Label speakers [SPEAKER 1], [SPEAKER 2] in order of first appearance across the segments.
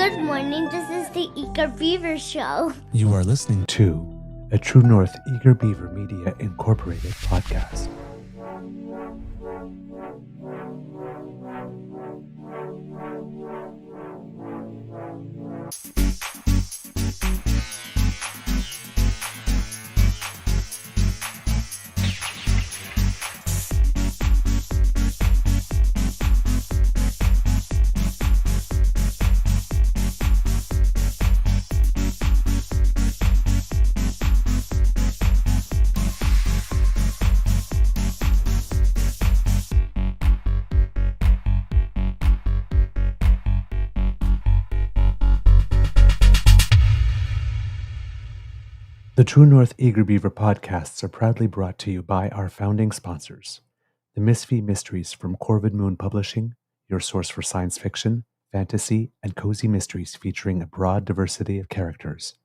[SPEAKER 1] Good morning. This is the Eager Beaver Show.
[SPEAKER 2] You are listening to a True North Eager Beaver Media Incorporated podcast. The True North Eager Beaver podcasts are proudly brought to you by our founding sponsors, the Misfit Mysteries from Corvid Moon Publishing, your source for science fiction, fantasy, and cozy mysteries featuring a broad diversity of characters,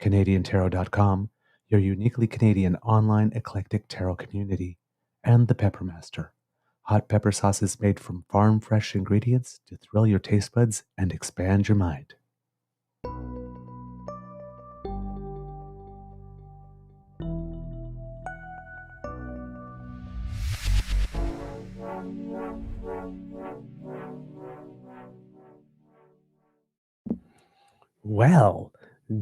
[SPEAKER 2] CanadianTarot.com, your uniquely Canadian online eclectic tarot community, and The Pepper Master, hot pepper sauces made from farm-fresh ingredients to thrill your taste buds and expand your mind. Well,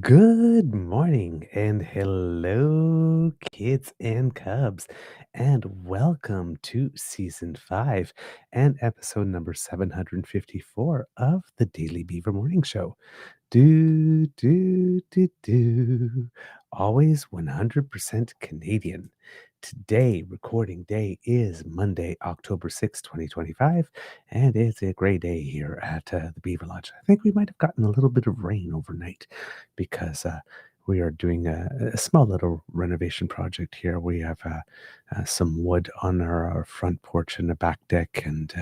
[SPEAKER 2] good morning and hello, kids and cubs, and welcome to season 5 and episode number 754 of the Daily Beaver Morning Show. Do. Always 100% Canadian. Today, recording day is Monday, October 6th, 2025, and it's a great day here at the Beaver Lodge. I think we might have gotten a little bit of rain overnight because we are doing a small little renovation project here. We have some wood on our front porch and a back deck, and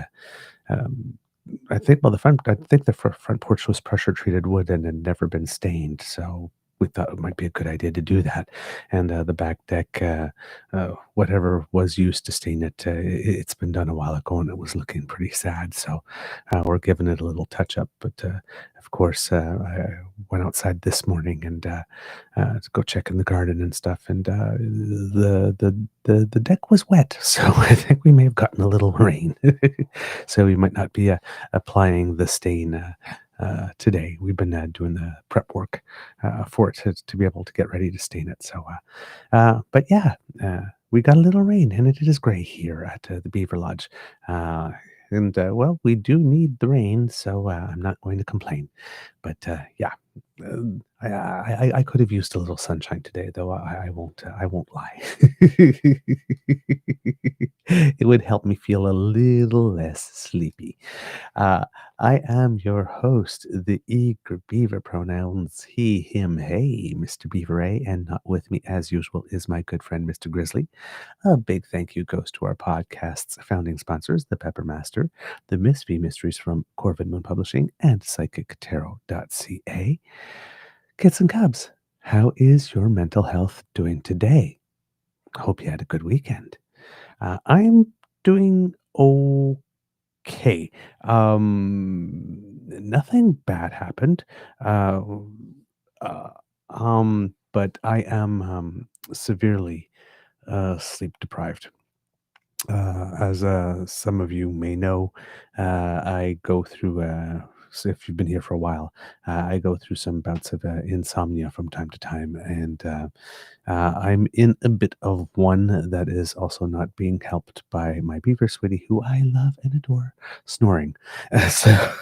[SPEAKER 2] I think the front porch was pressure treated wood and had never been stained, so we thought it might be a good idea to do that. And the back deck, whatever was used to stain it, it's been done a while ago, and it was looking pretty sad. So we're giving it a little touch up. But of course, I went outside this morning and to go check in the garden and stuff, and the deck was wet, so I think we may have gotten a little rain. So we might not be applying the stain today. We've been doing the prep work for it to be able to get ready to stain it. So, but yeah, we got a little rain, and it is gray here at the Beaver Lodge. And well, we do need the rain, so I'm not going to complain. But yeah, I could have used a little sunshine today, though. I won't. I won't lie. It would help me feel a little less sleepy. I am your host, the Eager Beaver, pronouns he, him, hey, Mr. Beaver A, and not with me as usual is my good friend, Mr. Grizzly. A big thank you goes to our podcast's founding sponsors, the Pepper Master, the Misfit Mysteries from Corvid Moon Publishing, and PsychicTarot.ca. Kids and cubs, how is your mental health doing today? Hope you had a good weekend. I'm doing okay. Nothing bad happened. Uh, but I am severely sleep deprived. As some of you may know, I go through, so if you've been here for a while, I go through some bouts of insomnia from time to time, and I'm in a bit of one that is also not being helped by my beaver sweetie, who I love and adore, snoring. So,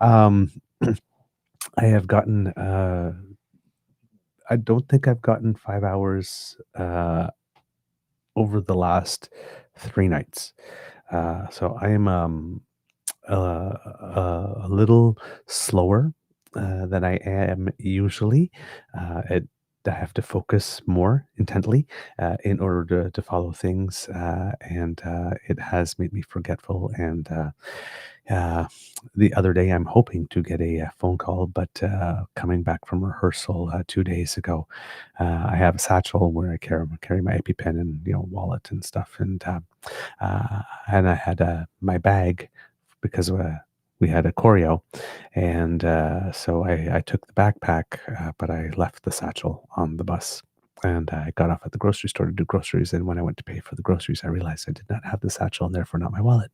[SPEAKER 2] um, I have gotten, I don't think I've gotten 5 hours over the last 3 nights. So I am a little slower than I am usually. I have to focus more intently in order to follow things, and it has made me forgetful. And the other day, I'm hoping to get a phone call, but coming back from rehearsal 2 days ago, I have a satchel where I carry my EpiPen and wallet and stuff, and I had my bag because of we had a choreo, and so I took the backpack, but I left the satchel on the bus. And I got off at the grocery store to do groceries. And when I went to pay for the groceries, I realized I did not have the satchel and therefore not my wallet.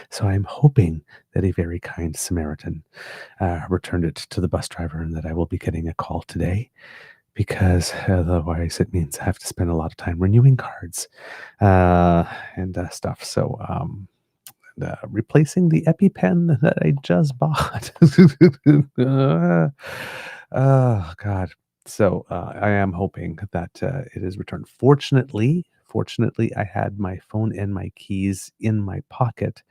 [SPEAKER 2] So I'm hoping that a very kind Samaritan returned it to the bus driver and that I will be getting a call today because otherwise it means I have to spend a lot of time renewing cards uh, and stuff. So, replacing the EpiPen that I just bought. Oh, God. So I am hoping that it is returned. Fortunately, I had my phone and my keys in my pocket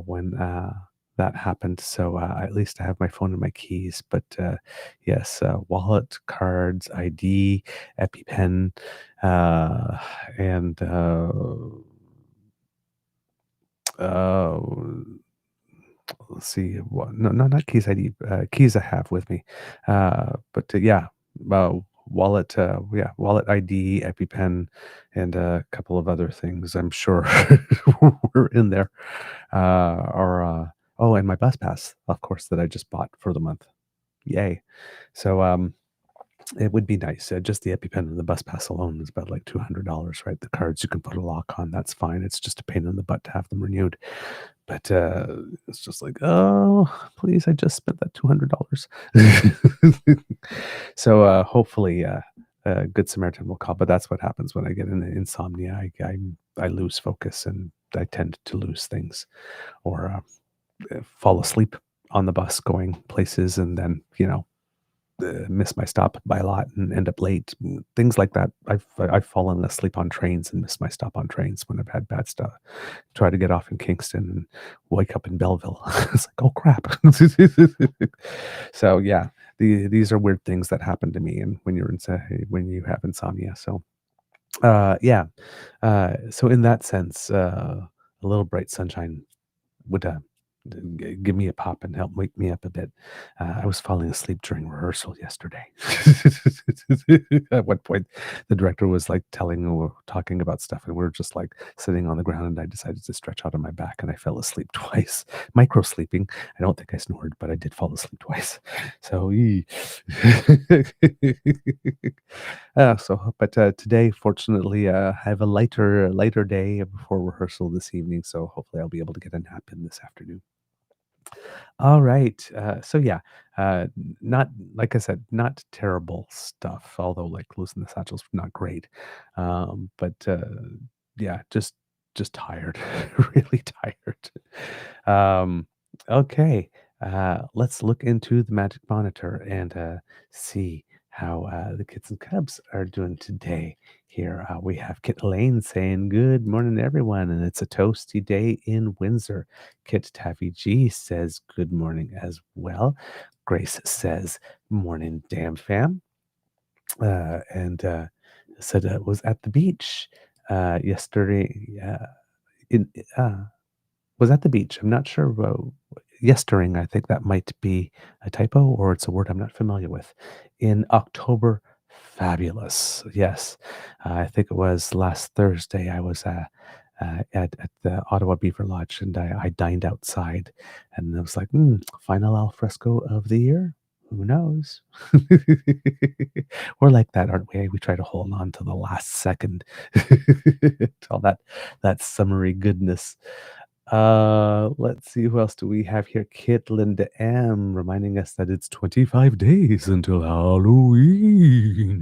[SPEAKER 2] when that happened. So at least I have my phone and my keys. But yes, wallet, cards, ID, EpiPen, uh, and uh, let's see. No, not keys ID. Keys I have with me. But yeah, wallet. Yeah, wallet ID, EpiPen, and a couple of other things. I'm sure were in there. Or oh, and my bus pass, of course, that I just bought for the month. Yay! So it would be nice. Just the EpiPen and the bus pass alone is about like $200, right? The cards you can put a lock on. That's fine. It's just a pain in the butt to have them renewed. But it's just like, oh, please, I just spent that $200. So hopefully, Good Samaritan will call. But that's what happens when I get into insomnia. I lose focus and I tend to lose things or fall asleep on the bus going places, and then miss my stop by a lot and end up late. Things like that. I've fallen asleep on trains and missed my stop on trains when I've had bad stuff. Try to get off in Kingston and wake up in Belleville. It's like, oh crap. So yeah, these are weird things that happen to me, and when you have insomnia. So yeah, so in that sense, a little bright sunshine would give me a pop and help wake me up a bit. I was falling asleep during rehearsal yesterday. At one point, the director was like talking about stuff, and we were just like sitting on the ground, and I decided to stretch out on my back, and I fell asleep twice. Micro sleeping. I don't think I snored, but I did fall asleep twice. So, but today, fortunately, I have a lighter day before rehearsal this evening. So hopefully, I'll be able to get a nap in this afternoon. All right. So yeah, not like I said, not terrible stuff. Although like losing the satchel's not great. But yeah, just tired, really tired. Um, okay. Let's look into the magic monitor and see how the kids and cubs are doing today. Here we have Kit Lane saying, "Good morning, everyone," and it's a toasty day in Windsor. Kit Taffy G says, "Good morning" as well. Grace says, "Morning, DAMFAM," and said was at the beach yesterday. In Was at the beach. I'm not sure. Yestering, I think that might be a typo or it's a word I'm not familiar with. In October, fabulous. Yes, I think it was last Thursday. I was at the Ottawa Beaver Lodge, and I dined outside, and I was like, final al fresco of the year. Who knows? We're like that, aren't we? We try to hold on to the last second, to all that summery goodness. Let's see, who else do we have here? Kit Linda M reminding us that it's 25 days until Halloween.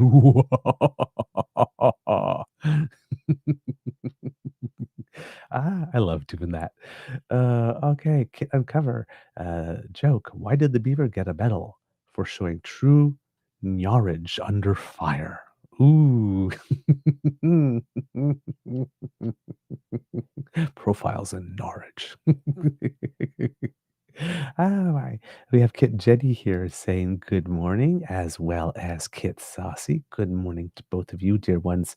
[SPEAKER 2] I love doing that. Okay, Kit Uncover. Joke. Why did the beaver get a medal for showing true knowledge under fire? Ooh. Profiles in Norwich. Right. We have Kit Jetty here saying good morning, as well as Kit Saucy. Good morning to both of you, dear ones.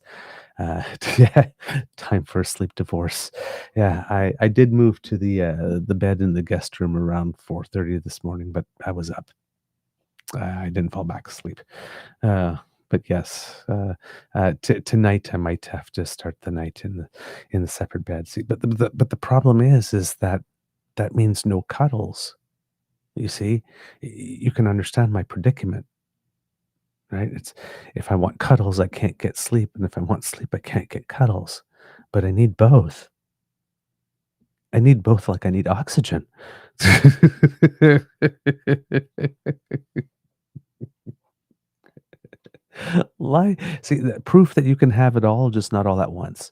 [SPEAKER 2] Time for a sleep divorce. Yeah, I did move to the bed in the guest room around 4:30 this morning, but I was up. I didn't fall back asleep. But yes, tonight I might have to start the night in the separate bed. See, but the problem is that that means no cuddles. You see, you can understand my predicament, right? It's if I want cuddles, I can't get sleep, and if I want sleep, I can't get cuddles. But I need both. I need both like I need oxygen. See, the proof that you can have it all, just not all at once.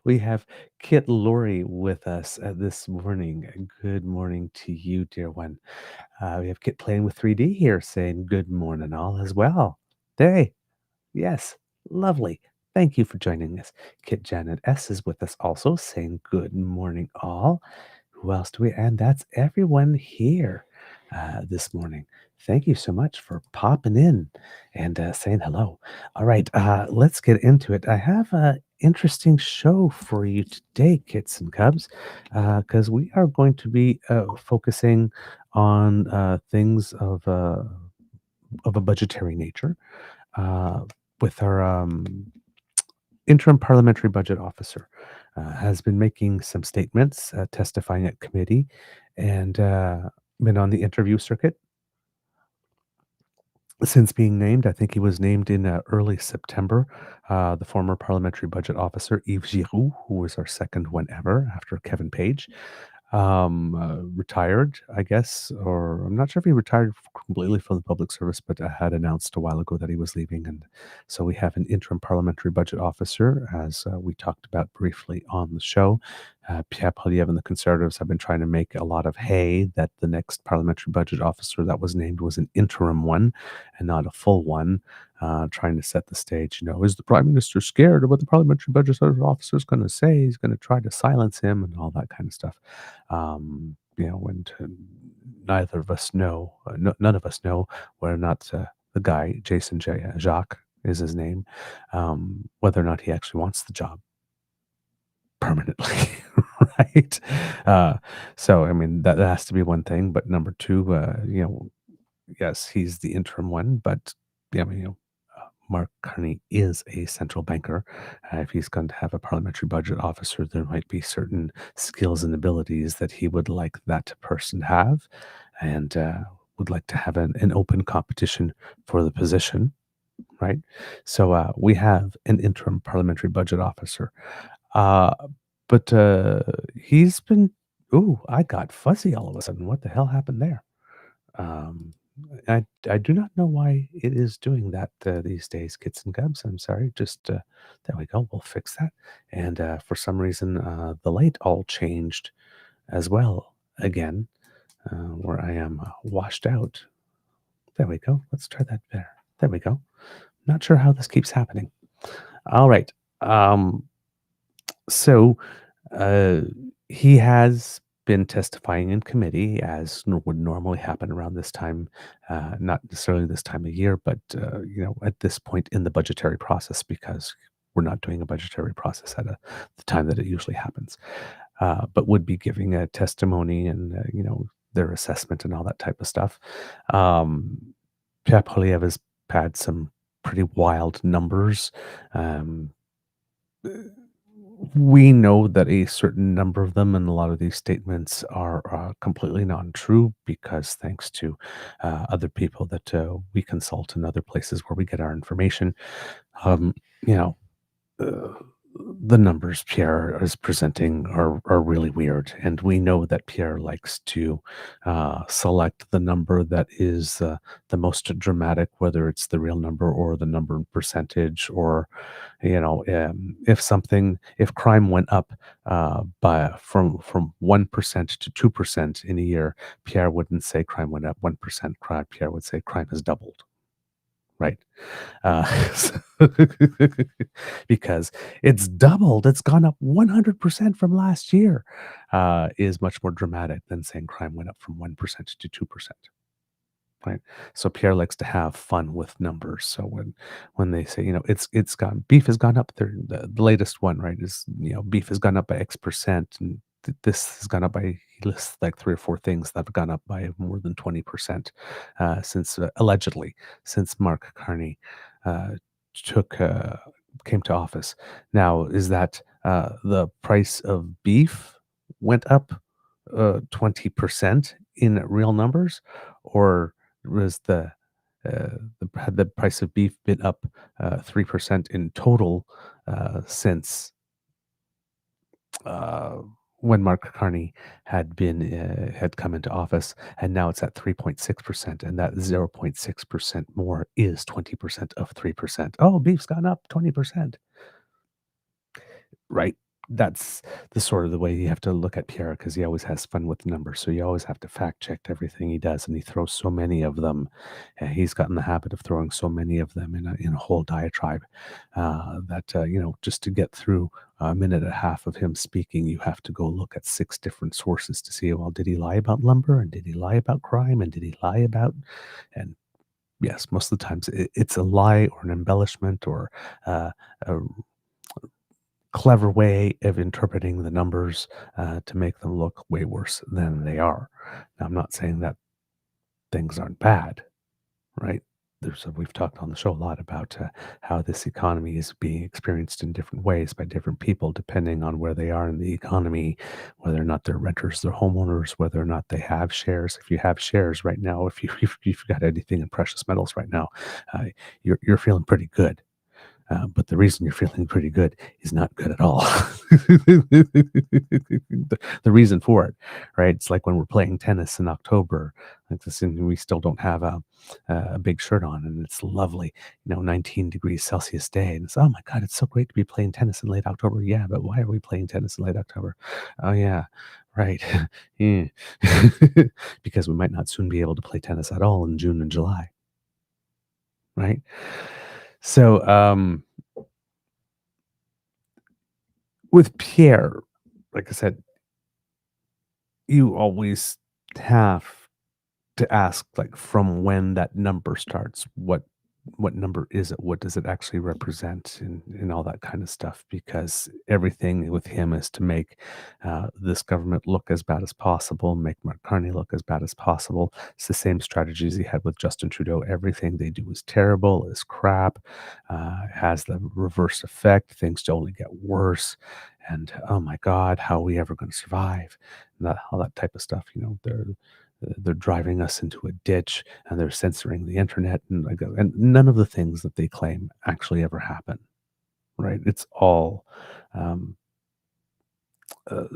[SPEAKER 2] We have Kit Laurie with us this morning. Good morning to you, dear one. We have Kit playing with 3D here saying good morning all as well. Hey, yes, lovely. Thank you for joining us. Kit Janet S is with us also saying good morning all. Who else do we? And that's everyone here this morning. Thank you so much for popping in and saying hello. All right, let's get into it. I have an interesting show for you today, Kits and Cubs, because we are going to be focusing on things of a budgetary nature uh, with our Interim Parliamentary Budget Officer. Has been making some statements, testifying at committee, and been on the interview circuit since being named. I think he was named in early September. The former Parliamentary Budget Officer, Yves Giroux, who was our second one ever after Kevin Page, retired, I guess, or I'm not sure if he retired completely from the public service, but had announced a while ago that he was leaving. And so we have an interim parliamentary budget officer, as we talked about briefly on the show. P.E.I and the Conservatives have been trying to make a lot of hay that the next parliamentary budget officer that was named was an interim one and not a full one, trying to set the stage. Is the Prime Minister scared of what the parliamentary budget officer is going to say? He's going to try to silence him and all that kind of stuff. And neither of us know, none of us know whether or not the guy, Jacques is his name, whether or not he actually wants the job permanently, right? So, I mean, that has to be one thing. But number two, yes, he's the interim one, but yeah, I mean, Mark Carney is a central banker. If he's going to have a parliamentary budget officer, there might be certain skills and abilities that he would like that person to have, and would like to have an open competition for the position, right? So we have an interim parliamentary budget officer, uh, but he's been. Ooh, I got fuzzy all of a sudden. What the hell happened there? Um, I do not know why it is doing that these days, Kits and Cubs. I'm sorry. Just there we go. We'll fix that. And for some reason, the light all changed as well again, where I am washed out. There we go. Let's try that there. There we go. Not sure how this keeps happening. All right. So uh, he has been testifying in committee as would normally happen around this time, not necessarily this time of year, but at this point in the budgetary process, because we're not doing a budgetary process at the time that it usually happens, but would be giving a testimony and their assessment and all that type of stuff. Pierre Poilievre has had some pretty wild numbers. Um, we know that a certain number of them and a lot of these statements are completely non-true because thanks to other people that we consult in other places where we get our information, um, you know, uh, the numbers Pierre is presenting are really weird, and we know that Pierre likes to select the number that is the most dramatic, whether it's the real number or the number in percentage, or if crime went up by from 1% to 2% in a year, Pierre wouldn't say crime went up 1%. Pierre would say crime has doubled. Right. So because it's doubled, it's gone up 100% from last year, is much more dramatic than saying crime went up from 1% to 2%, right? So Pierre likes to have fun with numbers. So when they say, it's gone, beef has gone up, the latest one, right, is, beef has gone up by X percent, and this has gone up by, he lists like 3 or 4 things that have gone up by more than 20% since allegedly since Mark Carney uh, took came to office. Now, is that the price of beef went up 20% in real numbers, or was had the price of beef been up 3% in total since uh, when Mark Carney had come into office, and now it's at 3.6%, and that 0.6% more is 20% of 3%. Oh, beef's gone up 20%. Right? That's the sort of the way you have to look at Pierre, because he always has fun with numbers. So you always have to fact check everything he does, and he throws so many of them. He's gotten the habit of throwing so many of them in a whole diatribe that just to get through a minute and a half of him speaking, you have to go look at 6 different sources to see, well, did he lie about lumber, and did he lie about crime, and did he lie about, and yes, most of the times it's a lie or an embellishment or a clever way of interpreting the numbers to make them look way worse than they are. Now, I'm not saying that things aren't bad, right? We've talked on the show a lot about how this economy is being experienced in different ways by different people, depending on where they are in the economy, whether or not they're renters, they're homeowners, whether or not they have shares. If you have shares right now, if you've got anything in precious metals right now, uh, you're feeling pretty good. But the reason you're feeling pretty good is not good at all. The reason for it, right? It's like when we're playing tennis in October, like this, and we still don't have a big shirt on, and it's lovely, 19 degrees Celsius day, and it's, oh my God, it's so great to be playing tennis in late October. Yeah, but why are we playing tennis in late October? Oh yeah, right. Yeah. Because we might not soon be able to play tennis at all in June and July, right? So, with Pierre, like I said, you always have to ask, like, from when that number starts, what number is it? What does it actually represent, and all that kind of stuff? Because everything with him is to make this government look as bad as possible, make Mark Carney look as bad as possible. It's the same strategies he had with Justin Trudeau. Everything they do is terrible, is crap, has the reverse effect. Things only get worse. And oh my God, how are we ever going to survive? And all that type of stuff. They're driving us into a ditch, and they're censoring the internet, and none of the things that they claim actually ever happen, right? It's all um,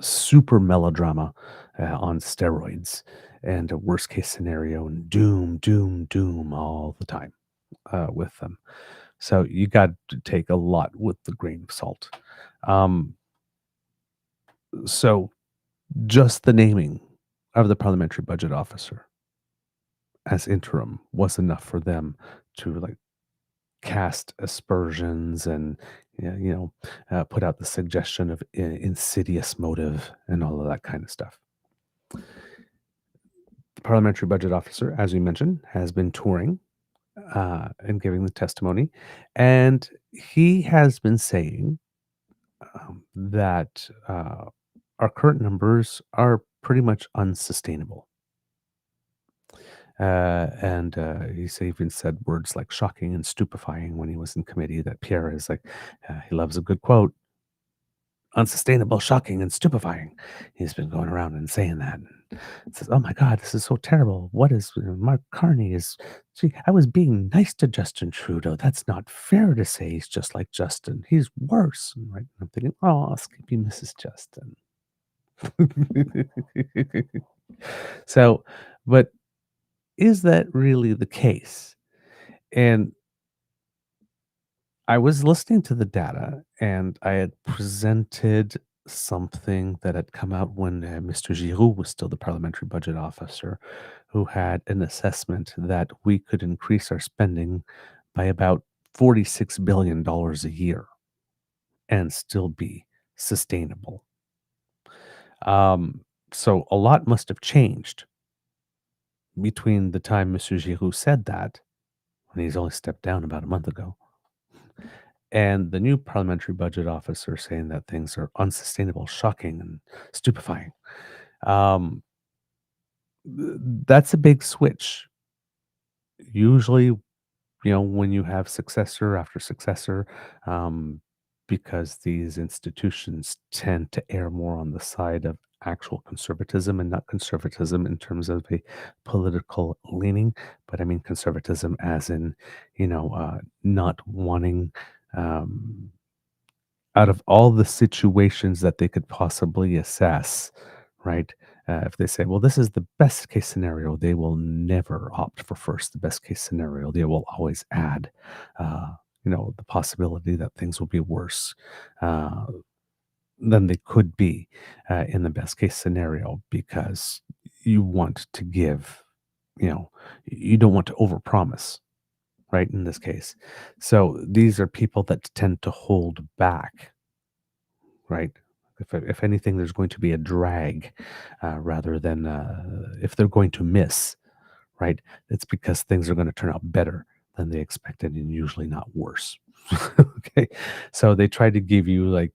[SPEAKER 2] super melodrama on steroids, and a worst case scenario, and doom, doom, doom all the time with them. So you got to take a lot with the grain of salt. Um, so just the naming of the parliamentary budget officer as interim was enough for them to, like, cast aspersions and put out the suggestion of insidious motive and all of that kind of stuff. The parliamentary budget officer, as we mentioned, has been touring and giving the testimony, and he has been saying that our current numbers are pretty much unsustainable. And he even said words like shocking and stupefying when he was in committee. That Pierre is like, he loves a good quote, unsustainable, shocking, and stupefying. He's been going around and saying that. And says, oh my God, this is so terrible. What is Mark Carney is, gee, I was being nice to Justin Trudeau. That's not fair to say he's just like Justin. He's worse. And right, I'm thinking, oh, Skippy Mrs. Justin. So, but is that really the case? And I was listening to the data, and I had presented something that had come out when Mr. Giroux was still the parliamentary budget officer, who had an assessment that we could increase our spending by about $46 billion a year and still be sustainable. Um, so a lot must have changed between the time Mr. Giroux said that, when he's only stepped down about a month ago, and the new parliamentary budget officer saying that things are unsustainable, shocking, and stupefying. Um, that's a big switch. Usually, when you have successor after successor, um, because these institutions tend to err more on the side of actual conservatism and not conservatism in terms of a political leaning, but I mean conservatism as in, not wanting, um, out of all the situations that they could possibly assess, right? If they say, well, this is the best case scenario, they will never opt for first the best case scenario. They will always add, the possibility that things will be worse uh, than they could be in the best case scenario because you want to give, you don't want to overpromise, right? In this case. So these are people that tend to hold back, right? If anything, there's going to be a drag rather than if they're going to miss, right? It's because things are going to turn out better than they expected and usually not worse. Okay. So they try to give you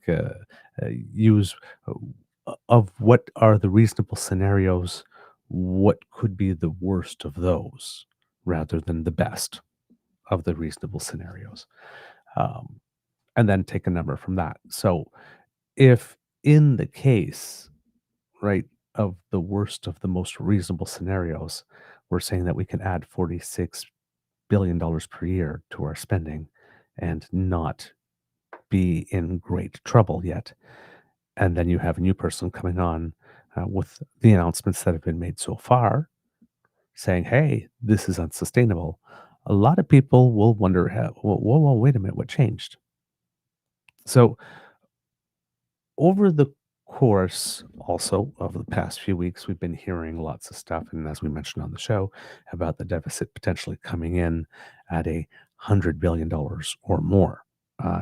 [SPEAKER 2] use of what are the reasonable scenarios, what could be the worst of those rather than the best of the reasonable scenarios. Um, and then take a number from that. So if in the case, right, of the worst of the most reasonable scenarios, we're saying that we can add $46 billion per year to our spending and not be in great trouble yet. And then you have a new person coming on with the announcements that have been made so far saying, hey, this is unsustainable. A lot of people will wonder, whoa, wait a minute, what changed? So over the course also of the past few weeks, we've been hearing lots of stuff. And as we mentioned on the show, about the deficit potentially coming in at $100 billion or more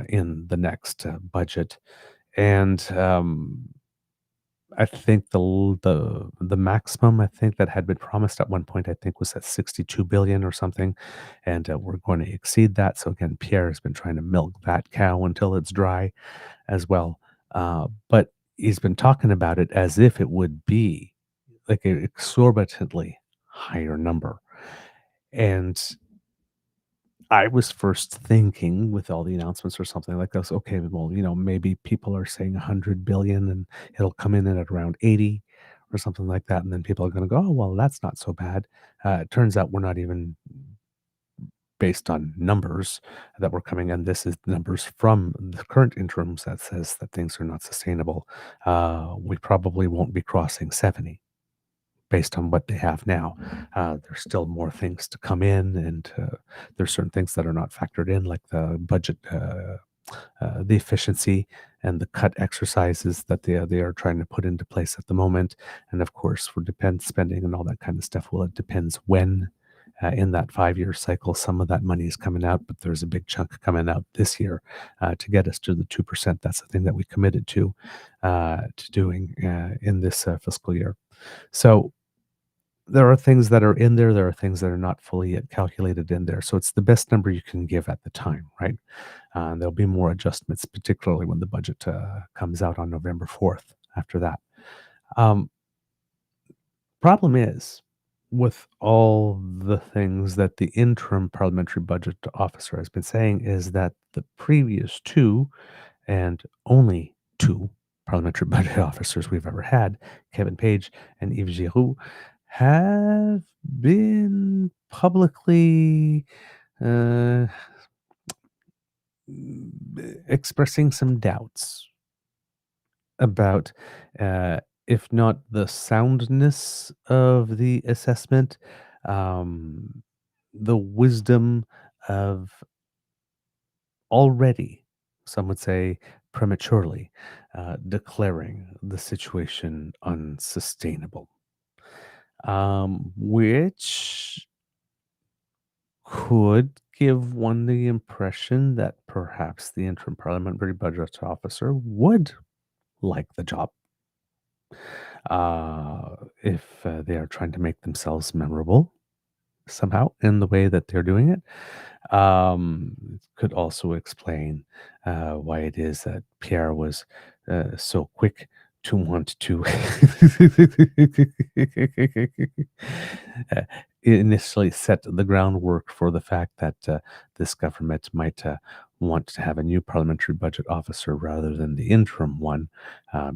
[SPEAKER 2] in the next budget. And I think the maximum I think that had been promised at one point I think was at 62 billion or something, and we're going to exceed that. So again, Pierre has been trying to milk that cow until it's dry as well. But he's been talking about it as if it would be like an exorbitantly higher number. And I was first thinking with all the announcements or something like this, okay, well, maybe people are saying 100 billion and it'll come in at around 80 or something like that. And then people are going to go, oh, well, that's not so bad. It turns out we're not even based on numbers that were coming in. This is numbers from the current interims that says that things are not sustainable. We probably won't be crossing 70 based on what they have now. There's still more things to come in, and there's certain things that are not factored in, like the budget, the efficiency, and the cut exercises that they are trying to put into place at the moment. And of course, for defense spending and all that kind of stuff, well, it depends when. In that 5-year cycle, some of that money is coming out, but there's a big chunk coming out this year to get us to the 2%. That's the thing that we committed to doing in this fiscal year. So there are things that are in there. There are things that are not fully yet calculated in there. So it's the best number you can give at the time, right? There'll be more adjustments, particularly when the budget comes out on November 4th after that. Problem is, with all the things that the interim parliamentary budget officer has been saying, is that the previous two and only two parliamentary budget officers we've ever had, Kevin Page and Yves Giroux, have been publicly uh, expressing some doubts about, if not the soundness of the assessment, um, the wisdom of already, some would say prematurely, declaring the situation unsustainable, which could give one the impression that perhaps the interim parliamentary budget officer would like the job if they are trying to make themselves memorable somehow in the way that they're doing it. It could also explain why it is that Pierre was so quick to want to initially set the groundwork for the fact that this government might want to have a new parliamentary budget officer rather than the interim one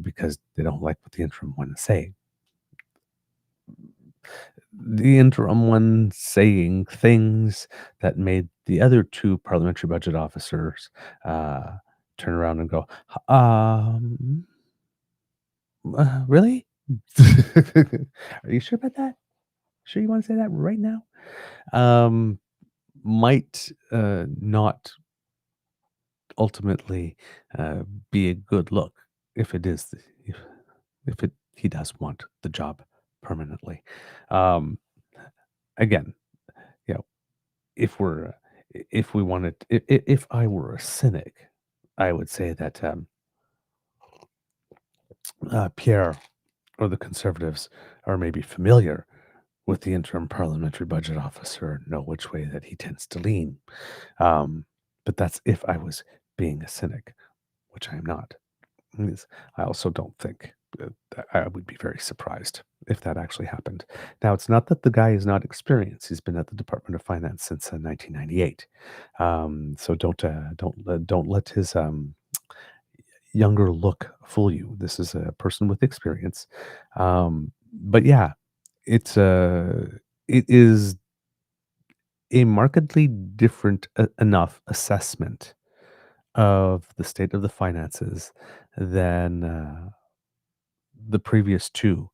[SPEAKER 2] because they don't like what the interim one is saying. The interim one saying things that made the other two parliamentary budget officers turn around and go, really? Are you sure about that? Sure you want to say that right now? Might not ultimately uh, be a good look if it is if it he does want the job permanently. Um, Again, you know, if we're if we wanted if I were a cynic, I would say that Pierre or the Conservatives are maybe familiar with the interim parliamentary budget officer and know which way that he tends to lean. Um, but that's if I was being a cynic, which I am not. Is I also don't think that I would be very surprised if that actually happened. Now, it's not that the guy is not experienced. He's been at the Department of Finance since 1998. So don't let his younger look fool you. This is a person with experience. But yeah, it is a markedly different enough assessment of the state of the finances than the previous two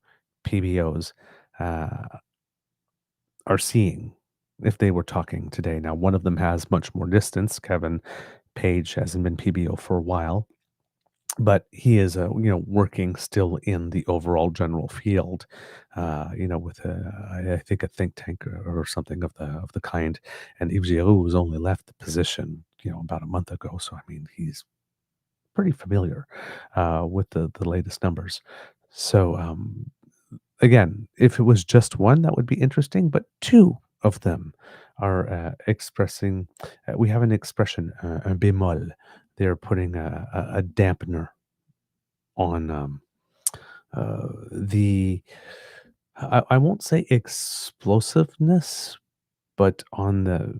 [SPEAKER 2] PBOs uh, are seeing if they were talking today. Now, one of them has much more distance. Kevin Page hasn't been PBO for a while, but he is, working still in the overall general field, with I think a think tank or something of the kind. And Yves Giroux was only left the position, about a month ago. So I mean, he's pretty familiar with the latest numbers. So again, if it was just one, that would be interesting. But two of them are expressing. We have an expression, un bémol. They're putting a dampener on the. I won't say explosiveness, but on the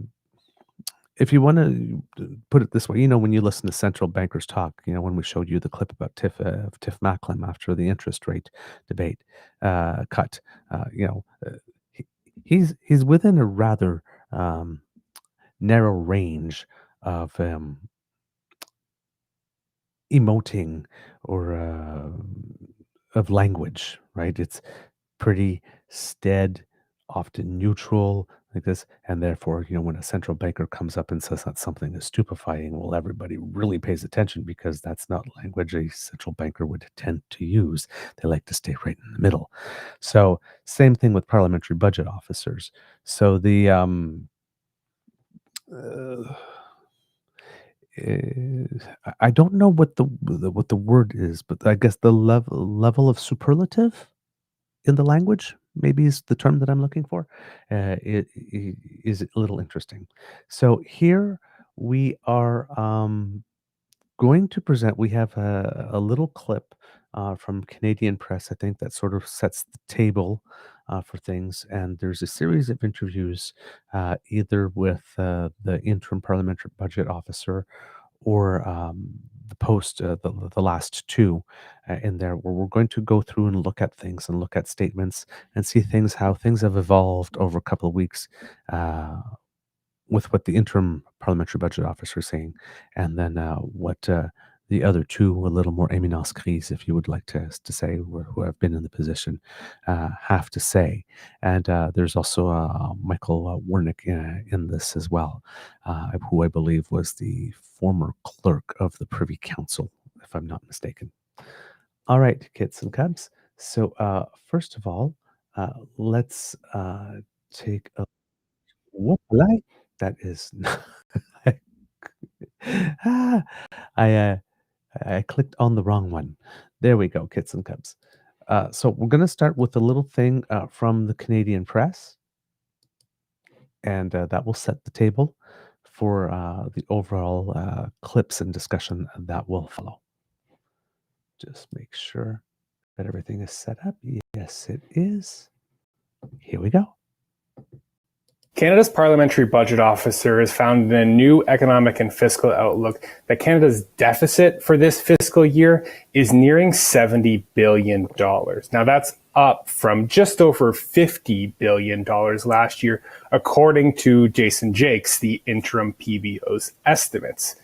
[SPEAKER 2] if you want to put it this way, when you listen to central bankers talk, when we showed you the clip about Tiff Macklem after the interest rate debate cut, he, he's within a rather um, narrow range of emoting or of language, right? It's pretty stead, often neutral, like this. And therefore, when a central banker comes up and says that something is stupefying, well, everybody really pays attention because that's not language a central banker would tend to use. They like to stay right in the middle. So, same thing with parliamentary budget officers. So, uh, I don't know what the word is, but I guess the level of superlative in the language maybe is the term that I'm looking for. It is a little interesting. So here we are going to present. We have a little clip from Canadian Press, I think, that sort of sets the table for things. And there's a series of interviews, either with the interim parliamentary budget officer or the post, the last two in there, where we're going to go through and look at things and look at statements and see things, how things have evolved over a couple of weeks uh, with what the interim parliamentary budget officer is saying, and then what the other two, a little more éminence grise, if you would like to say, who have been in the position, have to say. And there's also Michael Wernick in this as well, who I believe was the former clerk of the Privy Council, if I'm not mistaken. All right, kids and cubs. So first of all, let's take a what light that is. Ah, I, uh, I clicked on the wrong one. There we go, kits and cubs. So we're gonna start with a little thing from the Canadian Press, and that will set the table for the overall clips and discussion that will follow. Just make sure that everything is set up. Yes, it is. Here we go.
[SPEAKER 3] Canada's Parliamentary Budget Officer has found in a new economic and fiscal outlook that Canada's deficit for this fiscal year is nearing $70 billion. Now that's up from just over $50 billion last year, according to Jason Jakes, the interim PBO's estimates.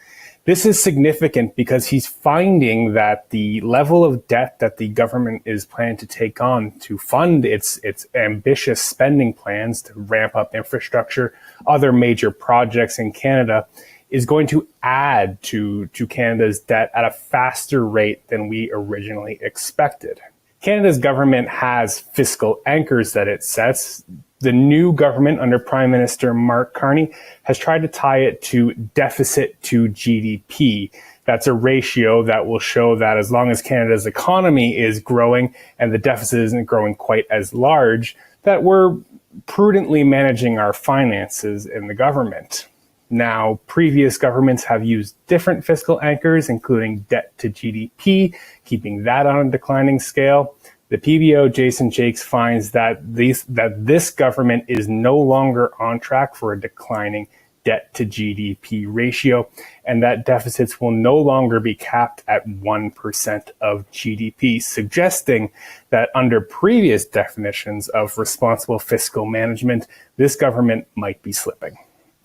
[SPEAKER 3] This is significant because he's finding that the level of debt that the government is planning to take on to fund its ambitious spending plans to ramp up infrastructure, other major projects in Canada, is going to add to Canada's debt at a faster rate than we originally expected. Canada's government has fiscal anchors that it sets. The new government under Prime Minister Mark Carney has tried to tie it to deficit to GDP. That's a ratio that will show that as long as Canada's economy is growing and the deficit isn't growing quite as large, that we're prudently managing our finances in the government. Now, previous governments have used different fiscal anchors, including debt to GDP, keeping that on a declining scale. The PBO, Jason Jakes, finds that this government is no longer on track for a declining debt to GDP ratio, and that deficits will no longer be capped at 1% of GDP, suggesting that under previous definitions of responsible fiscal management, this government might be slipping.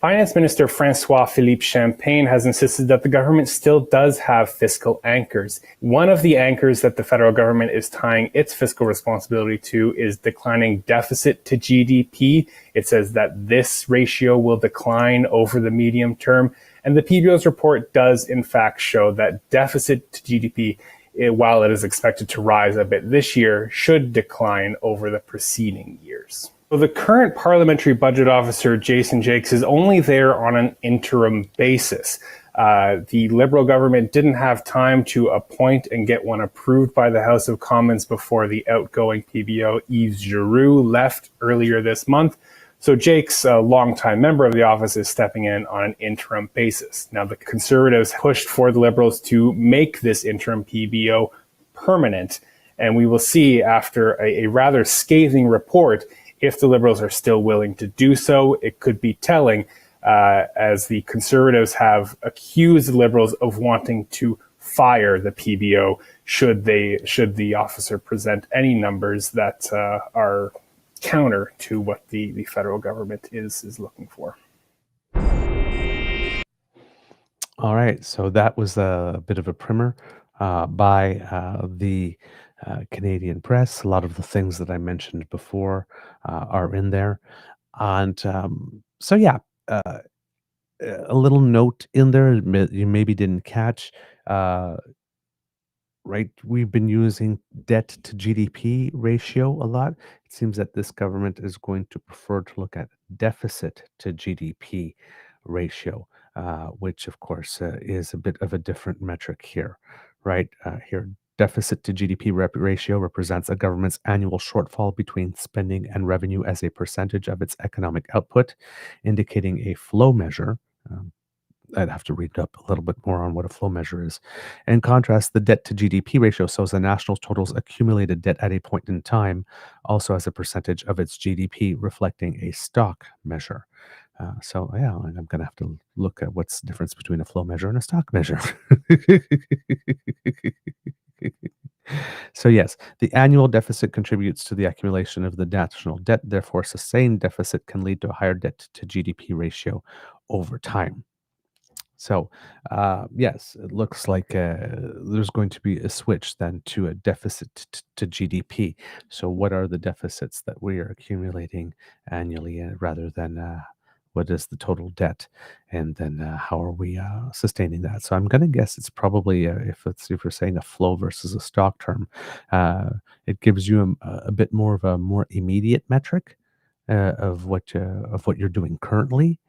[SPEAKER 3] Finance Minister François-Philippe Champagne has insisted that the government still does have fiscal anchors. One of the anchors that the federal government is tying its fiscal responsibility to is declining deficit to GDP. It says that this ratio will decline over the medium term. And the PBO's report does, in fact, show that deficit to GDP, while it is expected to rise a bit this year, should decline over the preceding years. So the current Parliamentary Budget Officer, Jason Jakes, is only there on an interim basis. The Liberal government didn't have time to appoint and get one approved by the House of Commons before the outgoing PBO, Yves Giroux, left earlier this month. So Jakes, a longtime member of the office, is stepping in on an interim basis. Now, the Conservatives pushed for the Liberals to make this interim PBO permanent, and we will see after a rather scathing report if the Liberals are still willing to do so. It could be telling, as the Conservatives have accused the Liberals of wanting to fire the PBO should the officer present any numbers that are counter to what the federal government is looking for.
[SPEAKER 2] All right, so that was a bit of a primer by the Canadian press. A lot of the things that I mentioned before are in there. And so, yeah, a little note in there you maybe didn't catch. Right, we've been using debt to GDP ratio a lot. It seems that this government is going to prefer to look at deficit to GDP ratio, which of course is a bit of a different metric here, right? Here, deficit to GDP ratio represents a government's annual shortfall between spending and revenue as a percentage of its economic output, indicating a flow measure. I'd have to read up a little bit more on what a flow measure is. In contrast, the debt to GDP ratio shows the national total's accumulated debt at a point in time, also as a percentage of its GDP, reflecting a stock measure. So, yeah, I'm going to have to look at what's the difference between a flow measure and a stock measure. So, yes, the annual deficit contributes to the accumulation of the national debt. Therefore, sustained deficit can lead to a higher debt to GDP ratio over time. So, yes, it looks like there's going to be a switch then to a deficit to GDP. So, what are the deficits that we are accumulating annually rather than what is the total debt? And then how are we sustaining that? So, I'm going to guess it's probably, if we're saying a flow versus a stock term, it gives you a bit more of a more immediate metric of what you're doing currently.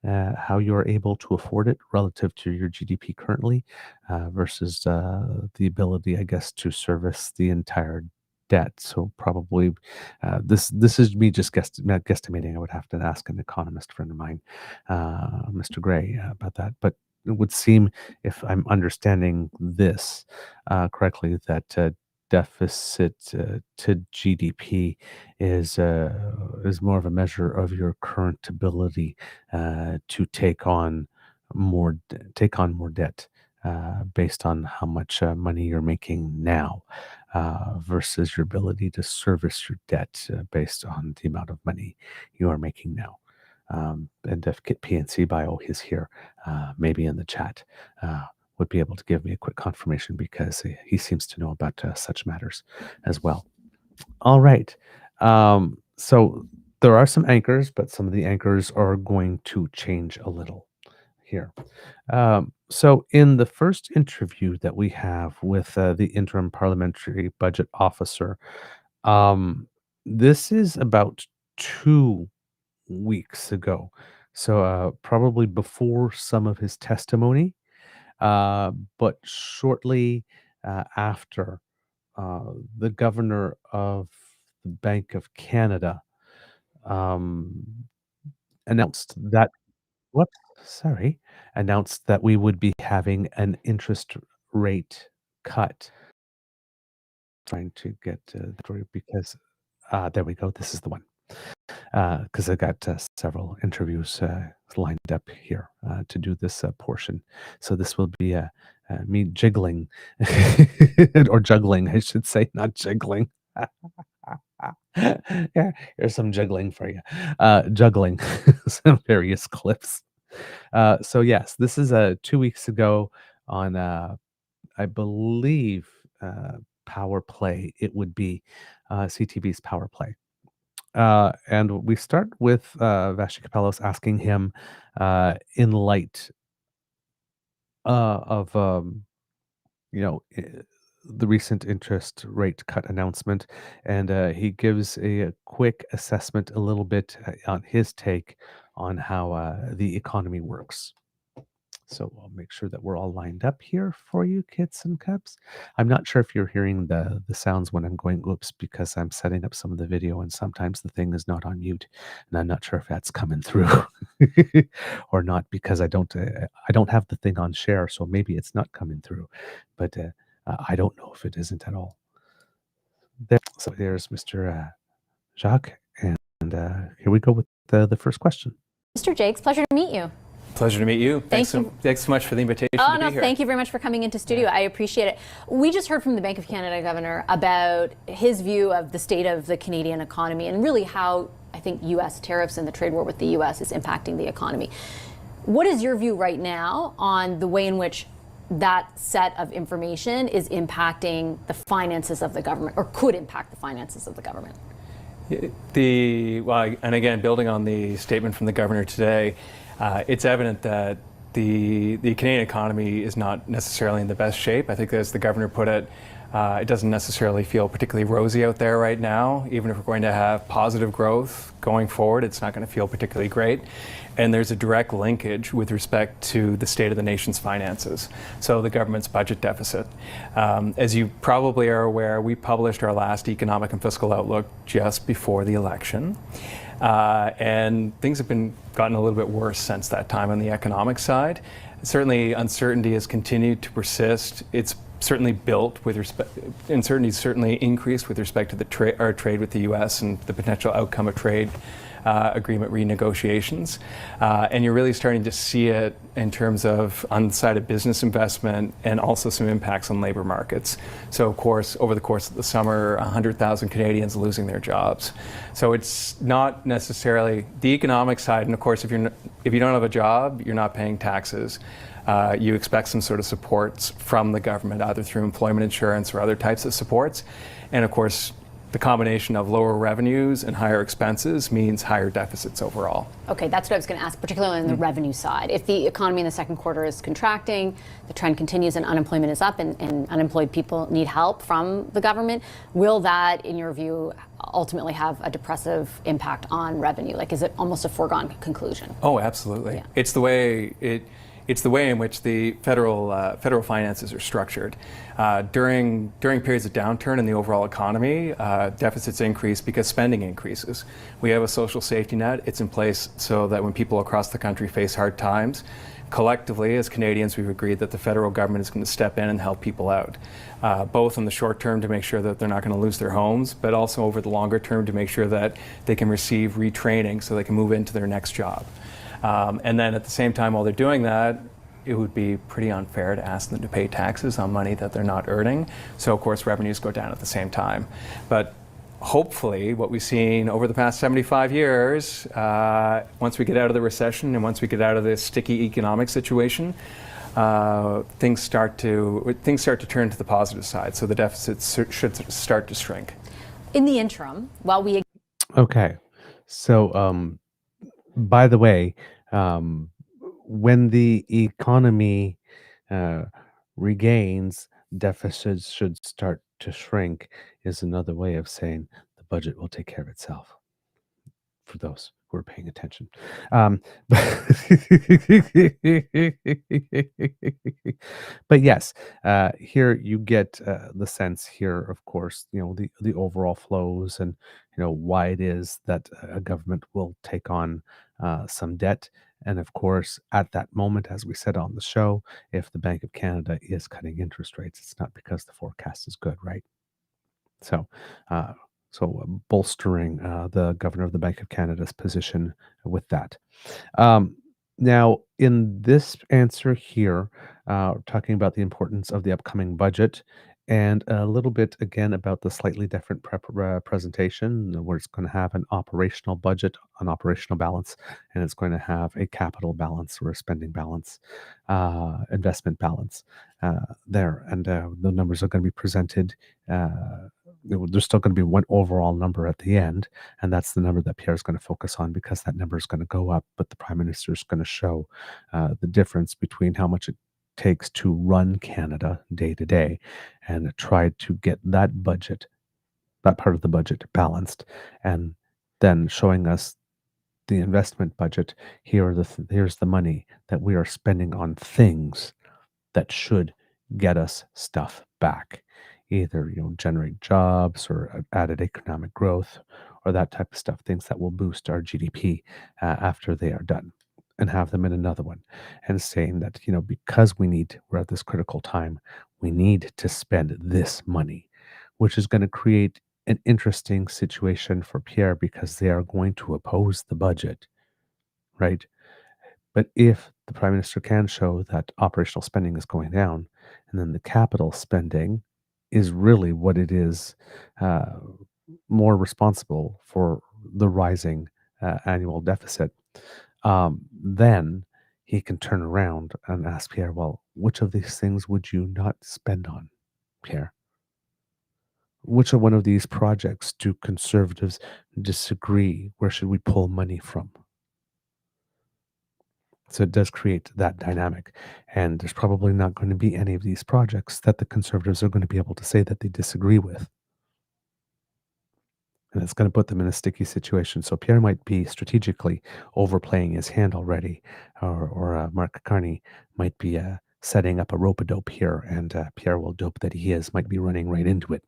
[SPEAKER 2] How you're able to afford it relative to your GDP currently versus the ability, I guess, to service the entire debt. So probably this is me just guesstimating. I would have to ask an economist friend of mine, Mr. Gray, about that. But it would seem, if I'm understanding this correctly, that deficit to GDP is more of a measure of your current ability to take on more debt based on how much money you're making now versus your ability to service your debt based on the amount of money you are making now. And if Kit PNC Bio is here, maybe in the chat, would be able to give me a quick confirmation because he seems to know about such matters as well. All right. So there are some anchors, but some of the anchors are going to change a little here. So in the first interview that we have with the Interim Parliamentary Budget Officer, this is about 2 weeks ago. So probably before some of his testimony, but shortly after the governor of the Bank of Canada um, announced that, whoops, sorry, announced that we would be having an interest rate cut. Trying to get through because there we go. This is the one. Because I got several interviews lined up here to do this portion. So this will be me jiggling, or juggling, I should say, not jiggling. Yeah, here's some juggling for you. Juggling some various clips. So yes, this is 2 weeks ago on, I believe, Power Play. It would be CTV's Power Play. And we start with Vashi Kapelos asking him, in light of the recent interest rate cut announcement, and he gives a quick assessment, a little bit on his take on how the economy works. So I'll make sure that we're all lined up here for you, kits and cubs. I'm not sure if you're hearing the sounds when I'm going oops, because I'm setting up some of the video and sometimes the thing is not on mute, and I'm not sure if that's coming through or not because I don't have the thing on share, so maybe it's not coming through, but I don't know if it isn't at all. So there's Mr. Jacques, and here we go with the first question.
[SPEAKER 4] Mr. Jakes, pleasure to meet you.
[SPEAKER 5] Pleasure to meet you. Thanks so much for the invitation to be here.
[SPEAKER 4] Thank you very much for coming into studio. I appreciate it. We just heard from the Bank of Canada governor about his view of the state of the Canadian economy and really how I think U.S. tariffs and the trade war with the U.S. is impacting the economy. What is your view right now on the way in which that set of information is impacting the finances of the government, or could impact the finances of the government?
[SPEAKER 5] And again, building on the statement from the governor today, it's evident that the Canadian economy is not necessarily in the best shape. I think, as the governor put it, it doesn't necessarily feel particularly rosy out there right now. Even if we're going to have positive growth going forward, it's not going to feel particularly great. And there's a direct linkage with respect to the state of the nation's finances, so the government's budget deficit. As you probably are aware, we published our last economic and fiscal outlook just before the election. And things have gotten a little bit worse since that time on the economic side. Certainly, uncertainty has continued to persist. It's certainly built with respect, uncertainty certainly increased with respect to our trade with the U.S. and the potential outcome of trade agreement renegotiations. And you're really starting to see it in terms of undecided business investment and also some impacts on labor markets. So of course, over the course of the summer, 100,000 Canadians losing their jobs. So it's not necessarily the economic side. And of course, if you don't have a job, you're not paying taxes. You expect some sort of supports from the government, either through employment insurance or other types of supports. And of course, the combination of lower revenues and higher expenses means higher deficits overall.
[SPEAKER 4] Okay, that's what I was going to ask, particularly on the revenue side. If the economy in the second quarter is contracting, the trend continues and unemployment is up and unemployed people need help from the government, will that, in your view, ultimately have a depressive impact on revenue? Like, is it almost a foregone conclusion?
[SPEAKER 5] Oh, absolutely.
[SPEAKER 4] Yeah.
[SPEAKER 5] It's the way it It's the way in which the federal finances are structured. During periods of downturn in the overall economy, deficits increase because spending increases. We have a social safety net. It's in place so that when people across the country face hard times, collectively, as Canadians, we've agreed that the federal government is going to step in and help people out, both in the short term to make sure that they're not going to lose their homes, but also over the longer term to make sure that they can receive retraining so they can move into their next job. And then at the same time, while they're doing that, it would be pretty unfair to ask them to pay taxes on money that they're not earning. So of course, revenues go down at the same time. But hopefully, what we've seen over the past 75 years, once we get out of the recession and once we get out of this sticky economic situation, things start to turn to the positive side. So the deficits should start to shrink.
[SPEAKER 4] In the interim, while we
[SPEAKER 2] Okay. So, by the way, when the economy regains, deficits should start to shrink, is another way of saying the budget will take care of itself, for those who are paying attention. But yes, here you get the sense here, of course, the overall flows and why it is that a government will take on some debt. And of course, at that moment, as we said on the show, if the Bank of Canada is cutting interest rates, it's not because the forecast is good, right? So, bolstering the governor of the Bank of Canada's position with that. Now, in this answer here, talking about the importance of the upcoming budget and a little bit again about the slightly different presentation where it's going to have an operational budget, an operational balance, and it's going to have a capital balance or a spending balance, investment balance there. And the numbers are going to be presented. There's still going to be one overall number at the end, and that's the number that Pierre is going to focus on because that number is going to go up, but the Prime Minister is going to show the difference between how much it takes to run Canada day to day and try to get that budget, that part of the budget balanced, and then showing us the investment budget. Here's the money that we are spending on things that should get us stuff back, either generate jobs or added economic growth or that type of stuff, things that will boost our GDP after they are done, and have them in another one, and saying that because we're at this critical time, we need to spend this money, which is going to create an interesting situation for Pierre because they are going to oppose the budget, right? But if the Prime Minister can show that operational spending is going down, and then the capital spending is really what it is, more responsible for the rising annual deficit, then he can turn around and ask Pierre, well, which of these things would you not spend on, Pierre? Which one of these projects do conservatives disagree? Where should we pull money from? So it does create that dynamic. And there's probably not going to be any of these projects that the conservatives are going to be able to say that they disagree with. And it's going to put them in a sticky situation. So Pierre might be strategically overplaying his hand already, or Mark Carney might be setting up a rope-a-dope here, and Pierre will dope that he is, might be running right into it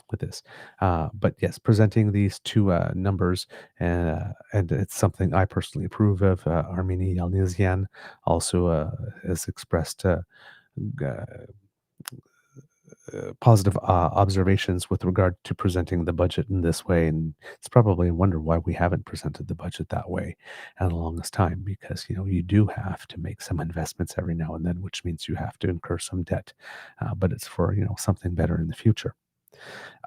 [SPEAKER 2] with this. But yes, presenting these two numbers, and it's something I personally approve of. Armini Yalnizyan also has expressed positive observations with regard to presenting the budget in this way, and it's probably a wonder why we haven't presented the budget that way in the longest time, because you do have to make some investments every now and then, which means you have to incur some debt, but it's for something better in the future.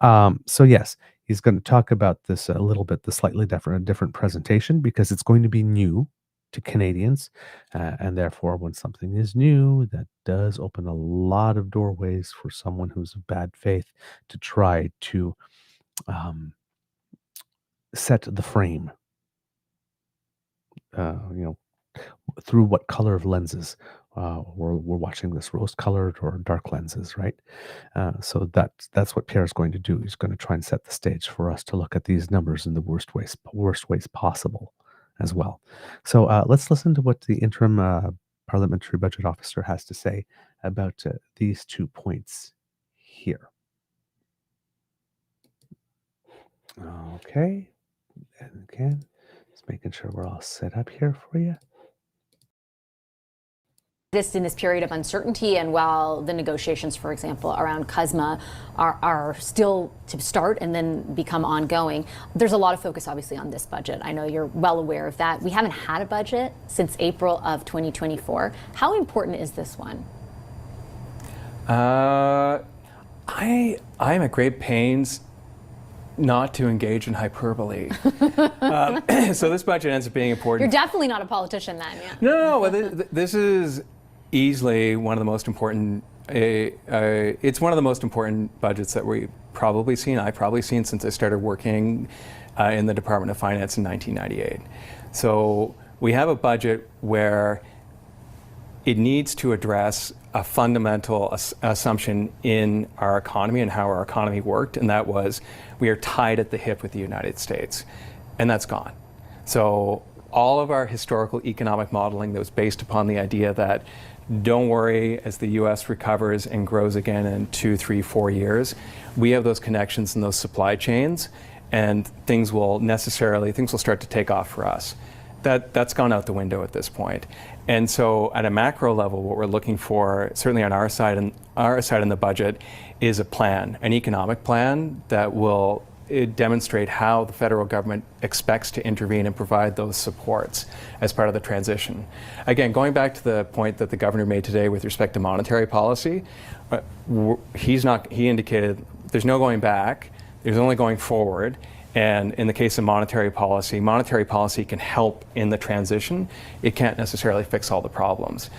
[SPEAKER 2] So yes, he's going to talk about this a little bit, the slightly different presentation, because it's going to be new to Canadians, and therefore when something is new, that does open a lot of doorways for someone who's of bad faith to try to set the frame, through what color of lenses we're watching this, rose-colored or dark lenses, right? So that's what Pierre is going to do. He's going to try and set the stage for us to look at these numbers in the worst ways possible as well. So let's listen to what the interim Parliamentary Budget Officer has to say about these 2 points here. Okay, and again, just making sure we're all set up here for you.
[SPEAKER 4] In this period of uncertainty, and while the negotiations, for example, around CUSMA are still to start and then become ongoing, there's a lot of focus obviously on this budget. I know you're well aware of that. We haven't had a budget since April of 2024. How important is this one?
[SPEAKER 5] I'm at great pains not to engage in hyperbole. So this budget ends up being important.
[SPEAKER 4] You're definitely not a politician then, yeah.
[SPEAKER 5] No, this is easily one of the most important, it's one of the most important budgets that I've probably seen since I started working in the Department of Finance in 1998. So we have a budget where it needs to address a fundamental assumption in our economy and how our economy worked, and that was we are tied at the hip with the United States, and that's gone. So all of our historical economic modeling that was based upon the idea that don't worry, as the U.S. recovers and grows again in 2, 3, 4 years, we have those connections and those supply chains, and things will start to take off for us. That's gone out the window at this point. And so at a macro level, what we're looking for, certainly on our side in the budget, is a plan, an economic plan that will demonstrate how the federal government expects to intervene and provide those supports as part of the transition. Again, going back to the point that the governor made today with respect to monetary policy, he indicated there's no going back, there's only going forward. And in the case of monetary policy can help in the transition. It can't necessarily fix all the problems.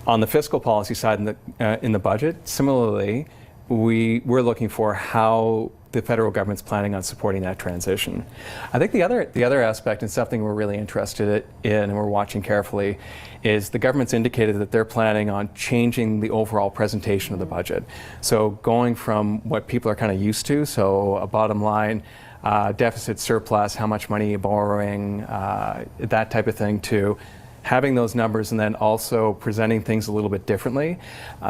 [SPEAKER 5] On the fiscal policy side in the budget, similarly, we're looking for how the federal government's planning on supporting that transition. I think the other aspect, and something we're really interested in and we're watching carefully, is the government's indicated that they're planning on changing the overall presentation of the budget. So going from what people are kind of used to, so a bottom line, deficit, surplus, how much money you're borrowing, that type of thing, to having those numbers and then also presenting things a little bit differently.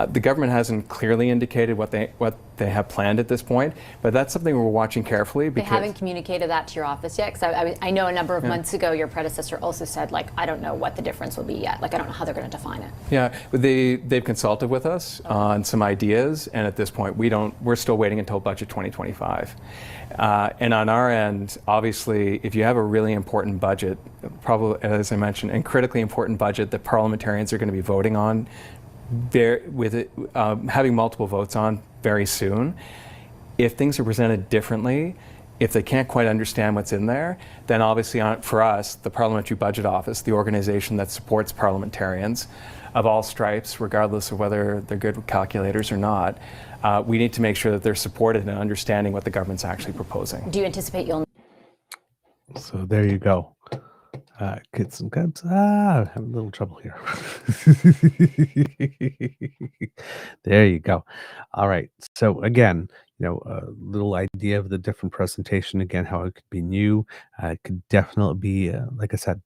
[SPEAKER 5] The government hasn't clearly indicated what they have planned at this point, but that's something we're watching carefully.
[SPEAKER 4] They haven't communicated that to your office yet? Because I know a number of months ago your predecessor also said, like, I don't know what the difference will be yet. Like, I don't know how they're going to define it.
[SPEAKER 5] Yeah, they've consulted with us on some ideas, and at this point we're still waiting until budget 2025. And on our end, obviously, if you have a really important budget, probably, as I mentioned, and critically important budget that parliamentarians are going to be voting on, having multiple votes on very soon, if things are presented differently, if they can't quite understand what's in there, then obviously for us, the Parliamentary Budget Office, the organization that supports parliamentarians of all stripes, regardless of whether they're good with calculators or not, we need to make sure that they're supported in understanding what the government's actually proposing.
[SPEAKER 4] Do you anticipate you'll...
[SPEAKER 2] So there you go. Kids and cubs. I'm having a little trouble here. There you go. All right. So again, a little idea of the different presentation. Again, how it could be new. It could definitely be, like I said,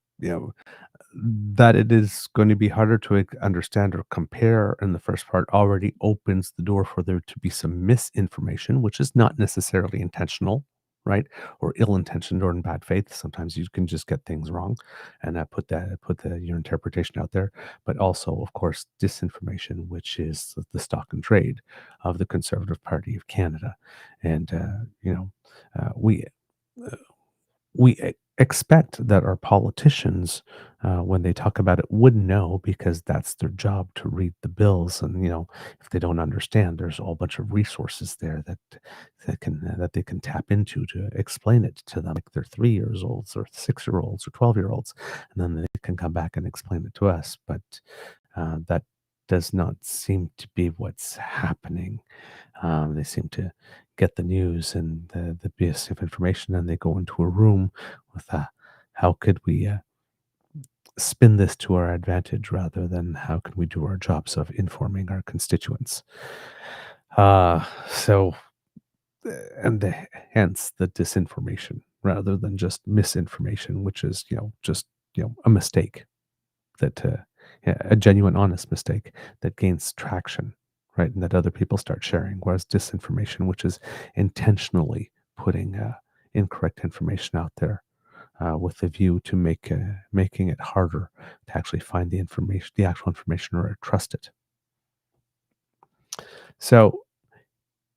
[SPEAKER 2] that it is going to be harder to understand or compare in the first part already opens the door for there to be some misinformation, which is not necessarily intentional, right? Or ill-intentioned or in bad faith. Sometimes you can just get things wrong and put your interpretation out there. But also, of course, disinformation, which is the stock and trade of the Conservative Party of Canada. And, we expect that our politicians, when they talk about it, would know, because that's their job, to read the bills. And if they don't understand, there's a whole bunch of resources there that they can tap into to explain it to them, like they're 3 years olds or 6-year-olds or 12-year-olds, and then they can come back and explain it to us. But that does not seem to be what's happening. They seem to get the news and the basic of information, and they go into a room with how could we spin this to our advantage, rather than how can we do our jobs of informing our constituents. Hence the disinformation rather than just misinformation, which is just a mistake that a genuine, honest mistake that gains traction, right? And that other people start sharing. Whereas disinformation, which is intentionally putting incorrect information out there with a view to making it harder to actually find the information, the actual information, or trust it. So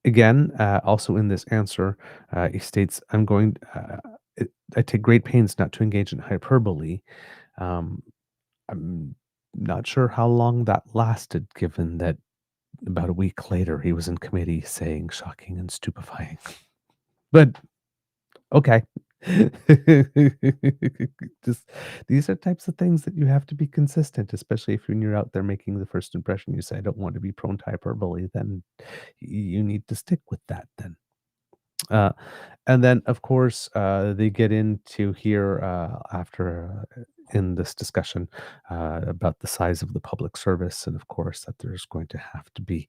[SPEAKER 2] again, also in this answer, he states, I take great pains not to engage in hyperbole. Um, I'm not sure how long that lasted, given that about a week later he was in committee saying shocking and stupefying. But okay. Just these are types of things that you have to be consistent, especially if when you're out there making the first impression, you say, I don't want to be prone to hyperbole, then you need to stick with that then. Uh, and then, of course, they get into here after in this discussion about the size of the public service, and of course that there's going to have to be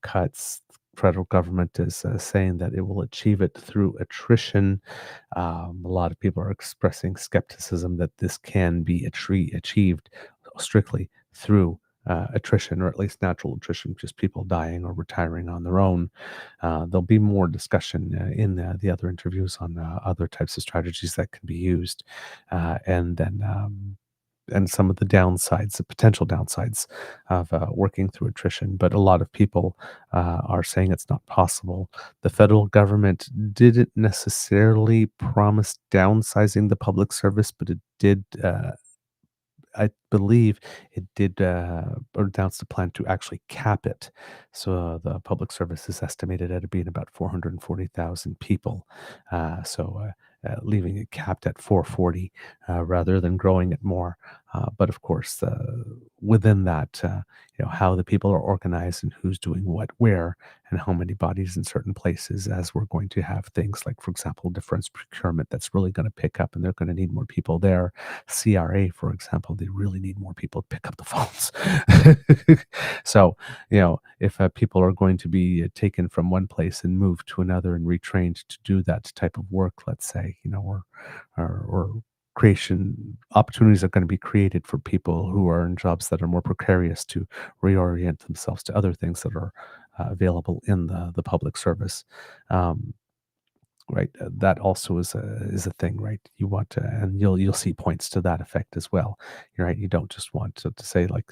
[SPEAKER 2] cuts. Federal government is saying that it will achieve it through attrition. A lot of people are expressing skepticism that this can be achieved strictly through attrition, or at least natural attrition, just people dying or retiring on their own. There'll be more discussion in the other interviews on other types of strategies that can be used, and then and some of the downsides, the potential downsides of working through attrition. But a lot of people are saying it's not possible. The federal government didn't necessarily promise downsizing the public service, but it did. I believe it did announce the plan to actually cap it. So the public service is estimated at being about 440,000 people. Leaving it capped at 440 rather than growing it more. But of course, within that, how the people are organized and who's doing what where and how many bodies in certain places, as we're going to have things like, for example, defense procurement that's really going to pick up and they're going to need more people there. CRA, for example, they really need more people to pick up the phones. So, if people are going to be taken from one place and moved to another and retrained to do that type of work, let's say, or creation opportunities are going to be created for people who are in jobs that are more precarious to reorient themselves to other things that are available in the public service. Right, that also is a thing, right? You want to, and you'll see points to that effect as well. You're right. You don't just want to say like,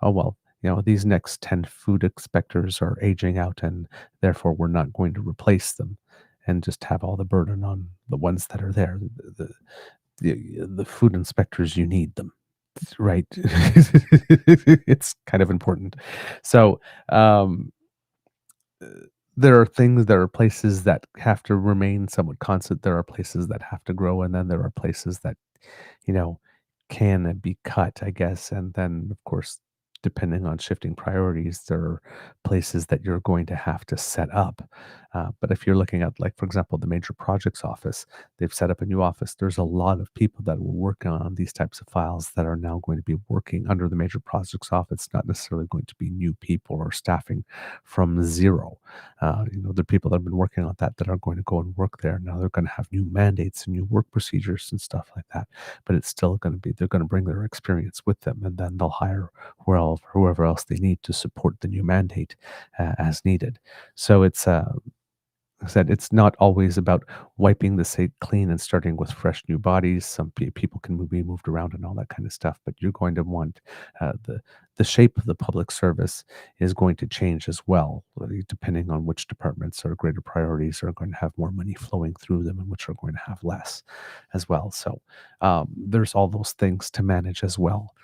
[SPEAKER 2] oh well, these next 10 food inspectors are aging out, and therefore we're not going to replace them, and just have all the burden on the ones that are there. The food inspectors, you need them, right? It's kind of important. So. There are things, there are places that have to remain somewhat constant. There are places that have to grow, and then there are places that, can be cut, I guess. And then, of course, depending on shifting priorities, there are places that you're going to have to set up. But if you're looking at, like, for example, the Major Projects Office, they've set up a new office. There's a lot of people that were working on these types of files that are now going to be working under the Major Projects Office, not necessarily going to be new people or staffing from zero. The people that have been working on that are going to go and work there. Now they're going to have new mandates and new work procedures and stuff like that. But it's still going to be, they're going to bring their experience with them, and then they'll hire whoever else they need to support the new mandate as needed. So it's I said it's not always about wiping the slate clean and starting with fresh new bodies. Some people can be moved around and all that kind of stuff, but you're going to want the shape of the public service is going to change as well, depending on which departments or greater priorities are going to have more money flowing through them and which are going to have less as well. So there's all those things to manage as well.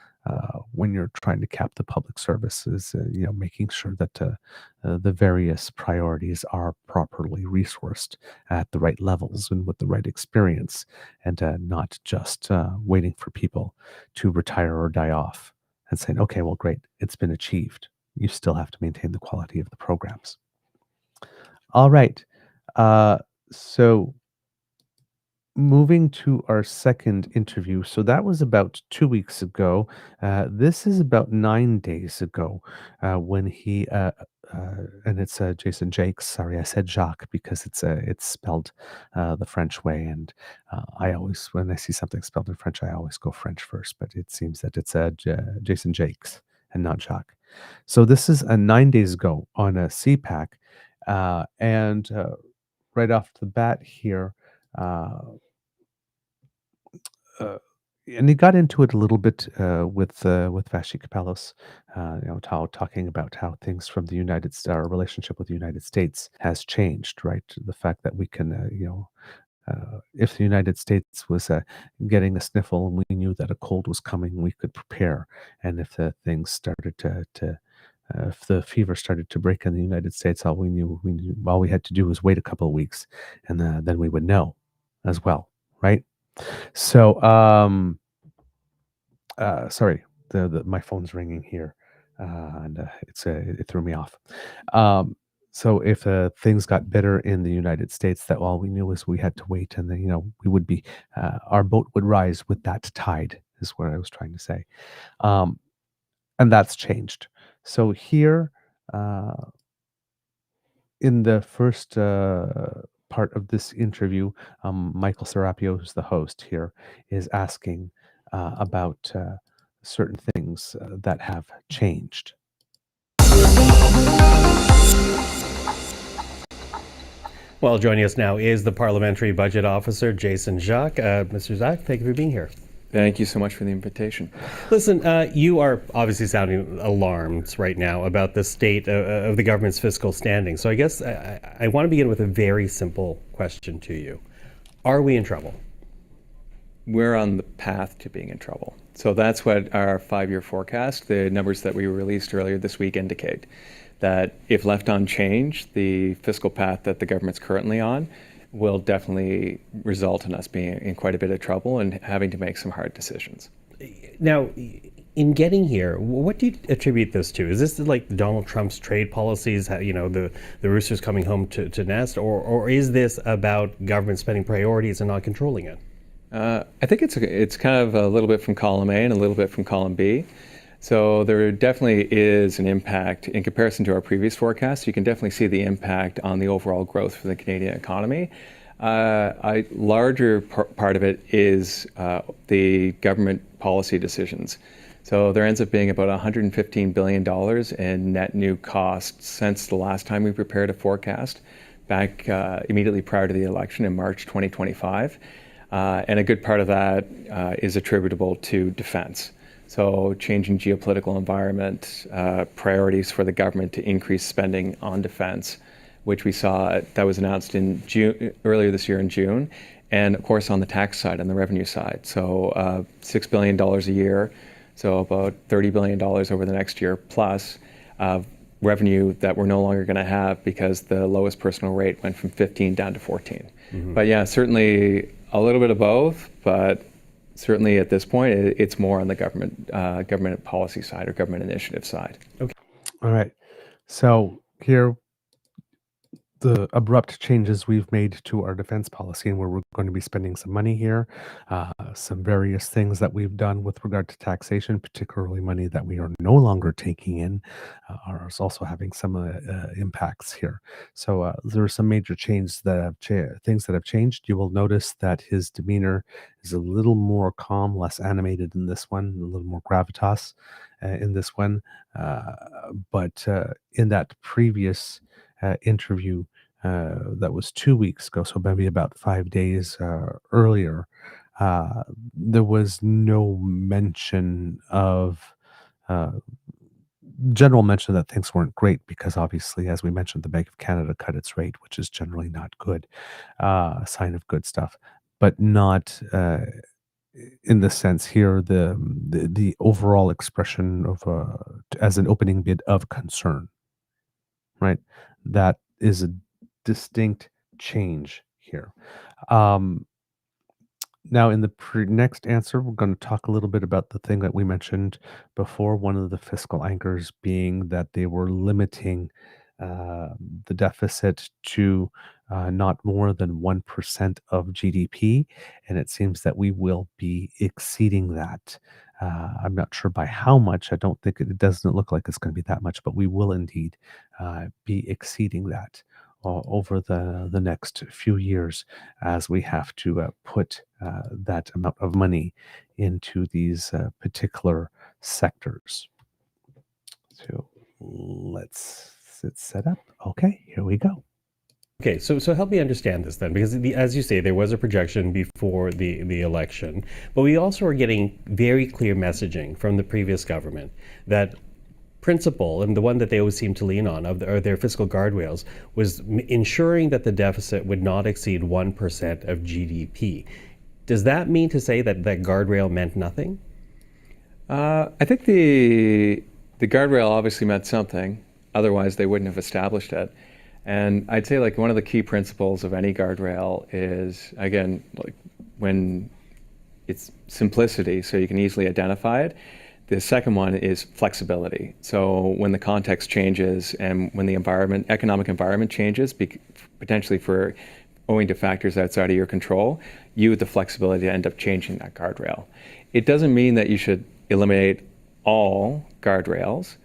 [SPEAKER 2] When you're trying to cap the public services, making sure that the various priorities are properly resourced at the right levels and with the right experience, and not just waiting for people to retire or die off and saying, okay, well, great, it's been achieved. You still have to maintain the quality of the programs. All right. So moving to our second interview. So that was about 2 weeks ago. This is about 9 days ago when and it's Jason Jakes. Sorry, I said Jacques because it's spelled the French way. And I always, when I see something spelled in French, I always go French first. But it seems that it's Jason Jakes and not Jacques. So this is 9 days ago on a CPAC. And right off the bat here, uh, and he got into it a little bit with Vashi Kapelos, talking about how things from the our relationship with the United States has changed, right? The fact that we can, if the United States was getting a sniffle and we knew that a cold was coming, we could prepare. And if the things started if the fever started to break in the United States, all we had to do was wait a couple of weeks, and then we would know as well, right? So, sorry, my phone's ringing here, and it threw me off. So if things got better in the United States, that all we knew was we had to wait, and then we would be our boat would rise with that tide, is what I was trying to say, and that's changed. So here, in the first part of this interview, Michael Serapio, who's the host here, is asking about certain things that have changed.
[SPEAKER 6] Well, joining us now is the Parliamentary Budget Officer, Jason Jacques. Mr. Jacques, thank you for being here.
[SPEAKER 5] Thank you so much for the invitation.
[SPEAKER 6] Listen, you are obviously sounding alarmed right now about the state of the government's fiscal standing. So I guess I want to begin with a very simple question to you. Are we in trouble?
[SPEAKER 5] We're on the path to being in trouble. So that's what our 5-year forecast, the numbers that we released earlier this week, indicate. That if left unchanged, the fiscal path that the government's currently on will definitely result in us being in quite a bit of trouble and having to make some hard decisions.
[SPEAKER 6] Now, in getting here, what do you attribute this to? Is this like Donald Trump's trade policies, the roosters coming home to nest, or is this about government spending priorities and not controlling it?
[SPEAKER 5] I think it's kind of a little bit from column A and a little bit from column B. So there definitely is an impact in comparison to our previous forecast. You can definitely see the impact on the overall growth for the Canadian economy. A larger part of it is the government policy decisions. So there ends up being about $115 billion in net new costs since the last time we prepared a forecast back immediately prior to the election in March 2025. And a good part of that is attributable to defense. So changing geopolitical environment, priorities for the government to increase spending on defense, which we saw that was announced in June, earlier this year in June, and of course on the tax side, on the revenue side. So $6 billion a year, so about $30 billion over the next year, plus revenue that we're no longer going to have because the lowest personal rate went from 15 down to 14. Mm-hmm. But yeah, certainly a little bit of both, but certainly at this point, it's more on the government policy side or government initiative side.
[SPEAKER 6] Okay.
[SPEAKER 2] All right. So here, the abrupt changes we've made to our defense policy, and where we're going to be spending some money here, some various things that we've done with regard to taxation, particularly money that we are no longer taking in, are also having some impacts here. So there are some major changes that have things that have changed. You will notice that his demeanor is a little more calm, less animated in this one, a little more gravitas in this one. But in that previous interview that was 2 weeks ago, so maybe about 5 days earlier, there was no mention of general mention that things weren't great, because obviously, as we mentioned, the Bank of Canada cut its rate, which is generally not good, a sign of good stuff, but not in the sense here, the overall expression of as an opening bid of concern, right? That is a distinct change here. Now, in the next answer, we're going to talk a little bit about the thing that we mentioned before, one of the fiscal anchors being that they were limiting uh, the deficit to not more than 1% of GDP, and it seems that we will be exceeding that. I'm not sure by how much. I don't think it doesn't look like it's going to be that much, but we will indeed be exceeding that over the next few years as we have to put that amount of money into these particular sectors. So let's it's set up. Okay, here we go.
[SPEAKER 6] Okay, so help me understand this then, because as you say, there was a projection before the election, but we also are getting very clear messaging from the previous government that principle, and the one that they always seem to lean on, of their fiscal guardrails, was ensuring that the deficit would not exceed 1% of GDP. Does that mean to say that that guardrail meant nothing?
[SPEAKER 5] I think the guardrail obviously meant something. Otherwise, they wouldn't have established it. And I'd say like one of the key principles of any guardrail is, again, like when it's simplicity, so you can easily identify it. The second one is flexibility. So when the context changes and when the economic environment changes, potentially owing to factors outside of your control, you have the flexibility to end up changing that guardrail. It doesn't mean that you should eliminate all guardrails,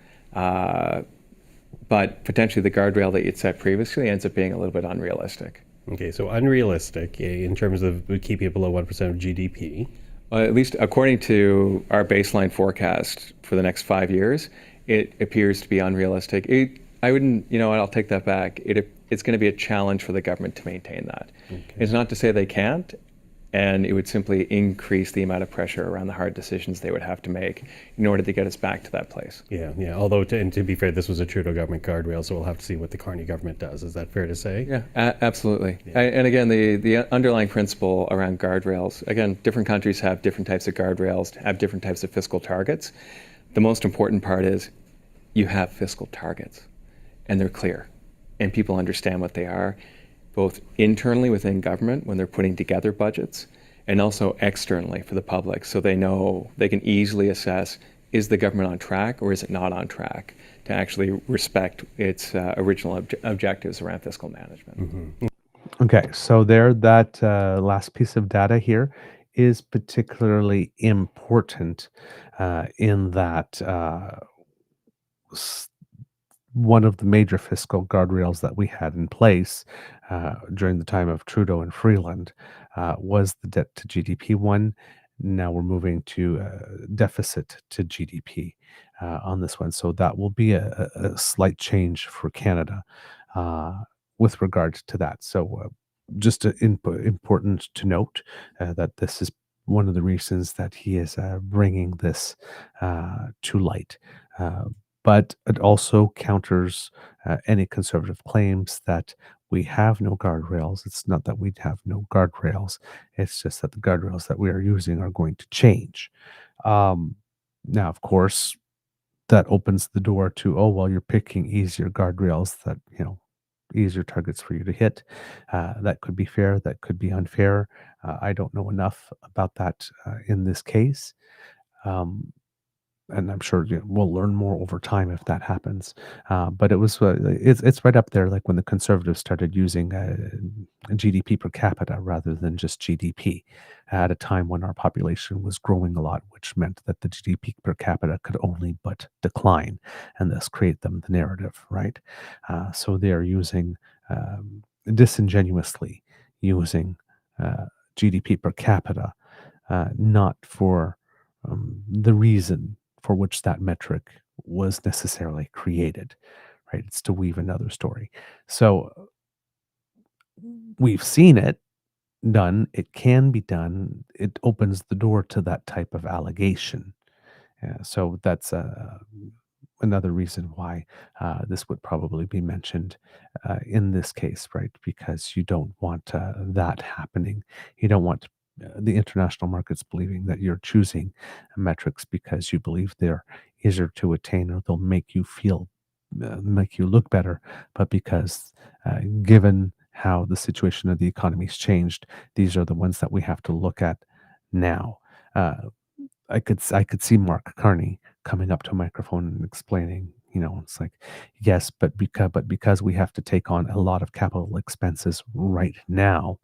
[SPEAKER 5] but potentially the guardrail that you'd set previously ends up being a little bit unrealistic.
[SPEAKER 6] Okay, so unrealistic in terms of keeping it below 1% of GDP.
[SPEAKER 5] At least according to our baseline forecast for the next 5 years, it appears to be unrealistic. I'll take that back. It's going to be a challenge for the government to maintain that. Okay. It's not to say they can't, and it would simply increase the amount of pressure around the hard decisions they would have to make in order to get us back to that place.
[SPEAKER 6] Yeah. Although, to be fair, this was a Trudeau government guardrail, so we'll have to see what the Carney government does. Is that fair to say?
[SPEAKER 5] Yeah, absolutely. Yeah. And again, the underlying principle around guardrails, again, different countries have different types of guardrails, have different types of fiscal targets. The most important part is you have fiscal targets, and they're clear, and people understand what they are, both internally within government when they're putting together budgets, and also externally for the public, so they know they can easily assess, is the government on track or is it not on track, to actually respect its original objectives around fiscal management.
[SPEAKER 6] Mm-hmm.
[SPEAKER 2] Okay, so that last piece of data here is particularly important in that one of the major fiscal guardrails that we had in place during the time of Trudeau and Freeland was the debt to GDP one. Now we're moving to deficit to GDP on this one. So that will be a slight change for Canada with regard to that. So just important to note that this is one of the reasons that he is bringing this to light. But it also counters any conservative claims that we have no guardrails. It's not that we have no guardrails. It's just that the guardrails that we are using are going to change. Now, of course, that opens the door to, you're picking easier guardrails that, easier targets for you to hit. That could be fair. That could be unfair. I don't know enough about that in this case. And I'm sure we'll learn more over time if that happens. But it's right up there, like when the Conservatives started using GDP per capita rather than just GDP at a time when our population was growing a lot, which meant that the GDP per capita could only but decline and thus create them the narrative, right? So they are using, disingenuously using GDP per capita, not for the reason for which that metric was necessarily created, right? It's to weave another story. So we've seen it done. It can be done. It opens the door to that type of allegation. So that's another reason why this would probably be mentioned in this case, right? Because you don't want that happening. You don't want the international markets believing that you're choosing metrics because you believe they're easier to attain or they'll make you look better, but because given how the situation of the economy's changed, these are the ones that we have to look at now. I could see Mark Carney coming up to a microphone and explaining, It's like, yes, but because we have to take on a lot of capital expenses right now,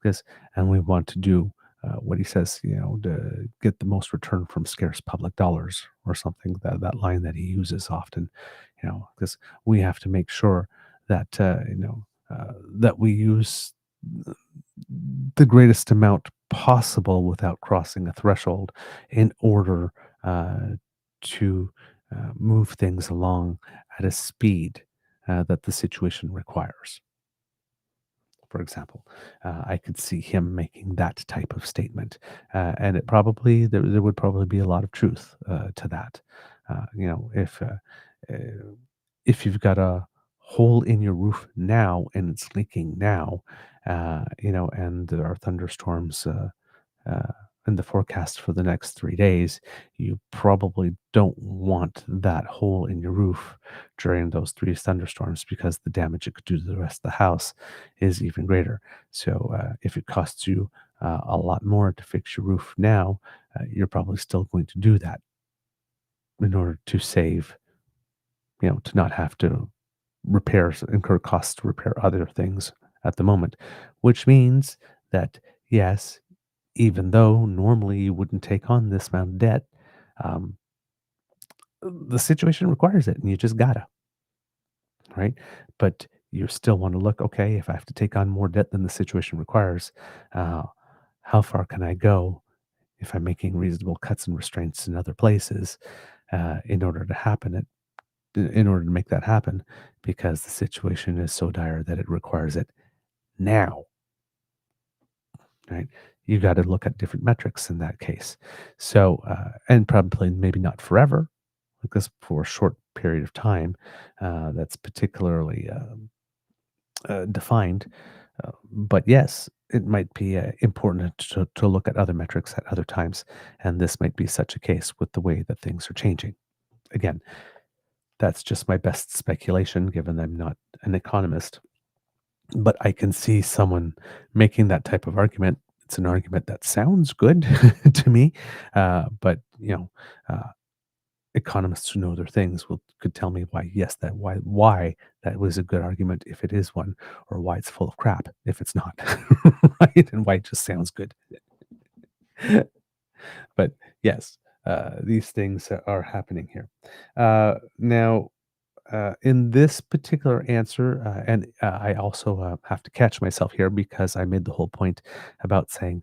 [SPEAKER 2] and we want to do what he says, to get the most return from scarce public dollars, or something, that line that he uses often, because we have to make sure that that we use the greatest amount possible without crossing a threshold, in order to move things along at a speed that the situation requires. For example, I could see him making that type of statement, and there would probably be a lot of truth to that. If you've got a hole in your roof now and it's leaking now, and there are thunderstorms uh, in the forecast for the next 3 days, you probably don't want that hole in your roof during those 3 thunderstorms, because the damage it could do to the rest of the house is even greater. So if it costs you a lot more to fix your roof now, you're probably still going to do that in order to save, to not have to incur costs to repair other things at the moment, which means that, yes, even though normally you wouldn't take on this amount of debt, um, the situation requires it, and you just gotta, right? But you still want to look, okay, if I have to take on more debt than the situation requires, uh, how far can I go if I'm making reasonable cuts and restraints in other places, in order to make that happen, because the situation is so dire that it requires it now, right? You got to look at different metrics in that case. So, and probably maybe not forever, because for a short period of time, that's particularly defined. But yes, it might be important to look at other metrics at other times. And this might be such a case with the way that things are changing. Again, that's just my best speculation, given I'm not an economist. But I can see someone making that type of argument. It's an argument that sounds good to me, but economists who know their things could tell me why that was a good argument if it is one, or why it's full of crap if it's not, right? And why it just sounds good. But yes, these things are happening here now. In this particular answer, and I also have to catch myself here, because I made the whole point about saying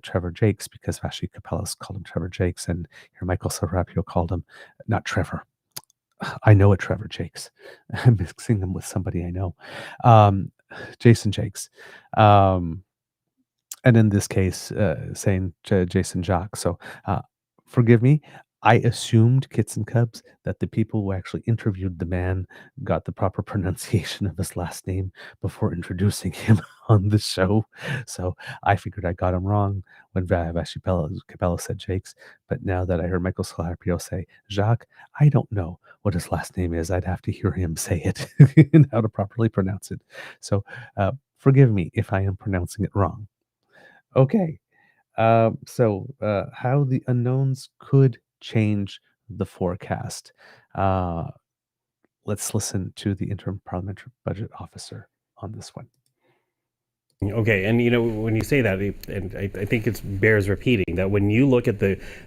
[SPEAKER 2] Trevor Jakes, because Vashi Capellas called him Trevor Jakes, and here Michael Serapio called him not Trevor. I know a Trevor Jakes. I'm mixing them with somebody I know. Jason Jakes. And in this case, saying Jason Jacques. So forgive me. I assumed, Kits and Cubs, that the people who actually interviewed the man got the proper pronunciation of his last name before introducing him on the show. So I figured I got him wrong when Vashi Capello said Jakes. But now that I heard Michael Salarpio say Jacques, I don't know what his last name is. I'd have to hear him say it and how to properly pronounce it. So forgive me if I am pronouncing it wrong. Okay. So how the unknowns could change the forecast. Let's listen to the Interim Parliamentary Budget Officer on this one.
[SPEAKER 6] Okay, and when you say that, and I think it bears repeating that when you look at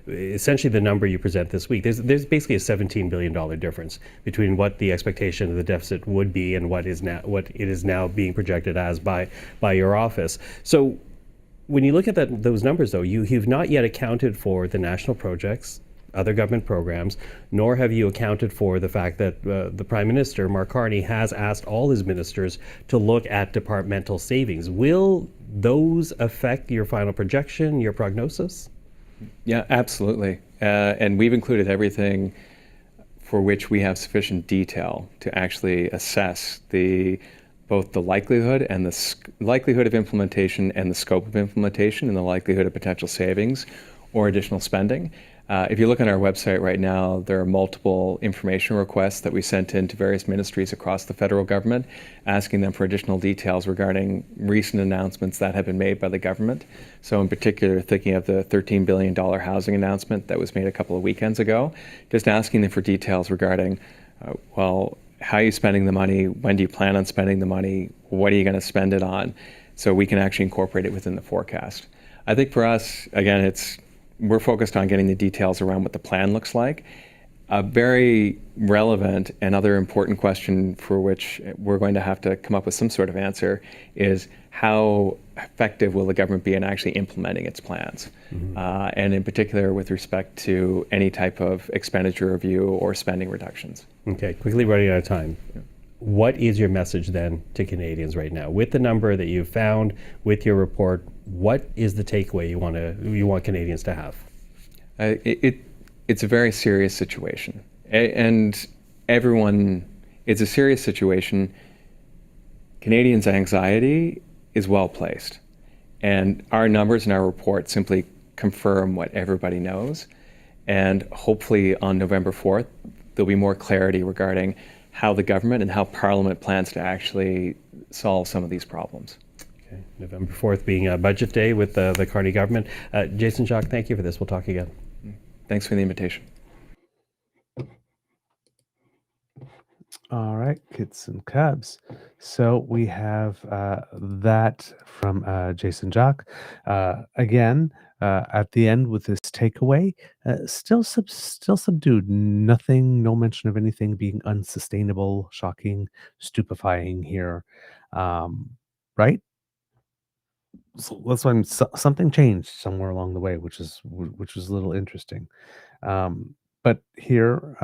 [SPEAKER 6] essentially the number you present this week, there's basically a $17 billion difference between what the expectation of the deficit would be and what it is now being projected as by your office. So when you look at those numbers, though, you've not yet accounted for the national projects, other government programs, nor have you accounted for the fact that the Prime Minister, Mark Carney, has asked all his ministers to look at departmental savings. Will those affect your final projection, your prognosis?
[SPEAKER 5] Yeah, absolutely. And we've included everything for which we have sufficient detail to actually assess both the likelihood and the likelihood of implementation and the scope of implementation and the likelihood of potential savings or additional spending. If you look on our website right now, there are multiple information requests that we sent in to various ministries across the federal government, asking them for additional details regarding recent announcements that have been made by the government. So in particular, thinking of the $13 billion housing announcement that was made a couple of weekends ago, just asking them for details regarding well, how are you spending the money? When do you plan on spending the money? What are you going to spend it on? So we can actually incorporate it within the forecast. I think for us, again, we're focused on getting the details around what the plan looks like. A very relevant and other important question for which we're going to have to come up with some sort of answer is how effective will the government be in actually implementing its plans? And in particular with respect to any type of expenditure review or spending reductions.
[SPEAKER 6] Okay, quickly running out of time. Yeah. What is your message then to Canadians right now? With the number that you've found, with your report, what is the takeaway you want Canadians to have?
[SPEAKER 5] It's a very serious situation. And it's a serious situation. Canadians' anxiety is well placed. And our numbers and our report simply confirm what everybody knows. And hopefully on November 4th, there'll be more clarity regarding how the government and how Parliament plans to actually solve some of these problems.
[SPEAKER 6] Okay, November 4th being Budget Day with the Carney government. Jason Jacques, thank you for this. We'll talk again.
[SPEAKER 5] Thanks for the invitation.
[SPEAKER 2] All right, kids and cubs. So we have that from Jason Jacques. Again, at the end with this takeaway, still subdued. Nothing, no mention of anything being unsustainable, shocking, stupefying here. Right? So that's why something changed somewhere along the way, which was a little interesting. But here,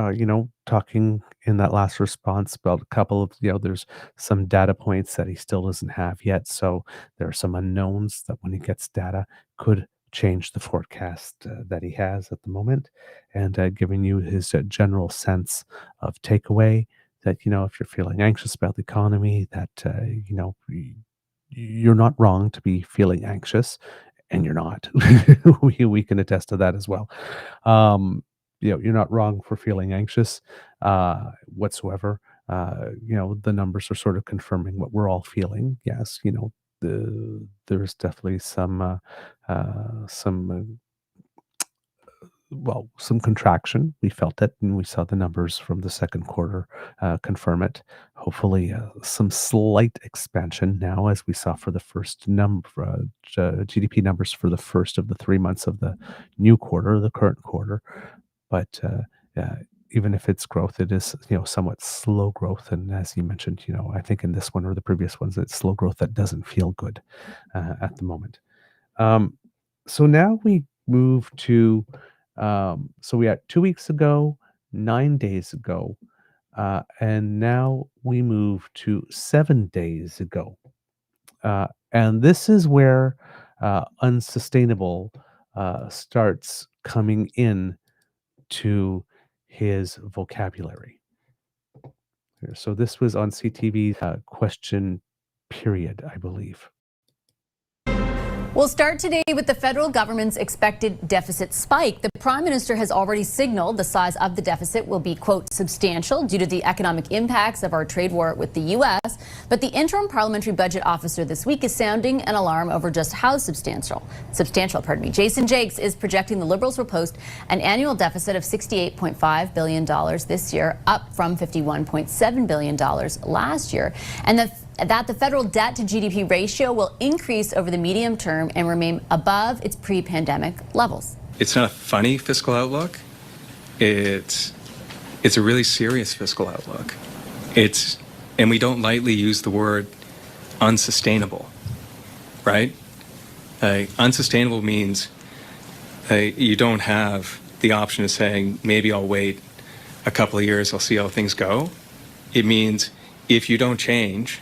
[SPEAKER 2] talking in that last response about a couple of, there's some data points that he still doesn't have yet. So there are some unknowns that when he gets data could change the forecast that he has at the moment, and giving you his general sense of takeaway that, if you're feeling anxious about the economy, that, you're not wrong to be feeling anxious, and you're not. we can attest to that as well. You're not wrong for feeling anxious whatsoever. The numbers are sort of confirming what we're all feeling. Yes, there's definitely some contraction. We felt it, and we saw the numbers from the second quarter confirm it. Hopefully, some slight expansion now, as we saw for the first GDP numbers for the first of the 3 months of the new quarter, the current quarter. But even if it's growth, it is somewhat slow growth, and as you mentioned, I think in this one or the previous ones, it's slow growth that doesn't feel good at the moment. So now we move to. So we had 2 weeks ago, 9 days ago, and now we move to 7 days ago. And this is where unsustainable starts coming in to his vocabulary. So this was on CTV's question period, I believe.
[SPEAKER 4] We'll start today with the federal government's expected deficit spike. The Prime Minister has already signaled the size of the deficit will be, quote, substantial due to the economic impacts of our trade war with the U.S. But the Interim Parliamentary Budget Officer this week is sounding an alarm over just how substantial. Jason Jacques is projecting the Liberals will post an annual deficit of $68.5 billion this year, up from $51.7 billion last year. And that the federal debt to GDP ratio will increase over the medium term and remain above its pre-pandemic levels.
[SPEAKER 5] It's not a funny fiscal outlook. It's a really serious fiscal outlook. And we don't lightly use the word unsustainable, right? Unsustainable means you don't have the option of saying, maybe I'll wait a couple of years, I'll see how things go. It means if you don't change,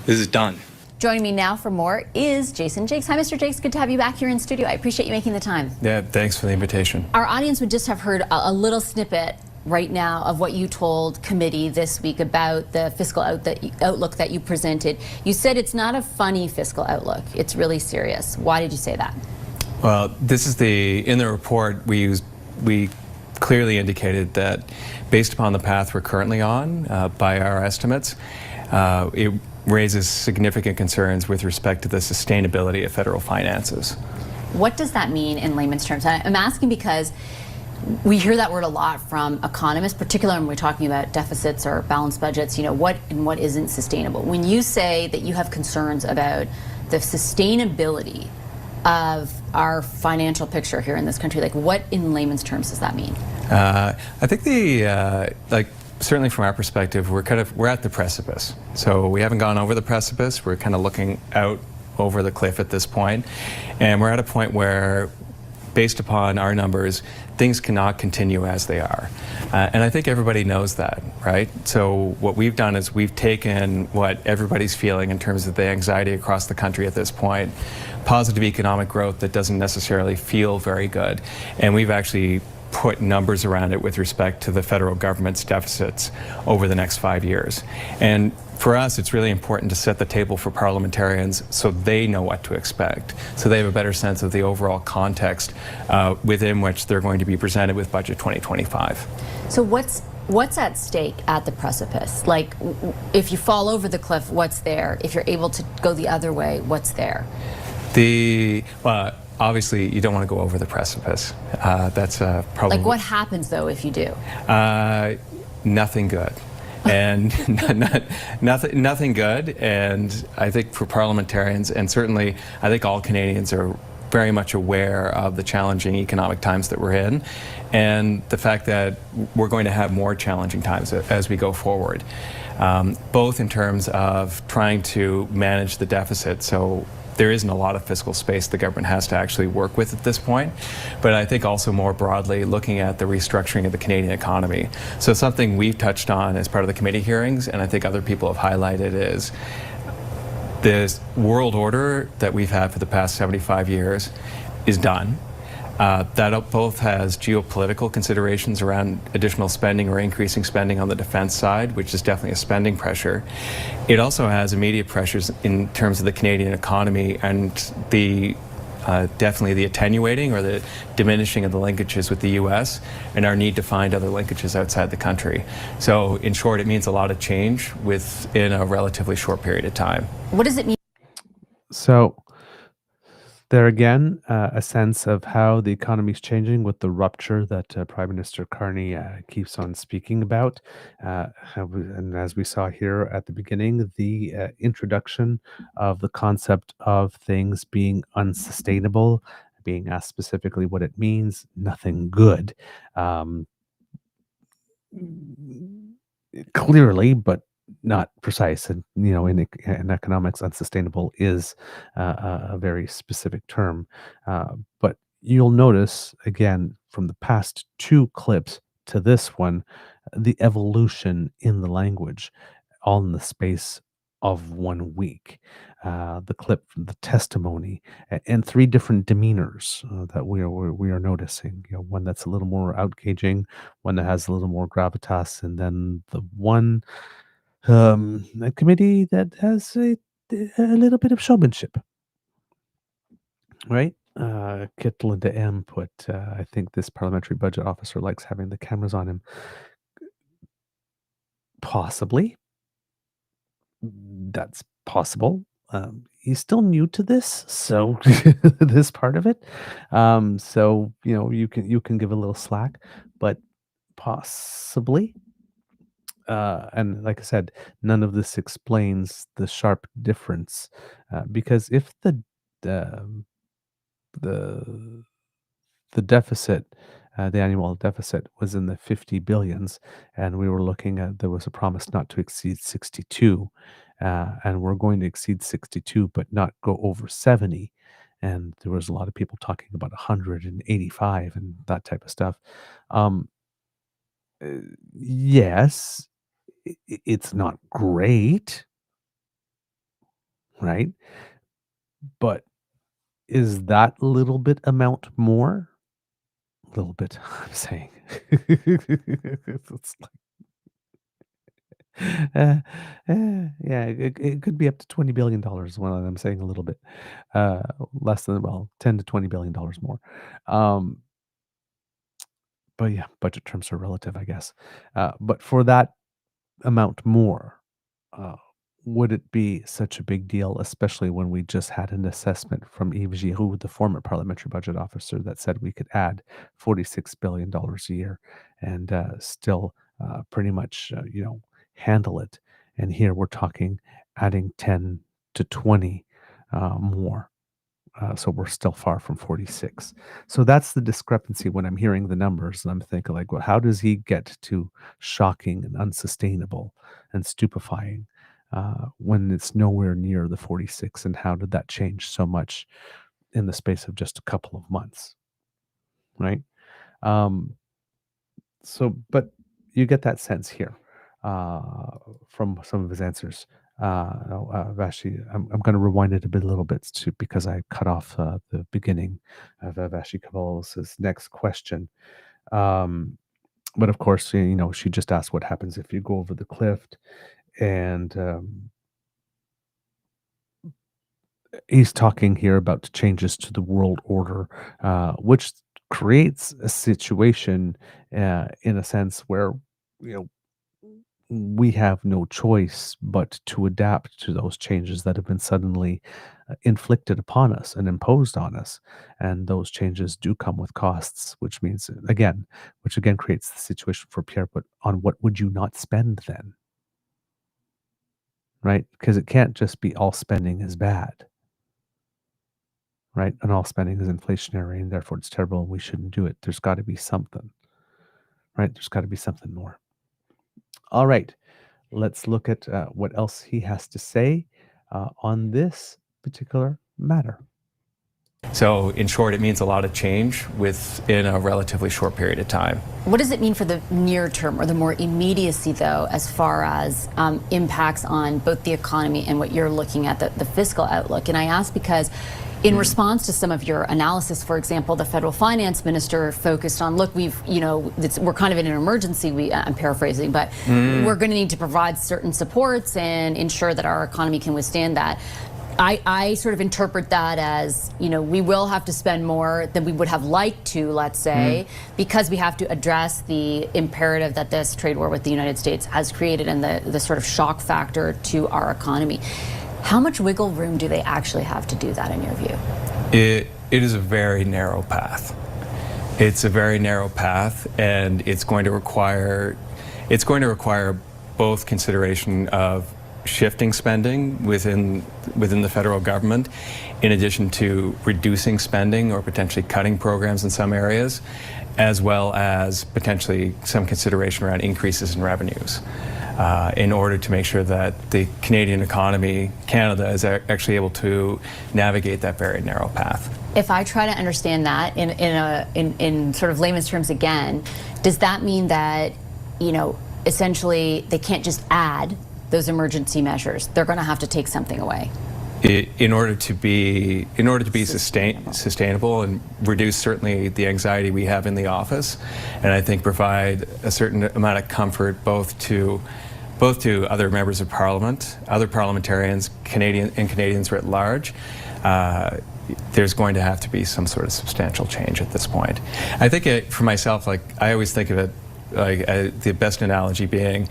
[SPEAKER 5] this is done.
[SPEAKER 4] Joining me now for more is Jason Jacques. Hi, Mr. Jacques. Good to have you back here in studio. I appreciate you making the time.
[SPEAKER 5] Yeah, thanks for the invitation.
[SPEAKER 4] Our audience would just have heard a little snippet right now of what you told committee this week about the fiscal outlook that you presented. You said it's not a funny fiscal outlook. It's really serious. Why did you say that?
[SPEAKER 5] Well, this is in the report we clearly indicated that based upon the path we're currently on, by our estimates, it raises significant concerns with respect to the sustainability of federal finances.
[SPEAKER 4] What does that mean in layman's terms? I'm asking because We hear that word a lot from economists, particularly when we're talking about deficits or balanced budgets, what and what isn't sustainable. When you say that you have concerns about the sustainability of our financial picture here in this country, like what in layman's terms does that mean?
[SPEAKER 5] I think certainly from our perspective, we're at the precipice. So we haven't gone over the precipice. We're kind of looking out over the cliff at this point. And we're at a point where, based upon our numbers, things cannot continue as they are. And I think everybody knows that, right? So what we've done is we've taken what everybody's feeling in terms of the anxiety across the country at this point, positive economic growth that doesn't necessarily feel very good, and we've actually put numbers around it with respect to the federal government's deficits over the next 5 years. And for us, it's really important to set the table for parliamentarians so they know what to expect, so they have a better sense of the overall context within which they're going to be presented with Budget 2025.
[SPEAKER 4] So what's at stake at the precipice? Like, if you fall over the cliff, what's there? If you're able to go the other way, what's there?
[SPEAKER 5] Obviously, you don't want to go over the precipice. That's probably...
[SPEAKER 4] Like, what happens, though, if you do?
[SPEAKER 5] Nothing good. And nothing good. And I think for parliamentarians, and certainly I think all Canadians are very much aware of the challenging economic times that we're in, and the fact that we're going to have more challenging times as we go forward, both in terms of trying to manage the deficit. So there isn't a lot of fiscal space the government has to actually work with at this point. But I think also more broadly looking at the restructuring of the Canadian economy. So something we've touched on as part of the committee hearings, and I think other people have highlighted, is this world order that we've had for the past 75 years is done. That both has geopolitical considerations around additional spending or increasing spending on the defense side, which is definitely a spending pressure. It also has immediate pressures in terms of the Canadian economy and the definitely the attenuating or the diminishing of the linkages with the U.S. and our need to find other linkages outside the country. So in short, it means a lot of change within a relatively short period of time.
[SPEAKER 4] What does it mean?
[SPEAKER 2] So there again, a sense of how the economy is changing with the rupture that Prime Minister Carney keeps on speaking about. And as we saw here at the beginning, the introduction of the concept of things being unsustainable, being asked specifically what it means, nothing good. Clearly, but not precise. And, in economics, unsustainable is a very specific term. But you'll notice, again, from the past two clips to this one, the evolution in the language, all in the space of 1 week. The clip from the testimony, and three different demeanors that we are noticing. One that's a little more outgaging, one that has a little more gravitas, and then the one a committee that has a little bit of showmanship, right? Kit Linda M put, I think this parliamentary budget officer likes having the cameras on him. Possibly. That's possible. He's still new to this, so this part of it. So you can give a little slack, but possibly. And like I said, none of this explains the sharp difference, because if the deficit, the annual deficit, was in the 50 billions, and we were looking at, there was a promise not to exceed 62, and we're going to exceed 62, but not go over 70. And there was a lot of people talking about 185 and that type of stuff. Yes, it's not great, right? But is that little bit amount more? A little bit, I'm saying. It's like, yeah, it could be up to $20 billion when I'm saying a little bit. Less than, well, $10 to $20 billion more. But yeah, budget terms are relative, I guess. But for that amount more, would it be such a big deal, especially when we just had an assessment from Yves Giroux, the former Parliamentary Budget Officer, that said we could add $46 billion a year and still pretty much, handle it. And here we're talking adding 10 to 20 more. So we're still far from 46. So that's the discrepancy when I'm hearing the numbers. And I'm thinking, like, well, how does he get to shocking and unsustainable and stupefying when it's nowhere near the 46? And how did that change so much in the space of just a couple of months? Right. But you get that sense here from some of his answers. Vashi, I'm going to rewind it a little bit because I cut off the beginning of Vashi Kavalos's next question. But of course, she just asked what happens if you go over the cliff, and he's talking here about changes to the world order, which creates a situation in a sense where we have no choice but to adapt to those changes that have been suddenly inflicted upon us and imposed on us. And those changes do come with costs, which again creates the situation for Pierre, but on what would you not spend then? Right? Because it can't just be all spending is bad. Right? And all spending is inflationary and therefore it's terrible and we shouldn't do it. There's got to be something. Right? There's got to be something more. All right, let's look at what else he has to say on this particular matter.
[SPEAKER 5] So, in short, it means a lot of change within a relatively short period of time.
[SPEAKER 4] What does it mean for the near term or the more immediacy, though, as far as impacts on both the economy and what you're looking at, the fiscal outlook? And I ask because in response to some of your analysis, for example, the federal finance minister focused on, look, we're kind of in an emergency, I'm paraphrasing, but we're going to need to provide certain supports and ensure that our economy can withstand that. I sort of interpret that as, we will have to spend more than we would have liked to, let's say, because we have to address the imperative that this trade war with the United States has created and the sort of shock factor to our economy. How much wiggle room do they actually have to do that, in your view?
[SPEAKER 5] It is a very narrow path. It's a very narrow path, and it's going to require both consideration of shifting spending within the federal government, in addition to reducing spending or potentially cutting programs in some areas, as well as potentially some consideration around increases in revenues. In order to make sure that the Canadian economy, Canada, is actually able to navigate that very narrow path.
[SPEAKER 4] If I try to understand that in sort of layman's terms again, does that mean that, essentially they can't just add those emergency measures? They're going to have to take something away.
[SPEAKER 5] In order to be sustainable and reduce certainly the anxiety we have in the office, and I think provide a certain amount of comfort both to other members of Parliament, other parliamentarians, Canadians writ large, there's going to have to be some sort of substantial change at this point. I think for myself, I always think of it the best analogy being,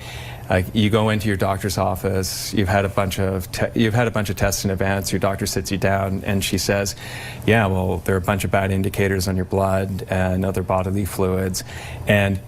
[SPEAKER 5] you go into your doctor's office, you've had a bunch of tests in advance, your doctor sits you down and she says, yeah, well, there are a bunch of bad indicators on your blood and other bodily fluids, and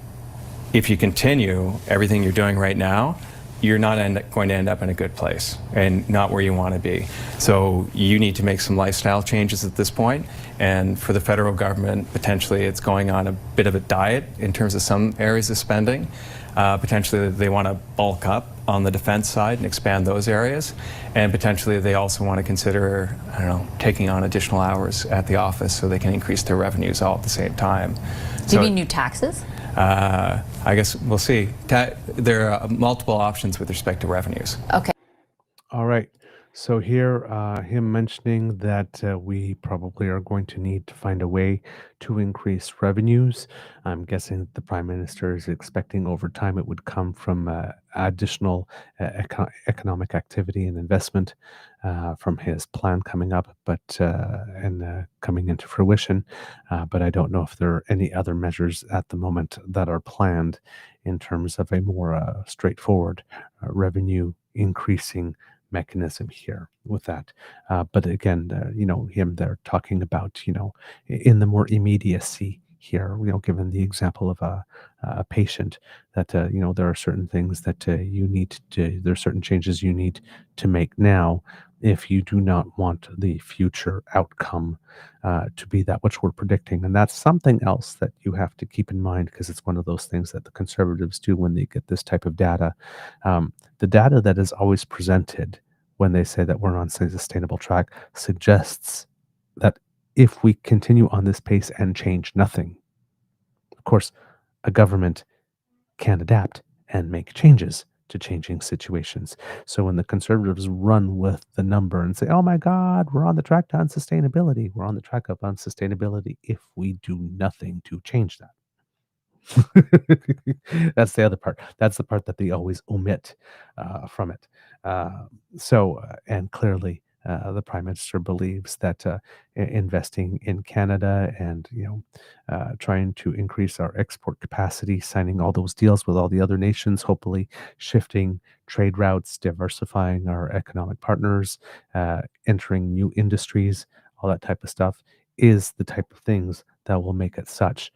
[SPEAKER 5] if you continue everything you're doing right now, you're not going to end up in a good place and not where you want to be. So you need to make some lifestyle changes at this point. And for the federal government, potentially it's going on a bit of a diet in terms of some areas of spending. Potentially they want to bulk up on the defense side and expand those areas. And potentially they also want to consider, taking on additional hours at the office so they can increase their revenues all at the same time.
[SPEAKER 4] Do you mean new taxes?
[SPEAKER 5] I guess we'll see. There are multiple options with respect to revenues.
[SPEAKER 4] Okay.
[SPEAKER 2] All right. So here, him mentioning that we probably are going to need to find a way to increase revenues. I'm guessing that the Prime Minister is expecting over time it would come from additional economic activity and investment from his plan coming up, and coming into fruition. But I don't know if there are any other measures at the moment that are planned in terms of a more straightforward revenue increasing mechanism here with that. But again, they're talking about, in the more immediacy here, given the example of a patient, that, there are certain things that there are certain changes you need to make now if you do not want the future outcome to be that which we're predicting. And that's something else that you have to keep in mind, because it's one of those things that the Conservatives do when they get this type of data. The data that is always presented when they say that we're on a sustainable track suggests that if we continue on this pace and change nothing, of course, a government can adapt and make changes to changing situations. So when the Conservatives run with the number and say, oh my God, we're on the track to unsustainability, we're on the track of unsustainability if we do nothing to change that. That's the other part. That's the part that they always omit from it. And clearly, the Prime Minister believes that investing in Canada and trying to increase our export capacity, signing all those deals with all the other nations, hopefully shifting trade routes, diversifying our economic partners, entering new industries, all that type of stuff, is the type of things that will make it such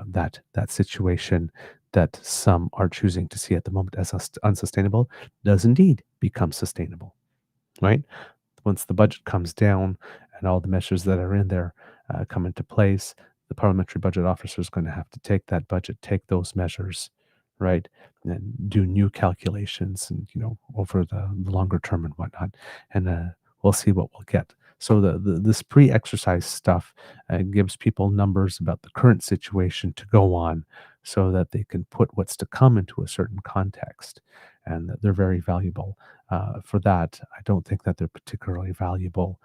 [SPEAKER 2] that situation that some are choosing to see at the moment as unsustainable does indeed become sustainable, right? Once the budget comes down and all the measures that are in there come into place, the Parliamentary Budget Officer is going to have to take that budget, take those measures, right, and do new calculations, and over the longer term and whatnot, and we'll see what we'll get. So this pre-exercise stuff gives people numbers about the current situation to go on, so that they can put what's to come into a certain context, and that they're very valuable for that. I don't think that they're particularly valuable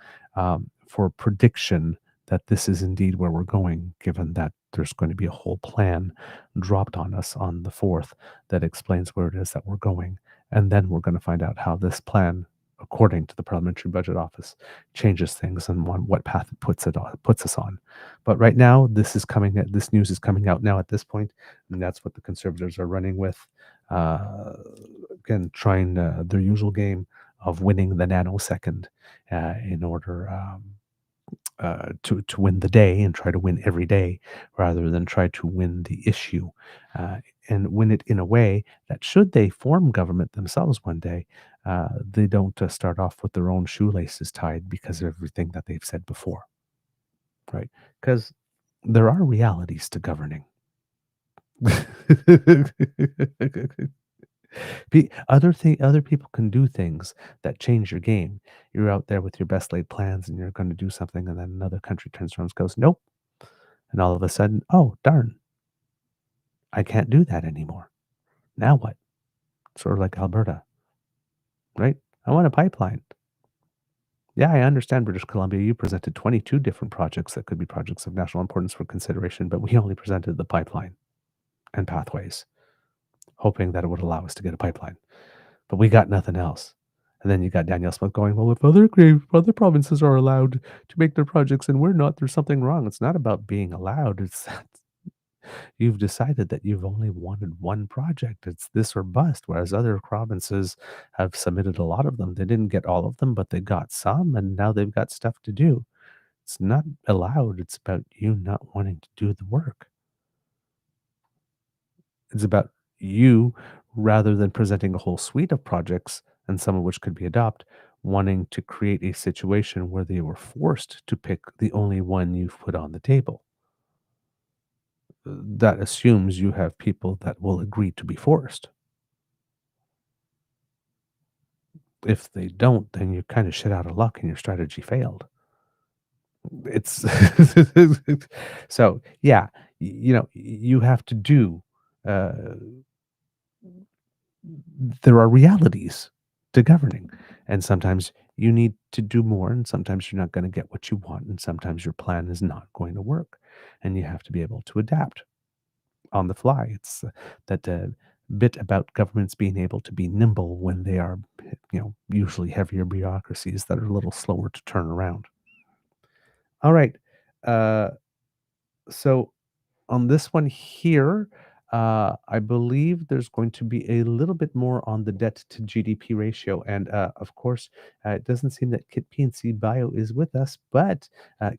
[SPEAKER 2] for prediction that this is indeed where we're going, given that there's going to be a whole plan dropped on us on the 4th that explains where it is that we're going. And then we're going to find out how this plan, according to the Parliamentary Budget Office, changes things and on what path it puts us on. But right now, this news is coming out now at this point, and that's what the Conservatives are running with. Again, trying their usual game of winning the nanosecond in order to win the day, and try to win every day rather than try to win the issue, and win it in a way that, should they form government themselves one day, they don't start off with their own shoelaces tied because of everything that they've said before, right? Because there are realities to governing. Other people can do things that change your game. You're out there with your best laid plans and you're going to do something, and then another country turns around and goes, nope. And all of a sudden, oh, darn, I can't do that anymore. Now what? Sort of like Alberta, right? I want a pipeline. Yeah, I understand, British Columbia, you presented 22 different projects that could be projects of national importance for consideration, but we only presented the pipeline and pathways, hoping that it would allow us to get a pipeline. But we got nothing else. And then you got Danielle Smith going, well, if other provinces are allowed to make their projects and we're not, there's something wrong. It's not about being allowed. It's that you've decided that you've only wanted one project. It's this or bust, whereas other provinces have submitted a lot of them. They didn't get all of them, but they got some, and now they've got stuff to do. It's not allowed. It's about you not wanting to do the work. It's about you, rather than presenting a whole suite of projects, and some of which could be adopted, wanting to create a situation where they were forced to pick the only one you've put on the table. That assumes you have people that will agree to be forced. If they don't, then you're kind of shit out of luck and your strategy failed. It's so, yeah, you have to do, there are realities to governing, and sometimes you need to do more, and sometimes you're not going to get what you want, and sometimes your plan is not going to work, and you have to be able to adapt on the fly. It's that bit about governments being able to be nimble when they are, usually heavier bureaucracies that are a little slower to turn around. All right. So on this one here, I believe there's going to be a little bit more on the debt to GDP ratio. And of course, it doesn't seem that Kit PNC Bio is with us, but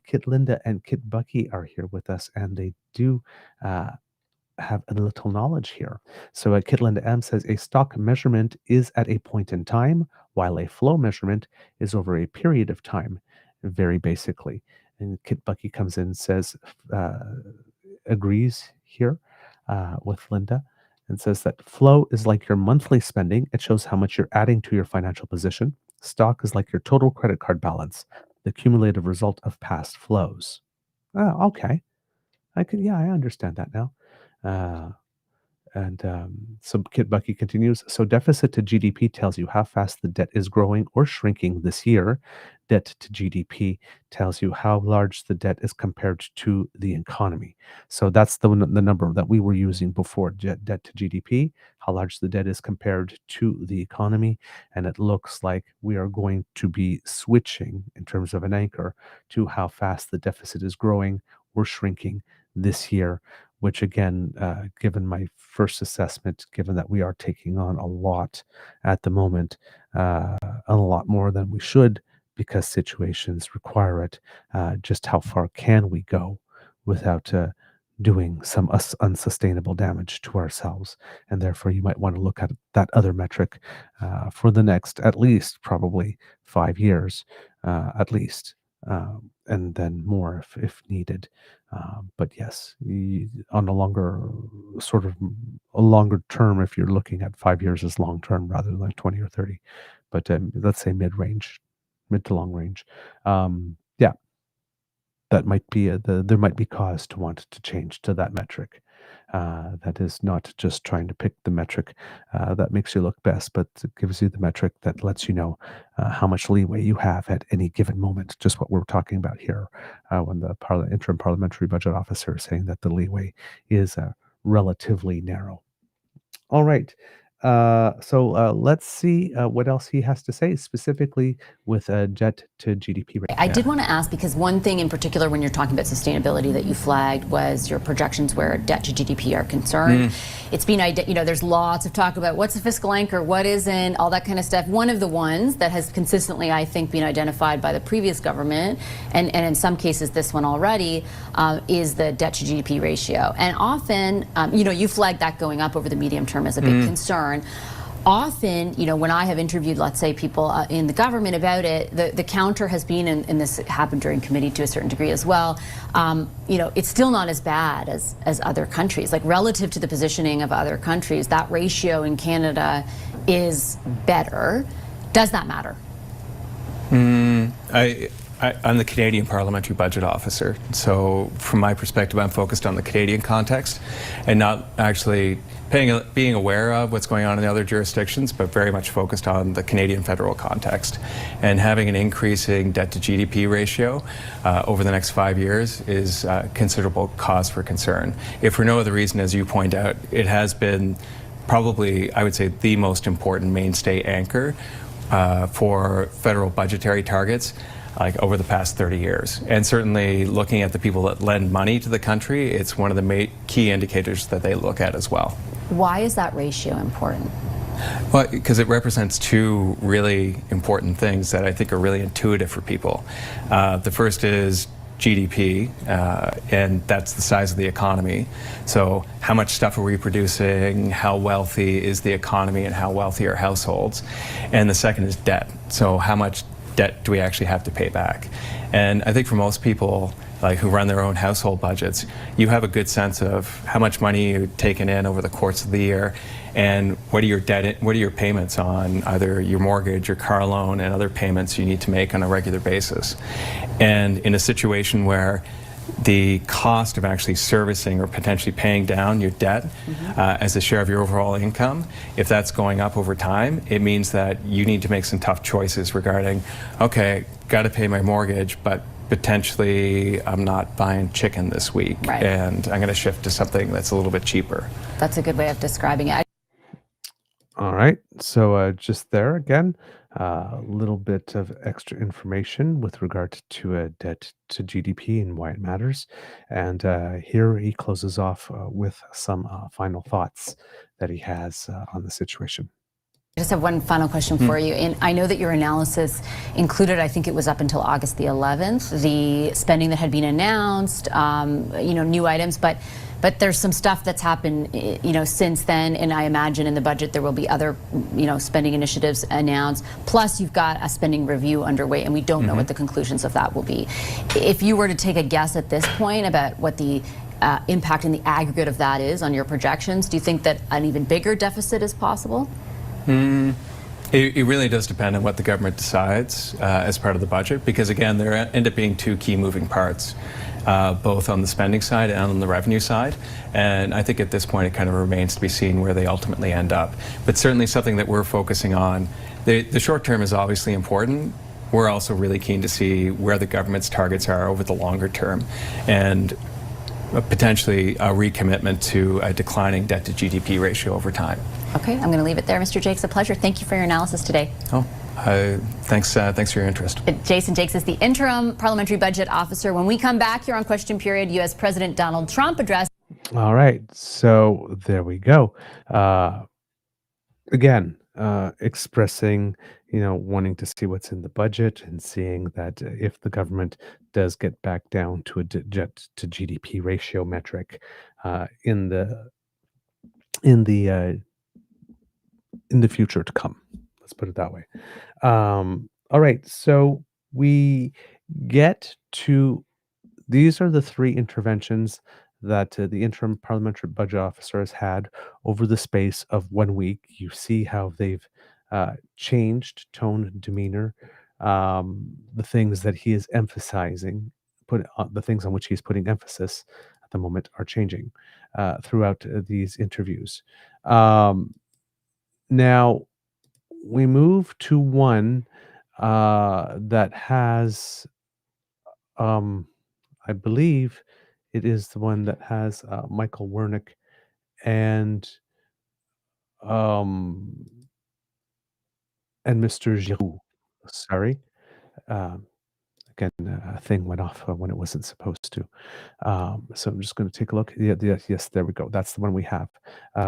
[SPEAKER 2] Kit Linda and Kit Bucky are here with us, and they do have a little knowledge here. So Kit Linda M says a stock measurement is at a point in time, while a flow measurement is over a period of time, very basically. And Kit Bucky comes in and says, agrees here with Linda, and says that flow is like your monthly spending. It shows how much you're adding to your financial position. Stock is like your total credit card balance, the cumulative result of past flows. Oh, okay. I understand that now. So Kit Bucky continues, so deficit to GDP tells you how fast the debt is growing or shrinking this year. Debt to GDP tells you how large the debt is compared to the economy. So that's the number that we were using before, debt to GDP, how large the debt is compared to the economy. And it looks like we are going to be switching in terms of an anchor to how fast the deficit is growing or shrinking this year, which again, given my first assessment, given that we are taking on a lot at the moment, a lot more than we should because situations require it, just how far can we go without doing some unsustainable damage to ourselves? And therefore, you might want to look at that other metric for the next, at least probably 5 years, at least, and then more if needed. But yes, on a longer term, if you're looking at 5 years as long term rather than 20 or 30, but let's say mid to long range, that might be there might be cause to want to change to that metric. That is not just trying to pick the metric that makes you look best, but it gives you the metric that lets you know how much leeway you have at any given moment. Just what we're talking about here when the Interim Parliamentary Budget Officer is saying that the leeway is relatively narrow. All right. So let's see what else he has to say specifically with debt to GDP rate.
[SPEAKER 4] I did want to ask, because one thing in particular when you're talking about sustainability that you flagged was your projections where debt to GDP are concerned. It's been, there's lots of talk about what's a fiscal anchor, what isn't, all that kind of stuff. One of the ones that has consistently, I think, been identified by the previous government, and in some cases this one already, is the debt to GDP ratio. And often, you flagged that going up over the medium term as a big concern. Often, when I have interviewed, let's say, people in the government about it, the counter has been, and this happened during committee to a certain degree as well, it's still not as bad as other countries. Like, relative to the positioning of other countries, that ratio in Canada is better. Does that matter?
[SPEAKER 5] I'm the Canadian Parliamentary Budget Officer, so from my perspective, I'm focused on the Canadian context and not actually being aware of what's going on in the other jurisdictions, but very much focused on the Canadian federal context. And having an increasing debt to GDP ratio over the next 5 years is considerable cause for concern. If for no other reason, as you point out, it has been probably, I would say, the most important mainstay anchor for federal budgetary targets over the past 30 years. And certainly looking at the people that lend money to the country, it's one of the key indicators that they look at as well.
[SPEAKER 4] Why is that ratio important?
[SPEAKER 5] Well, because it represents two really important things that I think are really intuitive for people. The first is GDP, and that's the size of the economy. So how much stuff are we producing, how wealthy is the economy, and how wealthy are households? And the second is debt. So how much debt do we actually have to pay back? And I think for most people who run their own household budgets, you have a good sense of how much money you've taken in over the course of the year, and what are your payments on either your mortgage, your car loan, and other payments you need to make on a regular basis. And in a situation where the cost of actually servicing or potentially paying down your debt as a share of your overall income, if that's going up over time, it means that you need to make some tough choices regarding, okay, got to pay my mortgage, but potentially I'm not buying chicken this week,
[SPEAKER 4] right,
[SPEAKER 5] and I'm going to shift to something that's a little bit cheaper.
[SPEAKER 4] That's a good way of describing it.
[SPEAKER 2] All right. So just there again, a little bit of extra information with regard to debt to GDP and why it matters. And here he closes off with some final thoughts that he has on the situation.
[SPEAKER 4] I just have one final question for you. And I know that your analysis included, I think it was up until August the 11th, the spending that had been announced, new items, but there's some stuff that's happened, since then. And I imagine in the budget there will be other, spending initiatives announced. Plus, you've got a spending review underway, and we don't know what the conclusions of that will be. If you were to take a guess at this point about what the impact in the aggregate of that is on your projections, do you think that an even bigger deficit is possible?
[SPEAKER 5] It really does depend on what the government decides as part of the budget, because again, there end up being two key moving parts, both on the spending side and on the revenue side. And I think at this point it kind of remains to be seen where they ultimately end up. But certainly something that we're focusing on. The short term is obviously important. We're also really keen to see where the government's targets are over the longer term, and potentially a recommitment to a declining debt to GDP ratio over time.
[SPEAKER 4] Okay, I'm going to leave it there. Mr. Jakes, a pleasure. Thank you for your analysis today.
[SPEAKER 5] Thanks for your interest.
[SPEAKER 4] Jason Jakes is the Interim Parliamentary Budget Officer. When we come back here on Question Period, U.S. President Donald Trump addressed.
[SPEAKER 2] All right, so there we go. Again, expressing, wanting to see what's in the budget and seeing that if the government does get back down to a debt to GDP ratio metric in the future to come. Let's put it that way. All right, so we get to, these are the three interventions that the Interim Parliamentary Budget Officer has had over the space of 1 week. You see how they've changed tone, demeanor, the things that he is emphasizing, the things on which he's putting emphasis at the moment are changing throughout these interviews. Now, we move to one that has, I believe it is the one that has Michael Wernick and Mr. Giroux. Sorry. Again, a thing went off when it wasn't supposed to. So I'm just going to take a look. Yes, there we go. That's the one we have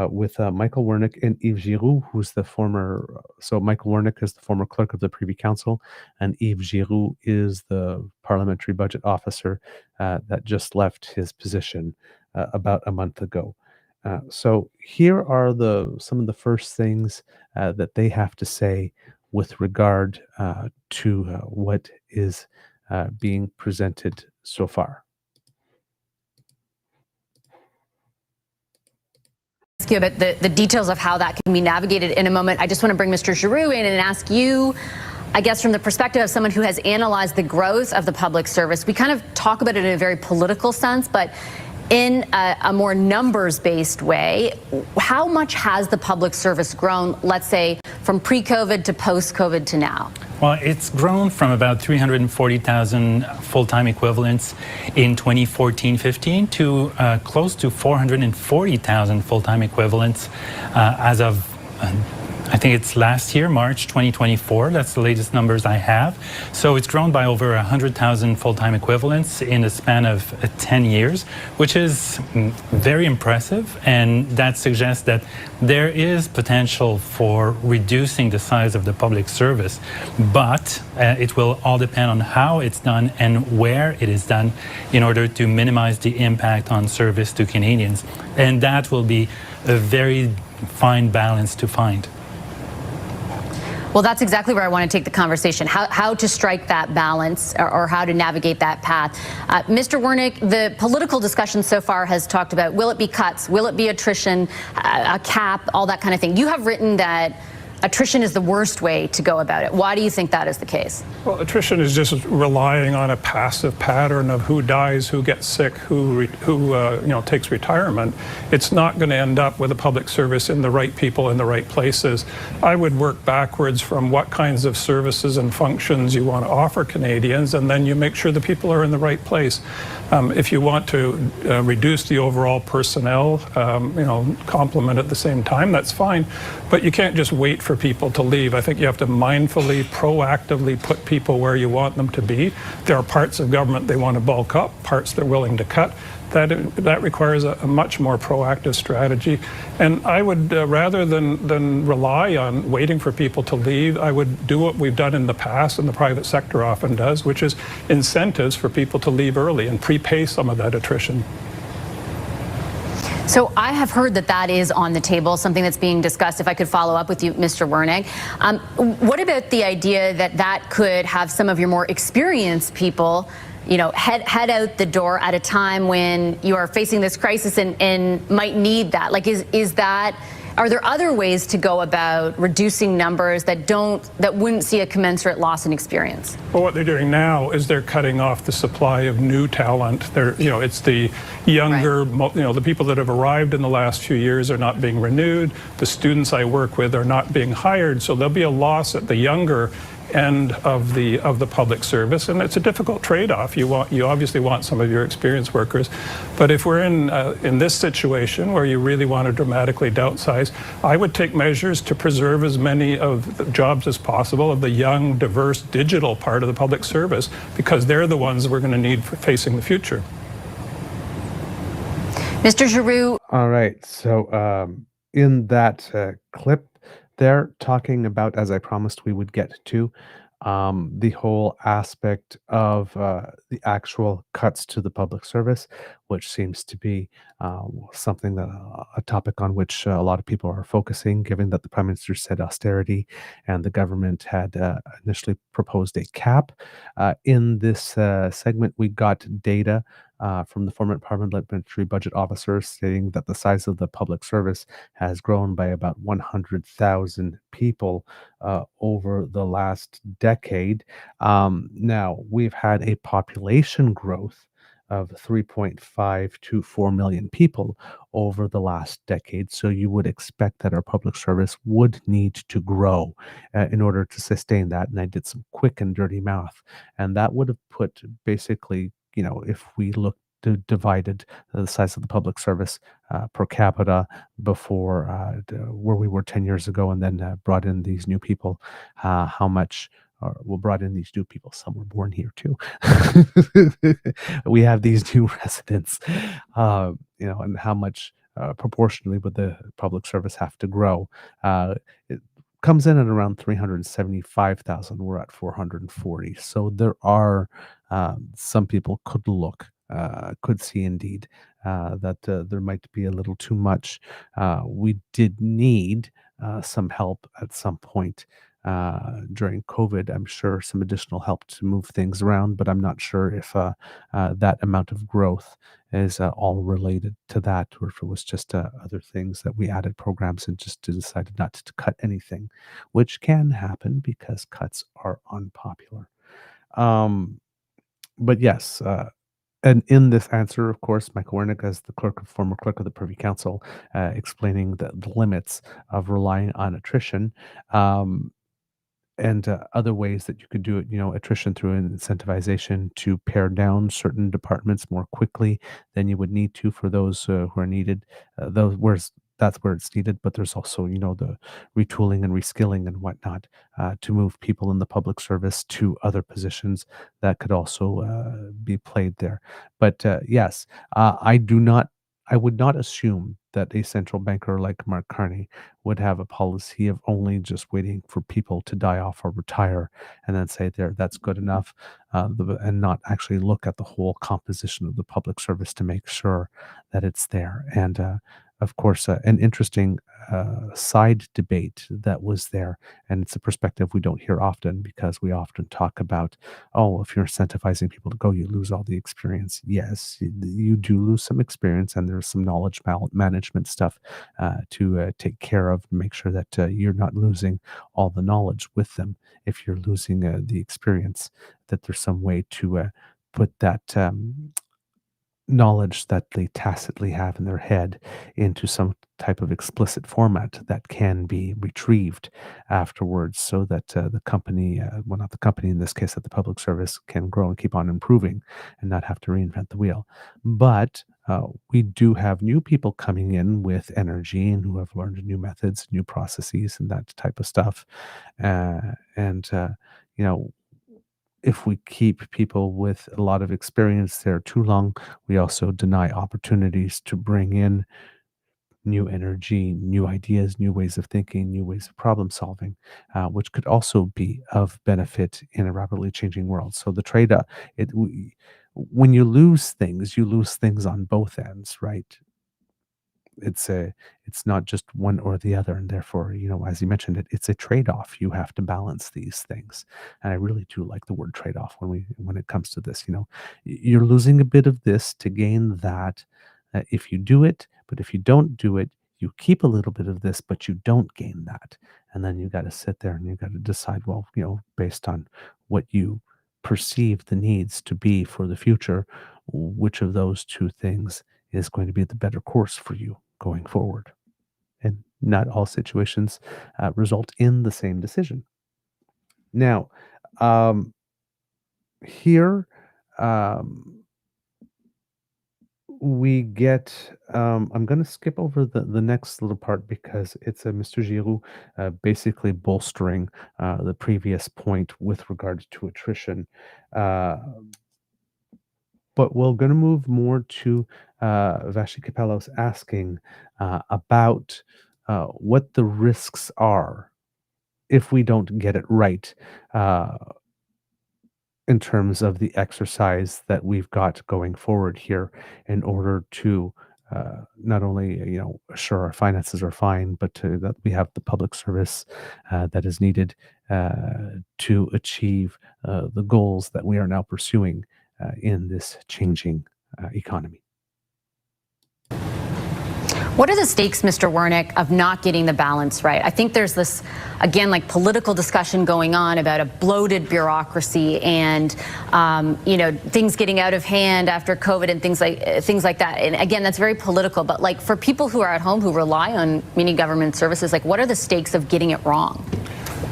[SPEAKER 2] with Michael Wernick and Yves Giroux, who's the former. So Michael Wernick is the former clerk of the Privy Council, and Yves Giroux is the Parliamentary Budget Officer that just left his position about a month ago. So here are some of the first things that they have to say with regard to what is being presented so far.
[SPEAKER 4] Ask you about the details of how that can be navigated in a moment. I just want to bring Mr. Giroux in and ask you, I guess from the perspective of someone who has analyzed the growth of the public service, we kind of talk about it in a very political sense, but in a more numbers-based way, how much has the public service grown, let's say, from pre-COVID to post-COVID to now?
[SPEAKER 7] Well, it's grown from about 340,000 full-time equivalents in 2014-15 to close to 440,000 full-time equivalents as of I think it's last year, March 2024. That's the latest numbers I have. So it's grown by over 100,000 full-time equivalents in a span of 10 years, which is very impressive. And that suggests that there is potential for reducing the size of the public service. But it will all depend on how it's done and where it is done in order to minimize the impact on service to Canadians. And that will be a very fine balance to find.
[SPEAKER 4] Well, that's exactly where I want to take the conversation, how to strike that balance or how to navigate that path. Mr. Wernick, the political discussion so far has talked about, will it be cuts, will it be attrition, a cap, all that kind of thing. You have written that attrition is the worst way to go about it. Why do you think that is the case?
[SPEAKER 8] Well, attrition is just relying on a passive pattern of who dies, who gets sick, who takes retirement. It's not going to end up with a public service in the right people in the right places. I would work backwards from what kinds of services and functions you want to offer Canadians, and then you make sure the people are in the right place. If you want to reduce the overall personnel, complement at the same time, that's fine. but you can't just wait for people to leave. I think you have to mindfully, proactively put people where you want them to be. There are parts of government they want to bulk up, parts they're willing to cut. That requires a much more proactive strategy. And I would, rather than rely on waiting for people to leave, I would do what we've done in the past and the private sector often does, which is incentives for people to leave early and prepay some of that attrition.
[SPEAKER 4] So I have heard that is on the table, something that's being discussed. If I could follow up with you, Mr. Wernig. What about the idea that could have some of your more experienced people, head out the door at a time when you are facing this crisis and might need that? Like, are there other ways to go about reducing numbers that wouldn't see a commensurate loss in experience?
[SPEAKER 8] Well, what they're doing now is they're cutting off the supply of new talent. It's the younger, right. The people that have arrived in the last few years are not being renewed. The students I work with are not being hired, so there'll be a loss at the younger end of the public service, and it's a difficult trade-off. You obviously want some of your experienced workers, but if we're in this situation where you really want to dramatically downsize, I would take measures to preserve as many of the jobs as possible of the young, diverse, digital part of the public service, because they're the ones we're going to need for facing the future.
[SPEAKER 4] Mr. Giroux.
[SPEAKER 2] All right. So in that clip, they're talking about, as I promised we would get to, the whole aspect of the actual cuts to the public service, which seems to be something that a topic on which a lot of people are focusing, given that the Prime Minister said austerity and the government had initially proposed a cap. In this segment, we got data from the former Parliamentary Budget Officer stating that the size of the public service has grown by about 100,000 people over the last decade. Now, we've had a population growth of 3.5 to 4 million people over the last decade. So you would expect that our public service would need to grow in order to sustain that. And I did some quick and dirty math, and that would have put basically, if we looked divided the size of the public service per capita before where we were 10 years ago, and then brought in these new people, how much brought in these new people. Some were born here too. We have these new residents, and how much proportionally would the public service have to grow? It comes in at around 375,000. We're at 440. So there are some people could see indeed that there might be a little too much. We did need some help at some point during COVID. I'm sure some additional help to move things around, but I'm not sure if that amount of growth is all related to that, or if it was just other things that we added programs and just decided not to cut anything, which can happen because cuts are unpopular. But yes, and in this answer, of course, Michael Wernig, as the former clerk of the Privy Council, explaining the limits of relying on attrition, and other ways that you could do it, attrition through incentivization to pare down certain departments more quickly than you would need to for those who are needed. That's where it's needed, but there's also, the retooling and reskilling and whatnot to move people in the public service to other positions that could also be played there. But yes, I would not assume that a central banker like Mark Carney would have a policy of only just waiting for people to die off or retire and then say that's good enough, and not actually look at the whole composition of the public service to make sure that it's there. And of course, an interesting side debate that was there, and it's a perspective we don't hear often because we often talk about, if you're incentivizing people to go, you lose all the experience. Yes, you do lose some experience, and there's some knowledge management stuff to take care of, make sure that you're not losing all the knowledge with them. If you're losing the experience, that there's some way to put that knowledge that they tacitly have in their head into some type of explicit format that can be retrieved afterwards, so that the company, not the company in this case, that the public service can grow and keep on improving and not have to reinvent the wheel. But we do have new people coming in with energy and who have learned new methods, new processes, and that type of stuff. And you know, if we keep people with a lot of experience there too long, we also deny opportunities to bring in new energy, new ideas, new ways of thinking, new ways of problem solving, which could also be of benefit in a rapidly changing world. So the trade, when you lose things on both ends, right? It's not just one or the other, and therefore, as you mentioned, it's a trade-off. You have to balance these things, and I really do like the word trade-off when it comes to this. You're losing a bit of this to gain that, if you do it, but if you don't do it, you keep a little bit of this, but you don't gain that. And then you got to sit there and you got to decide, well, based on what you perceive the needs to be for the future, which of those two things is going to be the better course for you going forward. And not all situations result in the same decision. Now, here, we get, I'm going to skip over the next little part because it's Mr. Giroux basically bolstering the previous point with regard to attrition. But we're going to move more to Vashi Capellos asking about what the risks are if we don't get it right in terms of the exercise that we've got going forward here in order to not only assure our finances are fine, but that we have the public service that is needed to achieve the goals that we are now pursuing in this changing economy.
[SPEAKER 4] What are the stakes, Mr. Wernick, of not getting the balance right? I think there's this, again, like political discussion going on about a bloated bureaucracy and, things getting out of hand after COVID and things like that. And again, that's very political. But like for people who are at home who rely on many government services, like what are the stakes of getting it wrong?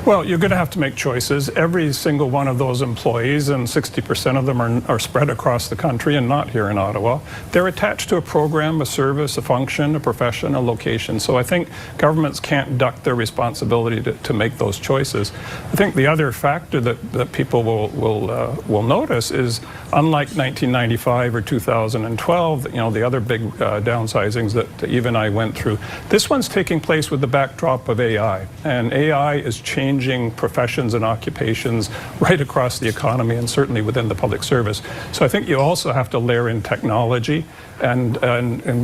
[SPEAKER 8] Well, you're going to have to make choices. Every single one of those employees, and 60% of them are spread across the country and not here in Ottawa, they're attached to a program, a service, a function, a profession, a location. So I think governments can't duck their responsibility to make those choices. I think the other factor that people will notice is, unlike 1995 or 2012, the other big downsizings that Eve and I went through, this one's taking place with the backdrop of AI. And AI is changing professions and occupations right across the economy and certainly within the public service. So I think you also have to layer in technology and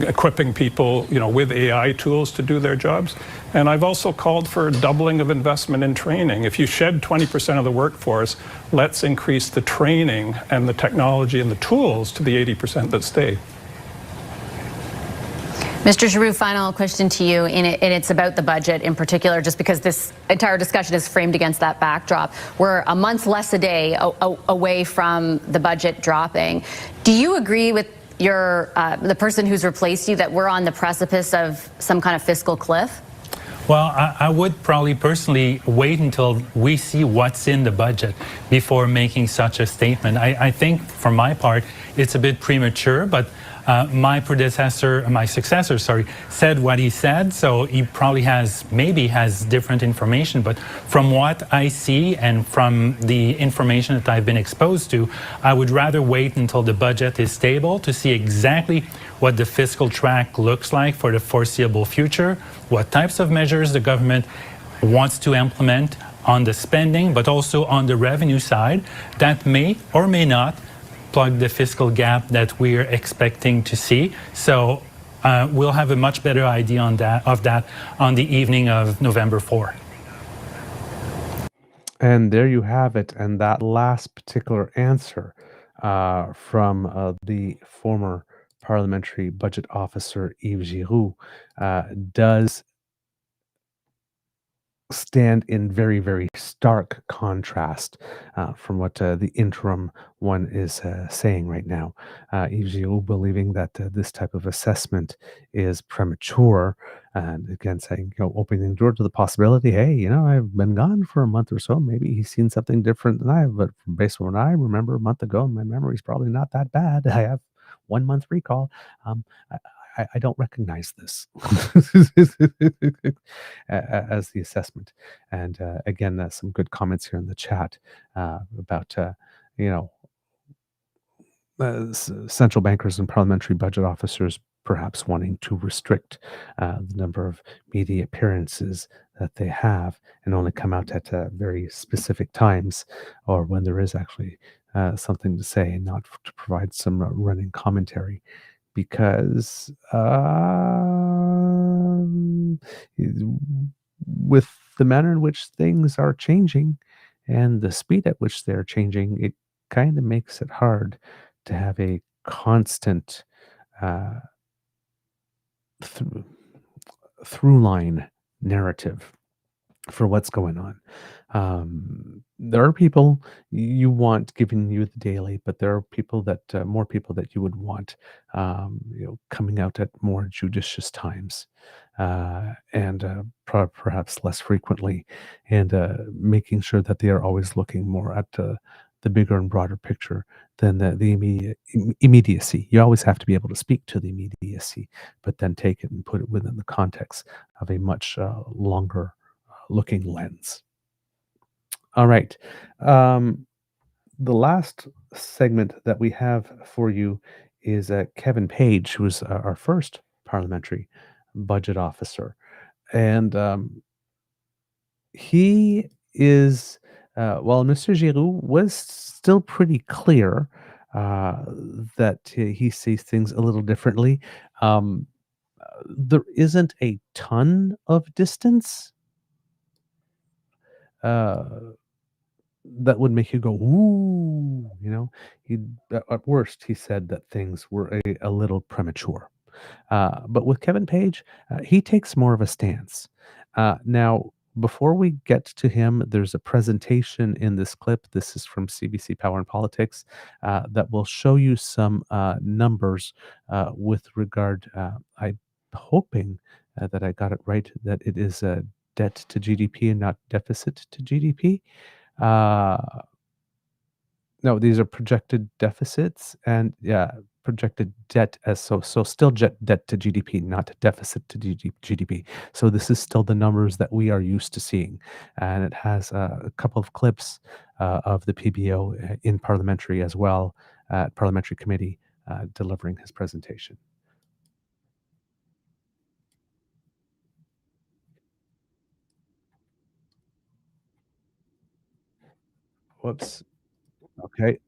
[SPEAKER 8] equipping people, with AI tools to do their jobs. And I've also called for a doubling of investment in training. If you shed 20% of the workforce, let's increase the training and the technology and the tools to the 80% that stay.
[SPEAKER 4] Mr. Giroux, final question to you, and it's about the budget in particular, just because this entire discussion is framed against that backdrop. We're a month less a day away from the budget dropping. Do you agree with the person who's replaced you that we're on the precipice of some kind of fiscal cliff?
[SPEAKER 7] Well, I would probably personally wait until we see what's in the budget before making such a statement. I think, for my part, it's a bit premature, but my successor, said what he said, so he probably maybe has different information, but from what I see and from the information that I've been exposed to, I would rather wait until the budget is stable to see exactly what the fiscal track looks like for the foreseeable future, what types of measures the government wants to implement on the spending, but also on the revenue side that may or may not plug the fiscal gap that we're expecting to see. So we'll have a much better idea of that on the evening of November 4.
[SPEAKER 2] And there you have it. And that last particular answer from the former Parliamentary Budget Officer Yves Giroux does stand in very, very stark contrast from what the interim one is saying right now. Yves Giroux believing that this type of assessment is premature, and again saying, opening the door to the possibility, hey, I've been gone for a month or so, maybe he's seen something different than I have, but based on what I remember a month ago, my memory's probably not that bad. I have 1 month recall. I don't recognize this as the assessment. And again, some good comments here in the chat about, central bankers and parliamentary budget officers perhaps wanting to restrict the number of media appearances that they have and only come out at very specific times or when there is actually something to say and not to provide some running commentary. Because with the manner in which things are changing and the speed at which they're changing, it kind of makes it hard to have a constant through line narrative for what's going on. There are people you want giving you the daily, but there are people that more people that you would want coming out at more judicious times and perhaps less frequently, and making sure that they are always looking more at the bigger and broader picture than the immediacy. You always have to be able to speak to the immediacy, but then take it and put it within the context of a much longer looking lens. All right. The last segment that we have for you is Kevin Page, who is our first parliamentary budget officer. And he is, while Mr. Giroux was still pretty clear that he sees things a little differently, there isn't a ton of distance that would make you go, ooh, he, at worst, he said that things were a little premature. But with Kevin Page, he takes more of a stance. Now, before we get to him, there's a presentation in this clip. This is from CBC Power and Politics that will show you some numbers with regard, I'm hoping that I got it right, that it is debt to GDP and not deficit to GDP. No, these are projected deficits and projected debt as so still debt to GDP, not deficit to GDP. So this is still the numbers that we are used to seeing, and it has a couple of clips of the PBO in parliamentary as well, at parliamentary committee delivering his presentation. Whoops. Okay.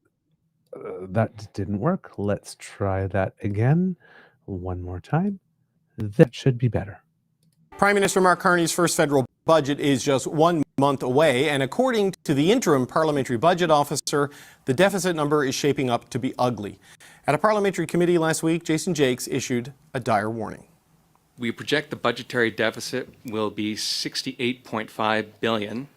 [SPEAKER 2] That didn't work. Let's try that again. One more time. That should be better.
[SPEAKER 9] Prime Minister Mark Carney's first federal budget is just 1 month away, and according to the Interim Parliamentary Budget Officer, the deficit number is shaping up to be ugly. At a parliamentary committee last week, Jason Jakes issued a dire warning.
[SPEAKER 10] We project the budgetary deficit will be $68.5 billion.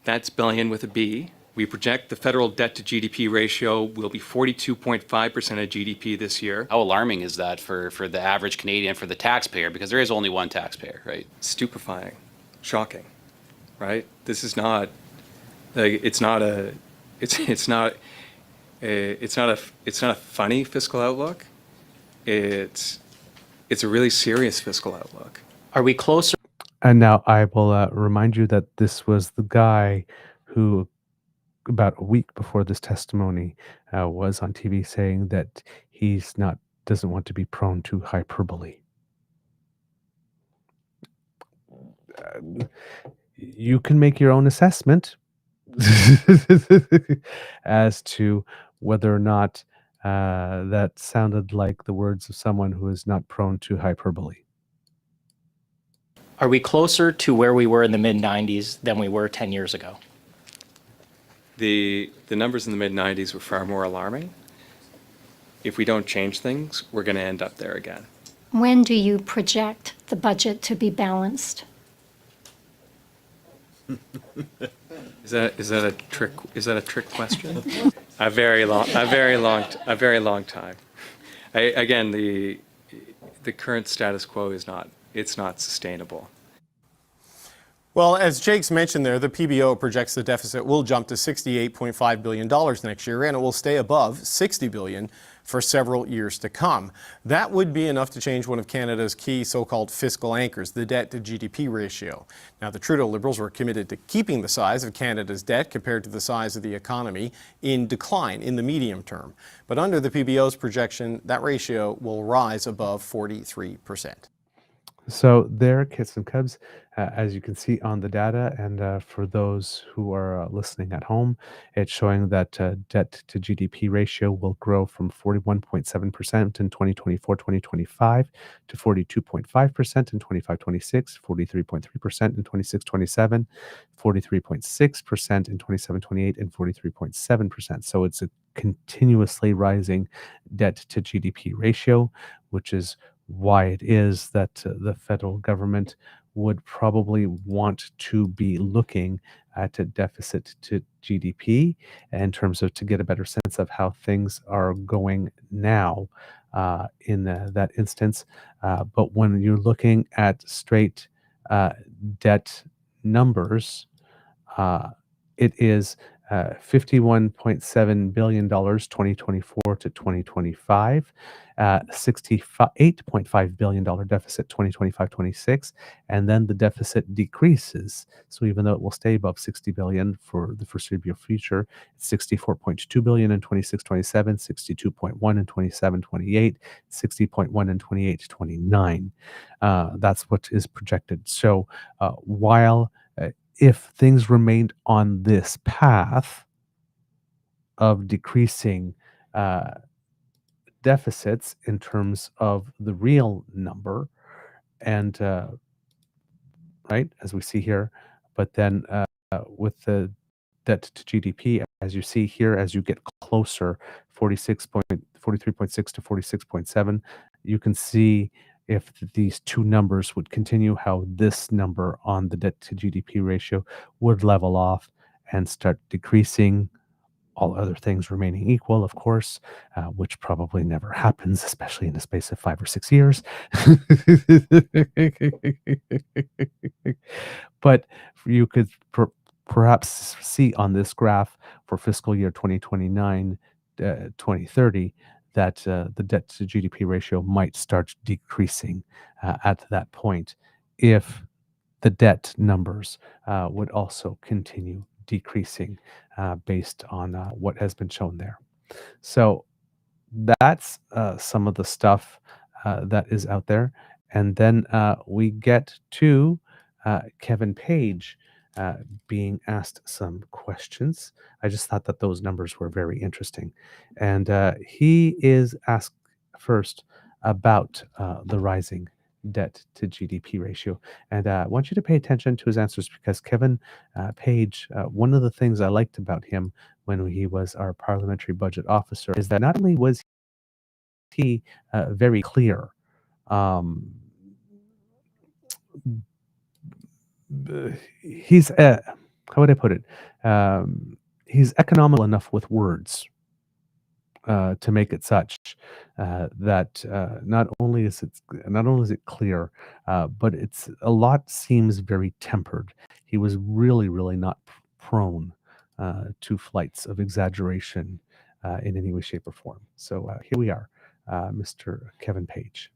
[SPEAKER 10] That's billion with a B. We project the federal debt to GDP ratio will be 42.5% of GDP this year.
[SPEAKER 11] How alarming is that for the average Canadian, for the taxpayer? Because there is only one taxpayer, right?
[SPEAKER 10] Stupefying, shocking, right? This is not, it's not a funny fiscal outlook. It's a really serious fiscal outlook.
[SPEAKER 11] Are we closer?
[SPEAKER 2] And now I will remind you that this was the guy who, about a week before this testimony, was on TV saying that doesn't want to be prone to hyperbole. You can make your own assessment as to whether or not that sounded like the words of someone who is not prone to hyperbole.
[SPEAKER 11] Are we closer to where we were in the mid-90s than we were 10 years ago?
[SPEAKER 10] The numbers in the mid-90s were far more alarming. If we don't change things, we're going to end up there again.
[SPEAKER 12] When do you project the budget to be balanced?
[SPEAKER 10] Is that a trick? Is that a trick question? a very long time. Again, the current status quo is not sustainable.
[SPEAKER 9] Well, as Jakes mentioned there, the PBO projects the deficit will jump to $68.5 billion next year, and it will stay above $60 billion for several years to come. That would be enough to change one of Canada's key so-called fiscal anchors, the debt to GDP ratio. Now, the Trudeau Liberals were committed to keeping the size of Canada's debt compared to the size of the economy in decline in the medium term. But under the PBO's projection, that ratio will rise above 43%.
[SPEAKER 2] So there, kits and cubs, as you can see on the data, and for those who are listening at home, it's showing that debt to GDP ratio will grow from 41.7% in 2024-2025 to 42.5% in 25-26, 43.3% in 26-27, 43.6% in 27-28, and 43.7%. So it's a continuously rising debt to GDP ratio, which is why it is that the federal government would probably want to be looking at a deficit to GDP in terms of to get a better sense of how things are going now in that instance. But when you're looking at straight debt numbers, it is $51.7 billion 2024 to 2025, $68.5 billion deficit 2025-26, and then the deficit decreases. So even though it will stay above $60 billion for the foreseeable future, it's $64.2 billion in 26-27, $62.1 in 27-28, $60.1 in 28-29. That's what is projected. So while if things remained on this path of decreasing deficits in terms of the real number, and right, as we see here, but then with the debt to GDP, as you see here, as you get closer, 43.6 to 46.7, you can see if these two numbers would continue, how this number on the debt to GDP ratio would level off and start decreasing, all other things remaining equal, of course, which probably never happens, especially in the space of 5 or 6 years. But you could perhaps see on this graph for fiscal year 2029, 2030, that the debt to GDP ratio might start decreasing at that point if the debt numbers would also continue decreasing based on what has been shown there. So that's some of the stuff that is out there. And then we get to Kevin Page being asked some questions. I just thought that those numbers were very interesting. And he is asked first about the rising debt to GDP ratio. And I want you to pay attention to his answers, because Kevin Page, one of the things I liked about him when he was our Parliamentary Budget Officer is that not only was he very clear, he's how would I put it? He's economical enough with words to make it such that not only is it clear, but it's a lot seems very tempered. He was really not prone to flights of exaggeration in any way, shape, or form. So here we are, Mr. Kevin Page.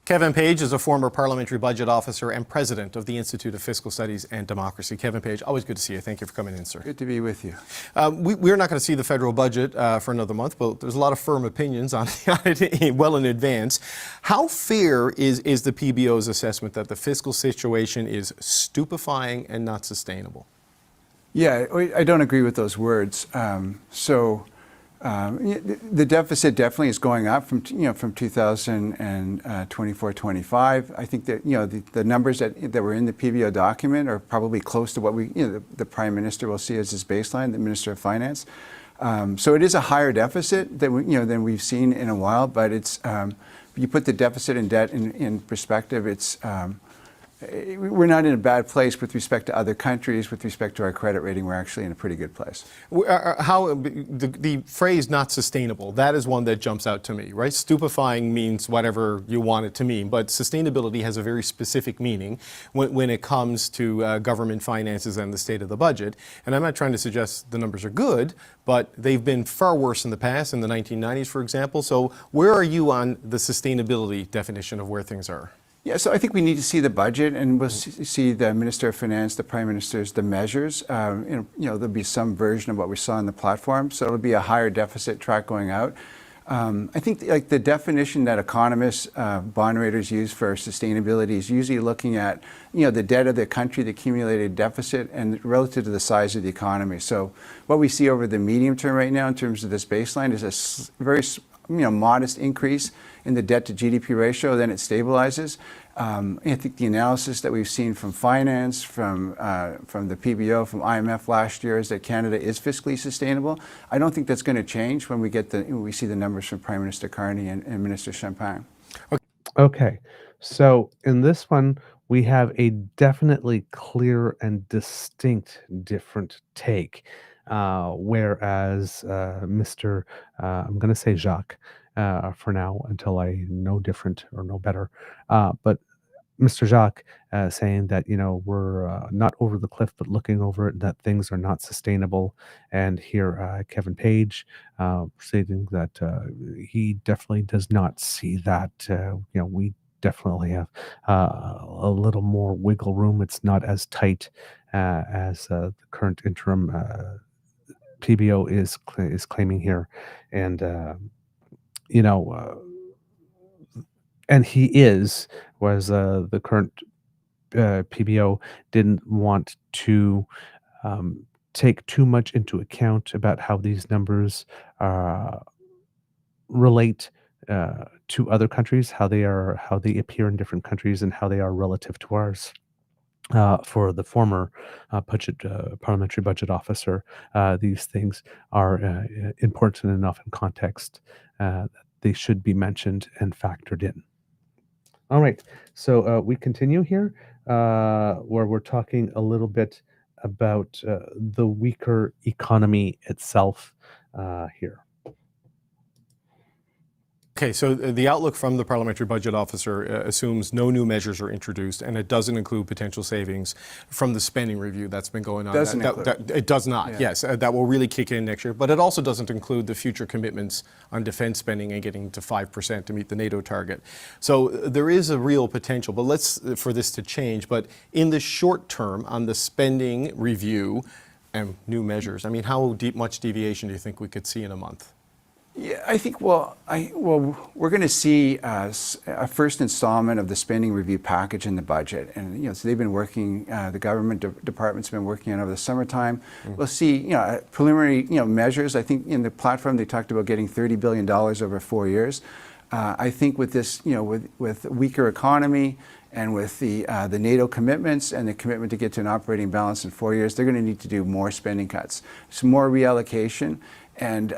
[SPEAKER 9] Kevin Page is a former Parliamentary Budget Officer and President of the Institute of Fiscal Studies and Democracy. Kevin Page, always good to see you. Thank you for coming in, sir.
[SPEAKER 13] Good to be with you.
[SPEAKER 9] We're not going to see the federal budget for another month, but there's a lot of firm opinions on it well in advance. How fair is the PBO's assessment that the fiscal situation is stupefying and not sustainable?
[SPEAKER 13] Yeah, I don't agree with those words. The deficit definitely is going up from 2024-25. I think that the numbers that were in the PBO document are probably close to what the Prime Minister will see as his baseline, the Minister of Finance. So it is a higher deficit than we've seen in a while. But it's you put the deficit and debt in perspective. It's we're not in a bad place with respect to other countries. With respect to our credit rating, we're actually in a pretty good place.
[SPEAKER 9] How the phrase "not sustainable" that is one that jumps out to me, right? Stupefying means whatever you want it to mean, but sustainability has a very specific meaning when it comes to government finances and the state of the budget. And I'm not trying to suggest the numbers are good, but they've been far worse in the past, in the 1990s, for example. So where are you on the sustainability definition of where things are?
[SPEAKER 13] Yeah, so I think we need to see the budget, and we'll see the Minister of Finance, the Prime Minister's, the measures. There'll be some version of what we saw in the platform, so it'll be a higher deficit track going out. I think like the definition that economists, bond raters use for sustainability is usually looking at the debt of the country, the accumulated deficit, and relative to the size of the economy. So what we see over the medium term right now in terms of this baseline is a very modest increase in the debt to GDP ratio, then it stabilizes. I think the analysis that we've seen from finance, from the PBO, from IMF last year is that Canada is fiscally sustainable. I don't think that's going to change when we see the numbers from Prime Minister Carney and Minister Champagne.
[SPEAKER 2] Okay, so in this one, we have a definitely clear and distinct different take. Whereas Mr. I'm going to say Jacques for now until I know different or know better. But Mr. Jacques saying that, we're not over the cliff, but looking over it, that things are not sustainable. And here, Kevin Page stating that he definitely does not see that. We definitely have a little more wiggle room. It's not as tight as the current interim PBO is claiming here, and and he was the current PBO didn't want to take too much into account about how these numbers relate to other countries, how they appear in different countries, and how they are relative to ours. For the former parliamentary budget officer, these things are important enough in context that they should be mentioned and factored in. All right, so we continue here where we're talking a little bit about the weaker economy itself here.
[SPEAKER 9] Okay, so the outlook from the Parliamentary Budget Officer assumes no new measures are introduced, and it doesn't include potential savings from the spending review that's been going on. It does not, yeah. Yes. That will really kick in next year, but it also doesn't include the future commitments on defense spending and getting to 5% to meet the NATO target. So there is a real potential, but for this to change. But in the short term, on the spending review and new measures, how much deviation do you think we could see in a month?
[SPEAKER 13] Yeah, I think, we're going to see a first installment of the spending review package in the budget. And, so they've been working, the government department's been working on over the summertime. We'll see, preliminary, measures. I think in the platform, they talked about getting $30 billion over 4 years. I think with this, with weaker economy and with the NATO commitments and the commitment to get to an operating balance in 4 years, they're going to need to do more spending cuts, some more reallocation. And,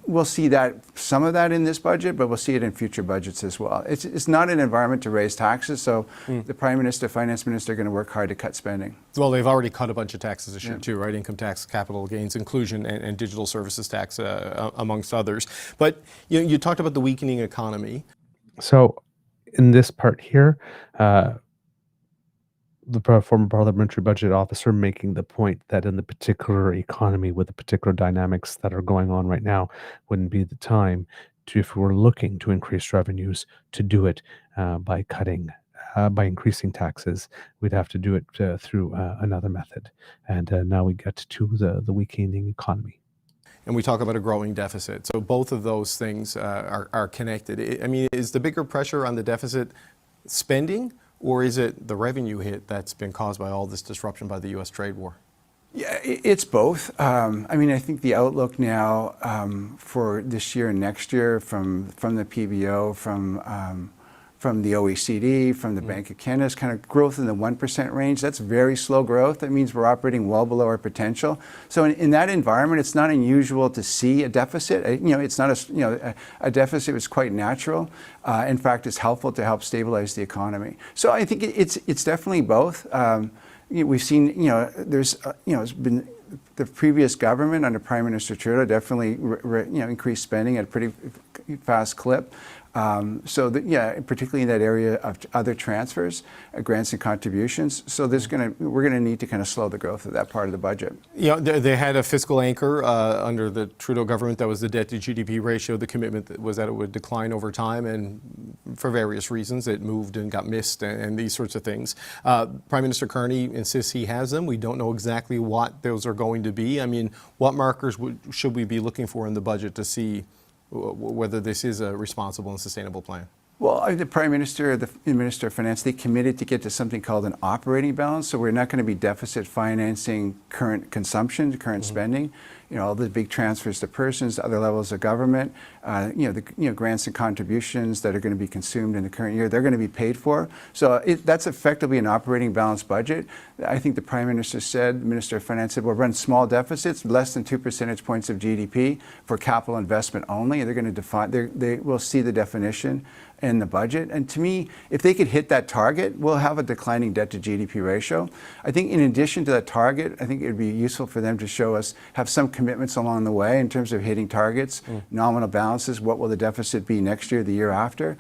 [SPEAKER 13] we'll see some of that in this budget, but we'll see it in future budgets as well. It's not an environment to raise taxes, so the Prime Minister, Finance Minister are going to work hard to cut spending.
[SPEAKER 9] Well, they've already cut a bunch of taxes this year too, right? Income tax, capital gains, inclusion, and digital services tax, amongst others. But you talked about the weakening economy.
[SPEAKER 2] So in this part here, the former parliamentary budget officer making the point that in the particular economy with the particular dynamics that are going on right now wouldn't be the time to, if we're looking to increase revenues, to do it by increasing taxes. We'd have to do it through another method. And now we get to the weakening economy.
[SPEAKER 9] And we talk about a growing deficit. So both of those things are connected. Is the bigger pressure on the deficit spending, or is it the revenue hit that's been caused by all this disruption by the U.S. trade war?
[SPEAKER 13] Yeah, it's both. I think the outlook now for this year and next year from the PBO, from from the OECD, from the Bank of Canada's kind of growth in the 1% range. That's very slow growth. That means we're operating well below our potential. So in that environment, it's not unusual to see a deficit. It's not a deficit is quite natural. In fact, it's helpful to help stabilize the economy. So I think it's definitely both. We've seen, it's been the previous government under Prime Minister Trudeau definitely increased spending at a pretty fast clip. Particularly in that area of other transfers, grants and contributions. So we're going to need to kind of slow the growth of that part of the budget.
[SPEAKER 9] They had a fiscal anchor under the Trudeau government. That was the debt to GDP ratio. The commitment was that it would decline over time, and for various reasons, it moved and got missed and these sorts of things. Prime Minister Carney insists he has them. We don't know exactly what those are going to be. I mean, what markers should we be looking for in the budget to see whether this is a responsible and sustainable plan?
[SPEAKER 13] Well, the Prime Minister, the Minister of Finance, they committed to get to something called an operating balance. So we're not going to be deficit financing current consumption, current spending. All the big transfers to persons, other levels of government, grants and contributions that are going to be consumed in the current year, they're going to be paid for. So that's effectively an operating balance budget. I think the Prime Minister said, the Minister of Finance said, we'll run small deficits, less than 2 percentage points of GDP for capital investment only. They're going to define, they will see the definition in the budget. And to me, if they could hit that target, we'll have a declining debt to GDP ratio. I think in addition to that target, I think it would be useful for them to show us, have some commitments along the way in terms of hitting targets, nominal balances, what will the deficit be next year, the year after.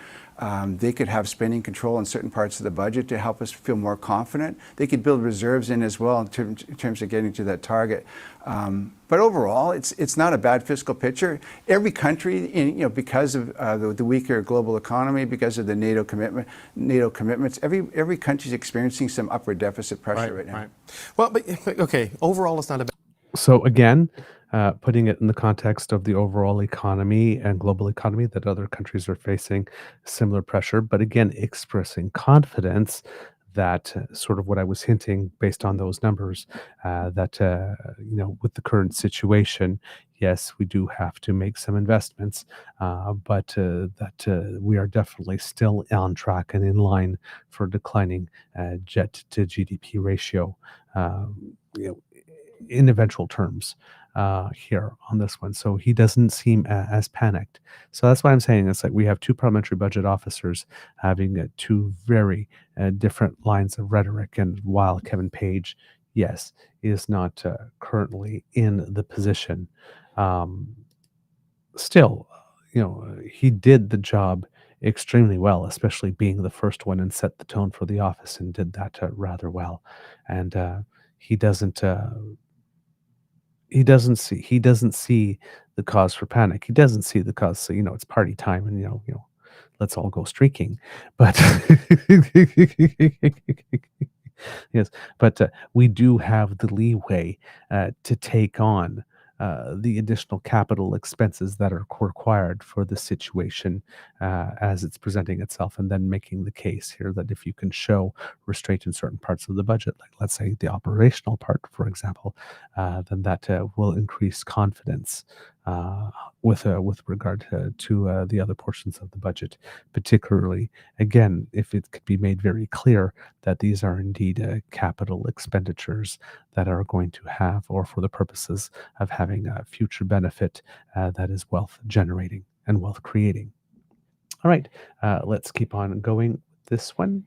[SPEAKER 13] They could have spending control in certain parts of the budget to help us feel more confident. They could build reserves in as well in terms of getting to that target. But overall, it's not a bad fiscal picture. Every country, because of the weaker global economy, because of the NATO commitments, every country is experiencing some upward deficit pressure right now.
[SPEAKER 9] Right. Well, but okay, overall, it's not a bad.
[SPEAKER 2] So again, putting it in the context of the overall economy and global economy, that other countries are facing similar pressure, but again, expressing confidence that sort of what I was hinting based on those numbers, that, with the current situation, yes, we do have to make some investments, but that we are definitely still on track and in line for declining debt to GDP ratio, in eventual terms here on this one. So he doesn't seem as panicked. So that's why I'm saying it's like we have two parliamentary budget officers having two very different lines of rhetoric. And while Kevin Page, yes, is not currently in the position, still, he did the job extremely well, especially being the first one and set the tone for the office and did that rather well. And he doesn't see the cause for panic. He doesn't see the cause. So, it's party time and, let's all go streaking. But yes, but we do have the leeway to take on the additional capital expenses that are required for the situation as it's presenting itself, and then making the case here that if you can show restraint in certain parts of the budget, like let's say the operational part, for example, then that will increase confidence with regard to the other portions of the budget, particularly, again, if it could be made very clear that these are indeed capital expenditures that are going to have, or for the purposes of having a future benefit that is wealth generating and wealth creating. All right, let's keep on going with this one.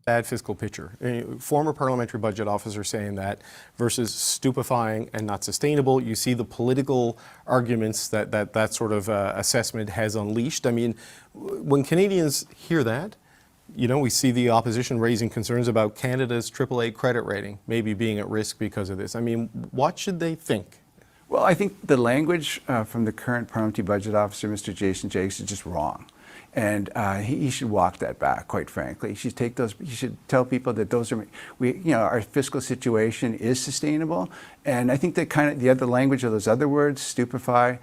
[SPEAKER 9] Bad fiscal picture. Former parliamentary budget officer saying that versus stupefying and not sustainable. You see the political arguments that sort of assessment has unleashed. I mean, when Canadians hear that, we see the opposition raising concerns about Canada's AAA credit rating maybe being at risk because of this. I mean, what should they think?
[SPEAKER 13] Well, I think the language from the current parliamentary budget officer, Mr. Jason Jakes, is just wrong. And he should walk that back, quite frankly. He should take those. He should tell people that those are, our fiscal situation is sustainable. And I think that the other language of those other words, stupefy,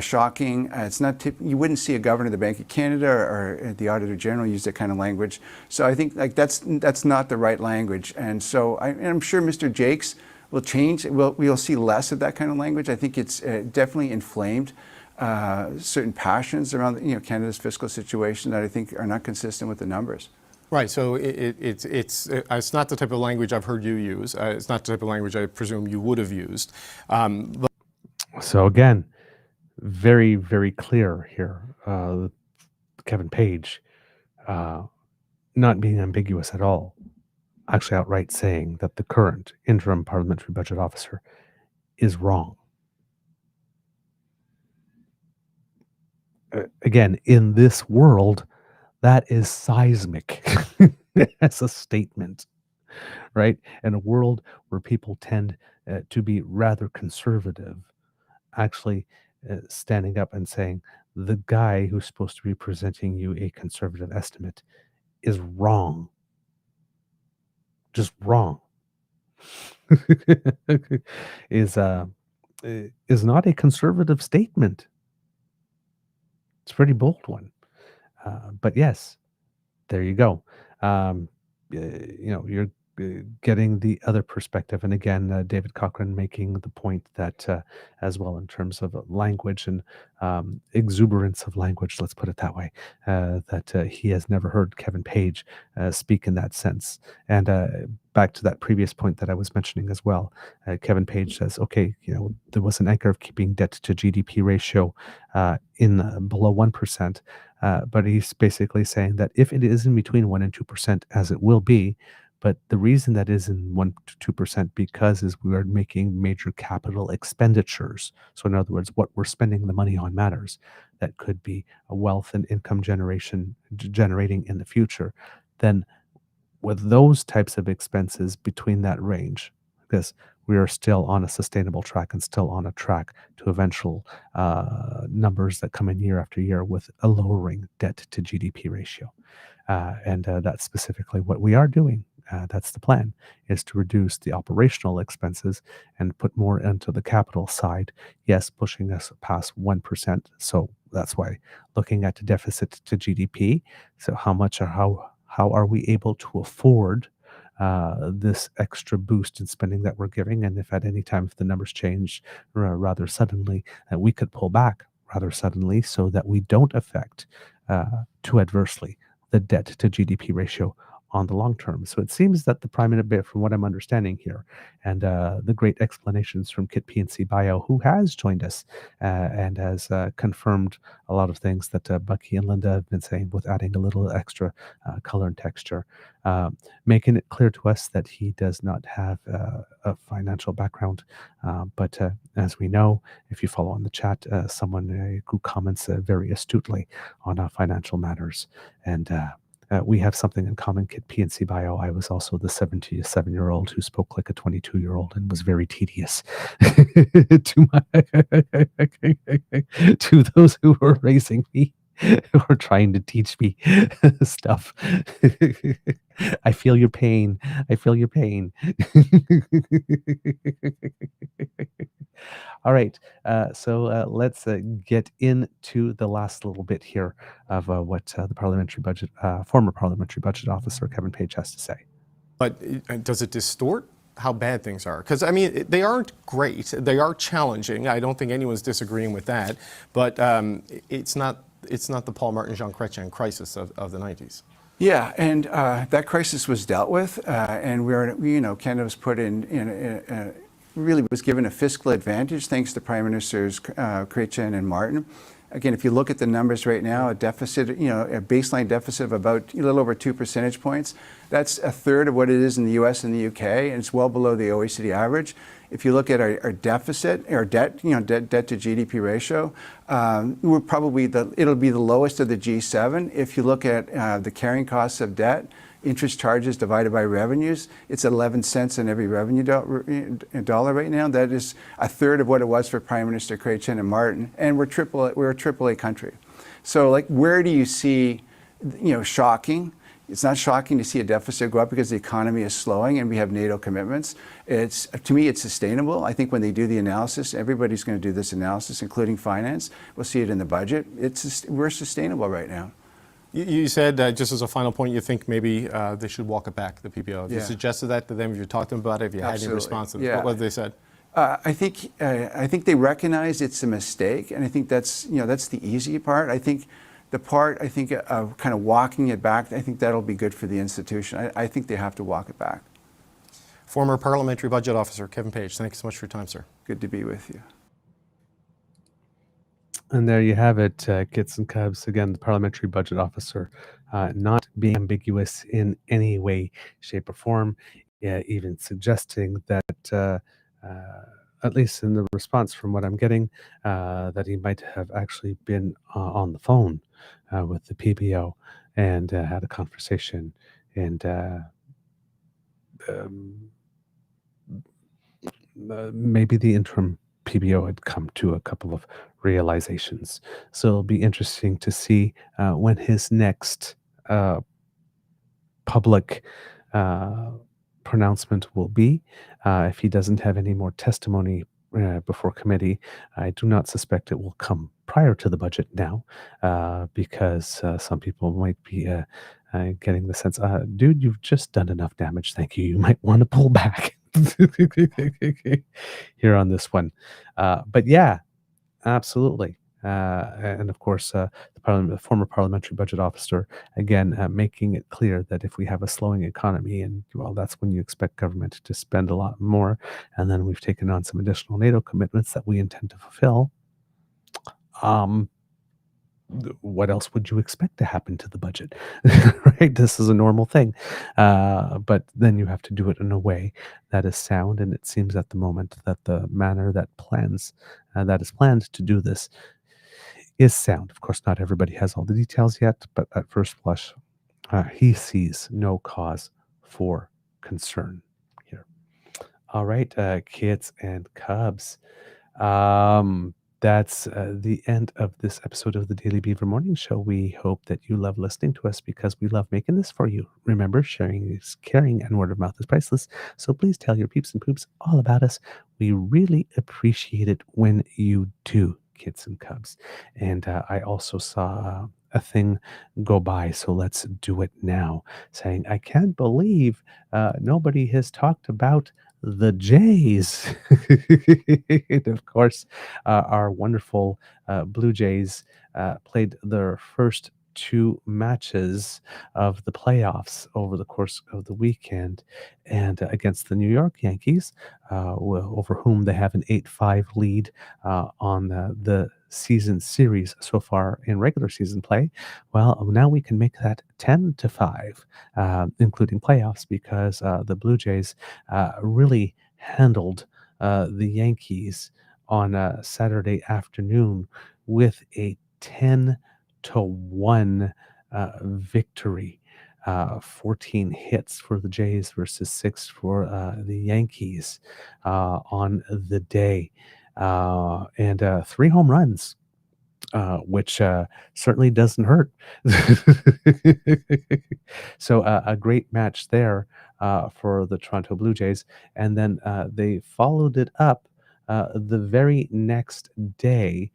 [SPEAKER 13] shocking. It's not. You wouldn't see a governor of the Bank of Canada or the Auditor General use that kind of language. So I think that's not the right language. And so I'm sure Mr. Jakes will change. We'll see less of that kind of language. I think it's definitely inflamed certain passions around Canada's fiscal situation that I think are not consistent with the numbers.
[SPEAKER 9] Right. So it's not the type of language I've heard you use. It's not the type of language I presume you would have used.
[SPEAKER 2] So again, very, very clear here. Kevin Page, not being ambiguous at all, actually outright saying that the current interim parliamentary budget officer is wrong. Again, in this world, that is seismic as a statement, right? In a world where people tend to be rather conservative, actually standing up and saying, the guy who's supposed to be presenting you a conservative estimate is wrong. Just wrong. is not a conservative statement. It's a pretty bold one. But yes, there you go. You're getting the other perspective. And again, David Cochrane making the point that as well in terms of language and exuberance of language, let's put it that way, that he has never heard Kevin Page speak in that sense. And back to that previous point that I was mentioning as well, Kevin Page says, okay, there was an anchor of keeping debt to GDP ratio in below 1%. But he's basically saying that if it is in between 1% and 2%, as it will be, but the reason that is in 1% to 2% because is we are making major capital expenditures. So in other words, what we're spending the money on matters. That could be a wealth and income generating in the future. Then with those types of expenses between that range, because we are still on a sustainable track and still on a track to eventual numbers that come in year after year with a lowering debt to GDP ratio. And that's specifically what we are doing. That's the plan, is to reduce the operational expenses and put more into the capital side. Yes, pushing us past 1%. So that's why looking at the deficit to GDP. So how much or how are we able to afford this extra boost in spending that we're giving? And if at any time, if the numbers change rather suddenly, we could pull back rather suddenly so that we don't affect too adversely the debt to GDP ratio on the long term. So it seems that the Prime Minister, from what I'm understanding here, and the great explanations from Kit P&C Bio, who has joined us and has confirmed a lot of things that Bucky and Linda have been saying, with adding a little extra color and texture, making it clear to us that he does not have a financial background. But as we know, if you follow on the chat, someone who comments very astutely on financial matters. And we have something in common, Kit P&C Bio. I was also the 77-year-old who spoke like a 22-year-old and was very tedious to those who were raising me, who were trying to teach me stuff. I feel your pain. I feel your pain. All right, so let's get into the last little bit here of what the former Parliamentary Budget Officer Kevin Page has to say.
[SPEAKER 9] But does it distort how bad things are? Because, I mean, they aren't great. They are challenging. I don't think anyone's disagreeing with that. But it's not the Paul Martin, Jean Chrétien crisis of the 90s.
[SPEAKER 13] Yeah, and that crisis was dealt with, and Canada was put in really was given a fiscal advantage thanks to Prime Ministers Chrétien and Martin. Again, if you look at the numbers right now, a deficit, a baseline deficit of about a little over 2 percentage points. That's a third of what it is in the U.S. and the U.K., and it's well below the OECD average. If you look at our deficit, our debt, debt to GDP ratio, we're probably it'll be the lowest of the G7. If you look at the carrying costs of debt, interest charges divided by revenues, it's 11 cents in every revenue dollar right now. That is a third of what it was for Prime Minister Chrétien and Martin, and we're a AAA country. So, like, where do you see, shocking? It's not shocking to see a deficit go up because the economy is slowing and we have NATO commitments. To me, it's sustainable. I think when they do the analysis, everybody's going to do this analysis, including finance. We'll see it in the budget. We're sustainable right now.
[SPEAKER 9] You said, just as a final point, you think maybe they should walk it back, the PPO. Have you suggested that to them? Have you talked to them about it? Have you had any responses?
[SPEAKER 13] Yeah.
[SPEAKER 9] What have they said?
[SPEAKER 13] I think they recognize it's a mistake, and I think that's the easy part. I think the part of kind of walking it back, I think that'll be good for the institution. I think they have to walk it back.
[SPEAKER 9] Former Parliamentary Budget Officer Kevin Page, thank you so much for your time, sir.
[SPEAKER 13] Good to be with you.
[SPEAKER 2] And there you have it, Kits and Cubs. Again, the Parliamentary Budget Officer not being ambiguous in any way, shape, or form, even suggesting that, at least in the response from what I'm getting, that he might have actually been on the phone with the PBO and had a conversation. And maybe the interim PBO had come to a couple of realizations. So it'll be interesting to see when his next public pronouncement will be. If he doesn't have any more testimony before committee, I do not suspect it will come prior to the budget now, because some people might be getting the sense, dude, you've just done enough damage. Thank you. You might want to pull back here on this one. But yeah, absolutely. And of course, the former Parliamentary Budget Officer, again, making it clear that if we have a slowing economy, and well, that's when you expect government to spend a lot more, and then we've taken on some additional NATO commitments that we intend to fulfill. What else would you expect to happen to the budget? Right? This is a normal thing. But then you have to do it in a way that is sound. And it seems at the moment that the manner that that is planned to do this is sound. Of course, not everybody has all the details yet, but at first blush, he sees no cause for concern here. All right, kids and cubs. That's the end of this episode of the Daily Beaver Morning Show. We hope that you love listening to us because we love making this for you. Remember, sharing is caring and word of mouth is priceless. So please tell your peeps and poops all about us. We really appreciate it when you do, kids and cubs. And I also saw a thing go by, so let's do it now, saying, I can't believe nobody has talked about the Jays. And of course, our wonderful Blue Jays played their first two matches of the playoffs over the course of the weekend, and against the New York Yankees, over whom they have an 8-5 lead on the season series so far in regular season play. Well, now we can make that 10-5, including playoffs, because the Blue Jays really handled the Yankees on Saturday afternoon with a 10-1 victory. 14 hits for the Jays versus 6 for the Yankees on the day, and 3 home runs, which certainly doesn't hurt. So a great match there for the Toronto Blue Jays. And then they followed it up the very next day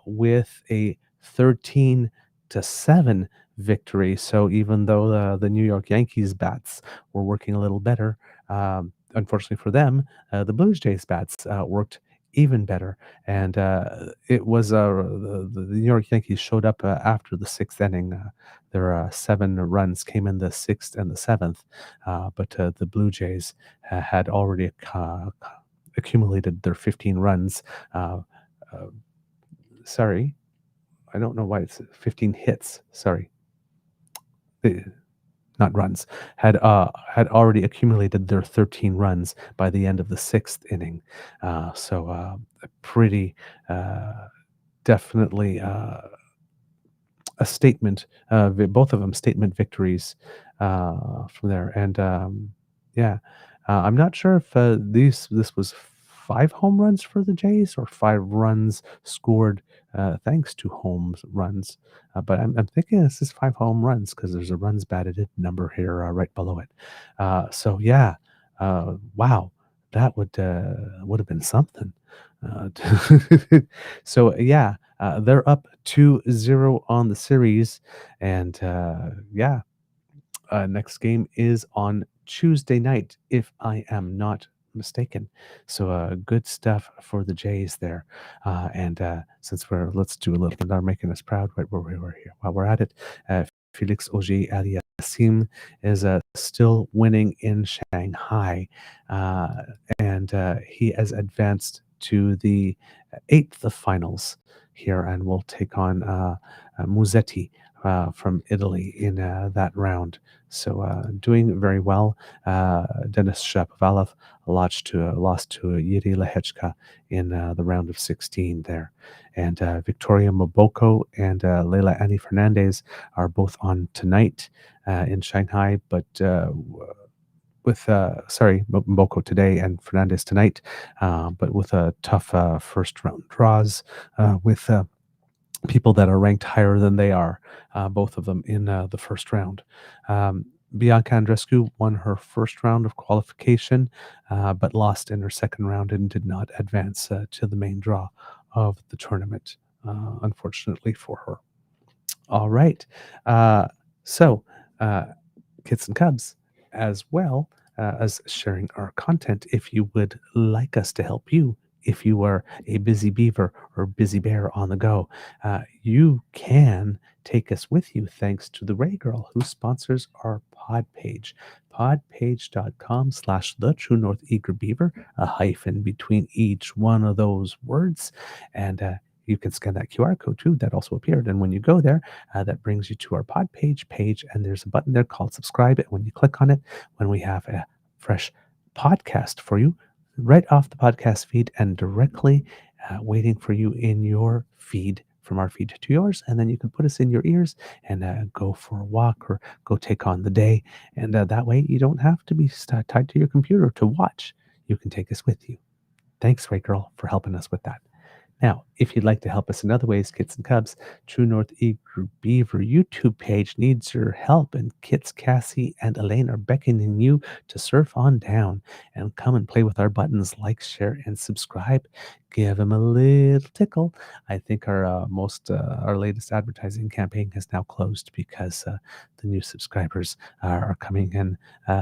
[SPEAKER 2] with a 13-7 victory. So even though the New York Yankees bats were working a little better, unfortunately for them, the Blue Jays bats worked even better. And it was the New York Yankees showed up after the 6th inning. Their 7 runs came in the 6th and the 7th, but the Blue Jays had already accumulated their 15 runs. Sorry, I don't know why it's 15 hits. Sorry. Not runs, had already accumulated their 13 runs by the end of the 6th inning. So pretty definitely a statement. Both of them statement victories from there. And yeah, I'm not sure if this was 5 home runs for the Jays or 5 runs scored thanks to home runs. But I'm thinking this is 5 home runs because there's a runs batted number here right below it. So yeah, wow, that would have been something. So yeah, they're up 2-0 on the series, and next game is on Tuesday night, if I am not mistaken. So good stuff for the Jays there. And since let's do a little bit, are making us proud right where we were here. While we're at it, Felix Auger-Aliassime is still winning in Shanghai, and he has advanced to the eighth of finals here, and will take on Musetti from Italy in that round. So doing very well. Denis Shapovalov lost to Yuri Lehechka in the round of 16 there. And Victoria Moboko and Leila Annie Fernandez are both on tonight in Shanghai, but with Mboko today and Fernandez tonight, but with a tough first round draws with people that are ranked higher than they are, both of them in the first round. Bianca Andreescu won her first round of qualification, but lost in her second round and did not advance to the main draw of the tournament, unfortunately for her. All right. So, Kits and Cubs, as well as sharing our content, if you would like us to help you, if you are a busy beaver or busy bear on the go, you can take us with you thanks to the Ray Girl, who sponsors our pod page. Podpage.com/the-true-north-eager-beaver, a hyphen between each one of those words. And you can scan that QR code too. That also appeared. And when you go there, that brings you to our pod page, and there's a button there called subscribe. And when you click on it, when we have a fresh podcast for you, right off the podcast feed and directly waiting for you in your feed, from our feed to yours. And then you can put us in your ears and go for a walk or go take on the day. And that way you don't have to be tied to your computer to watch. You can take us with you. Thanks, Ray Girl, for helping us with that. Now, if you'd like to help us in other ways, Kits and Cubs, True North Eager Beaver YouTube page needs your help, and Kits, Cassie, and Elaine are beckoning you to surf on down and come and play with our buttons, like, share, and subscribe. Give them a little tickle. I think our latest advertising campaign has now closed because the new subscribers are coming in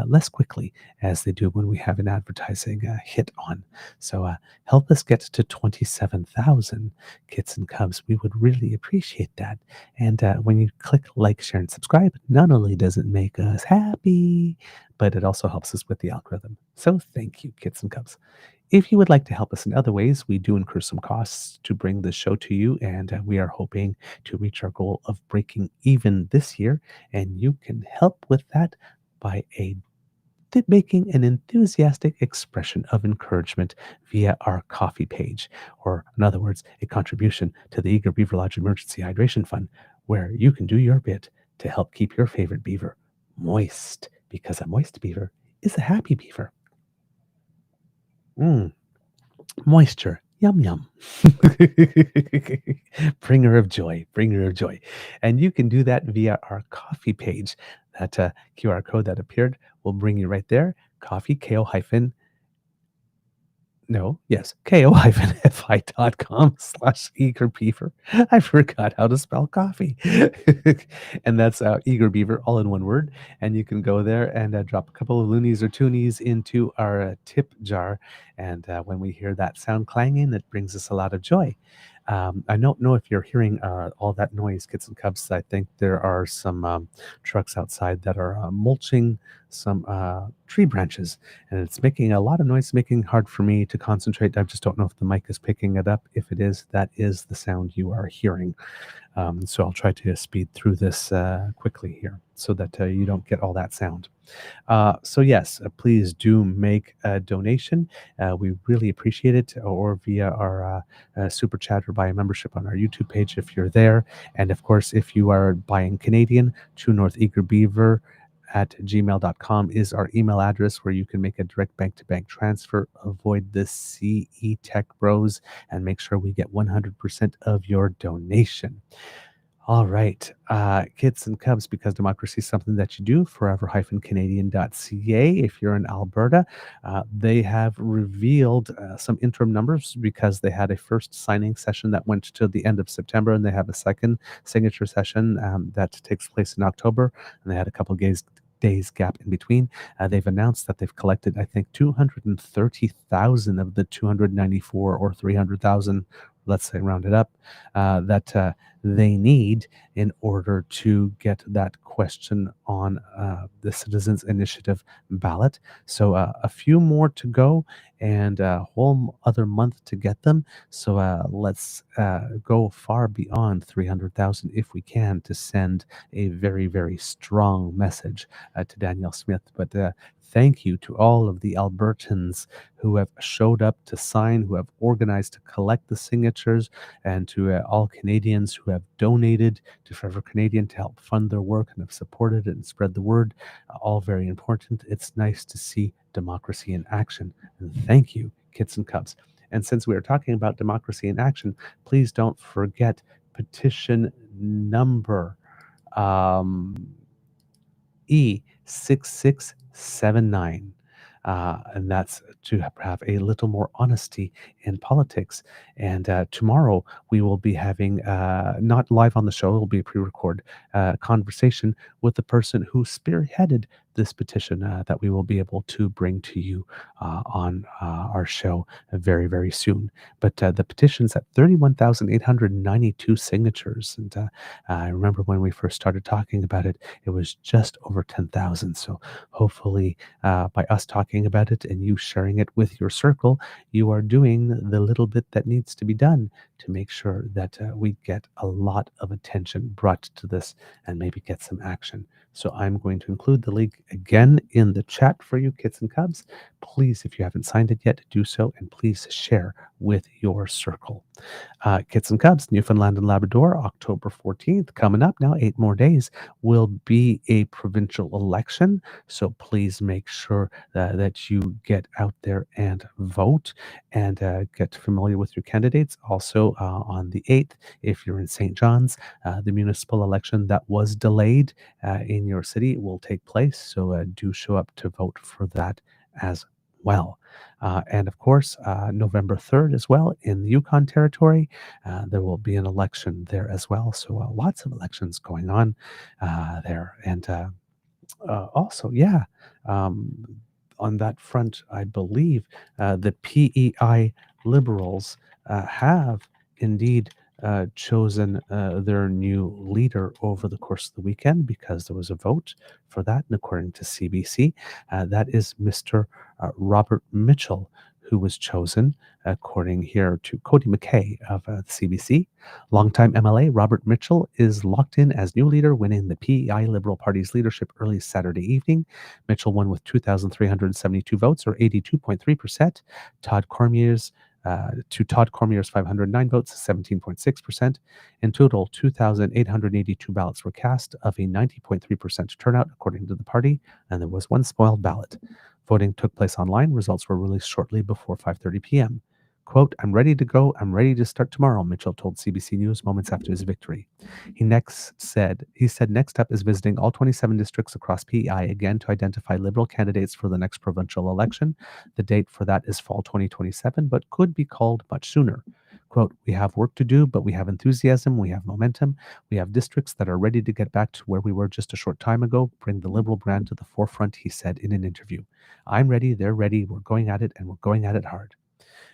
[SPEAKER 2] less quickly as they do when we have an advertising hit on. So help us get to 27,000 Kits and Cubs. We would really appreciate that. And when you click like, share, and subscribe, not only does it make us happy, but it also helps us with the algorithm. So thank you, Kits and Cubs. If you would like to help us in other ways, we do incur some costs to bring this show to you, and we are hoping to reach our goal of breaking even this year. And you can help with that by making an enthusiastic expression of encouragement via our coffee page, or in other words, a contribution to the Eager Beaver Lodge Emergency Hydration Fund, where you can do your bit to help keep your favorite beaver moist, because a moist beaver is a happy beaver. Moisture. Yum, yum. Bringer of joy. Bringer of joy. And you can do that via our coffee page. That QR code that appeared will bring you right there. Coffee, ko-fi.com/eagerbeaver. I forgot how to spell coffee. And that's Eager Beaver, all in one word. And you can go there and drop a couple of loonies or toonies into our tip jar. And when we hear that sound clanging, it brings us a lot of joy. I don't know if you're hearing all that noise, Kits and Cubs. I think there are some trucks outside that are mulching some tree branches, and it's making a lot of noise, making it hard for me to concentrate. I just don't know if the mic is picking it up. If it is, that is the sound you are hearing. So I'll try to speed through this quickly here so that you don't get all that sound. So yes, please do make a donation. We really appreciate it, or via our super chat, or buy a membership on our YouTube page if you're there. And of course, if you are buying Canadian, True North Eager Beaver @gmail.com is our email address, where you can make a direct bank-to-bank transfer, avoid the CE Tech Bros, and make sure we get 100% of your donation. All right, Kits and Cubs, because democracy is something that you do, forever-canadian.ca. If you're in Alberta, they have revealed some interim numbers, because they had a first signing session that went to the end of September, and they have a second signature session that takes place in October, and they had a couple of days gap in between. They've announced that they've collected, I think, 230,000 of the 294 or 300,000, let's say round it up, that they need in order to get that question on the Citizens Initiative ballot. So a few more to go and a whole other month to get them. So let's go far beyond 300,000 if we can to send a very, very strong message to Danielle Smith. But thank you to all of the Albertans who have showed up to sign, who have organized to collect the signatures, and to all Canadians who have donated to Forever Canadian to help fund their work and have supported it and spread the word. All very important. It's nice to see democracy in action. And thank you, Kits and Cubs. And since we are talking about democracy in action, please don't forget petition number E6679. And that's to have a little more honesty in politics. And tomorrow we will be having, not live on the show, it will be a pre-record conversation with the person who spearheaded this petition that we will be able to bring to you on our show very, very soon. But the petition's at 31,892 signatures. And I remember when we first started talking about it, it was just over 10,000. So hopefully by us talking about it and you sharing it with your circle, you are doing the little bit that needs to be done to make sure that we get a lot of attention brought to this and maybe get some action. So I'm going to include the link again in the chat for you, Kits and Cubs. Please, if you haven't signed it yet, do so, and please share with your circle. Kits and Cubs, Newfoundland and Labrador, October 14th, coming up now, 8 more days, will be a provincial election. So please make sure that you get out there and vote and get familiar with your candidates. Also on the 8th, if you're in St. John's, the municipal election that was delayed in your city will take place. So do show up to vote for that as well. And of course, November 3rd as well in the Yukon Territory, there will be an election there as well. So lots of elections going on there. And also, on that front, I believe the P.E.I. Liberals have indeed chosen their new leader over the course of the weekend because there was a vote for that. And according to CBC, that is Mr. Robert Mitchell, who was chosen, according here to Cody McKay of the CBC. Longtime MLA Robert Mitchell is locked in as new leader, winning the P.E.I. Liberal Party's leadership early Saturday evening. Mitchell won with 2,372 votes, or 82.3%. Todd Cormier's 509 votes, 17.6%. In total, 2,882 ballots were cast, of a 90.3% turnout, according to the party, and there was one spoiled ballot. Voting took place online. Results were released shortly before 5:30 p.m. Quote, "I'm ready to go. I'm ready to start tomorrow," Mitchell told CBC News moments after his victory. He said next up is visiting all 27 districts across PEI again to identify Liberal candidates for the next provincial election. The date for that is fall 2027, but could be called much sooner. Quote, "We have work to do, but we have enthusiasm, we have momentum, we have districts that are ready to get back to where we were just a short time ago, bring the Liberal brand to the forefront," he said in an interview. "I'm ready, they're ready, we're going at it, and we're going at it hard."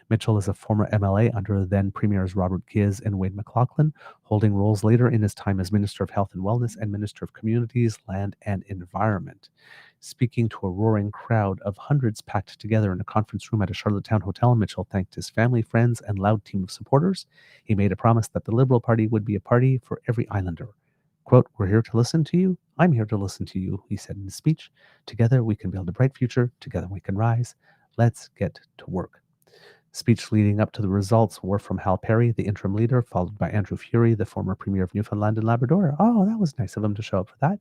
[SPEAKER 2] Mitchell is a former MLA under then Premiers Robert Giz and Wade McLaughlin, holding roles later in his time as Minister of Health and Wellness and Minister of Communities, Land and Environment. Speaking to a roaring crowd of hundreds packed together in a conference room at a Charlottetown hotel, Mitchell thanked his family, friends, and loud team of supporters. He made a promise that the Liberal Party would be a party for every Islander. Quote, "We're here to listen to you. I'm here to listen to you," he said in his speech. "Together we can build a bright future. Together we can rise. Let's get to work." Speech leading up to the results were from Hal Perry, the interim leader, followed by Andrew Furey, the former Premier of Newfoundland and Labrador. Oh, that was nice of him to show up for that.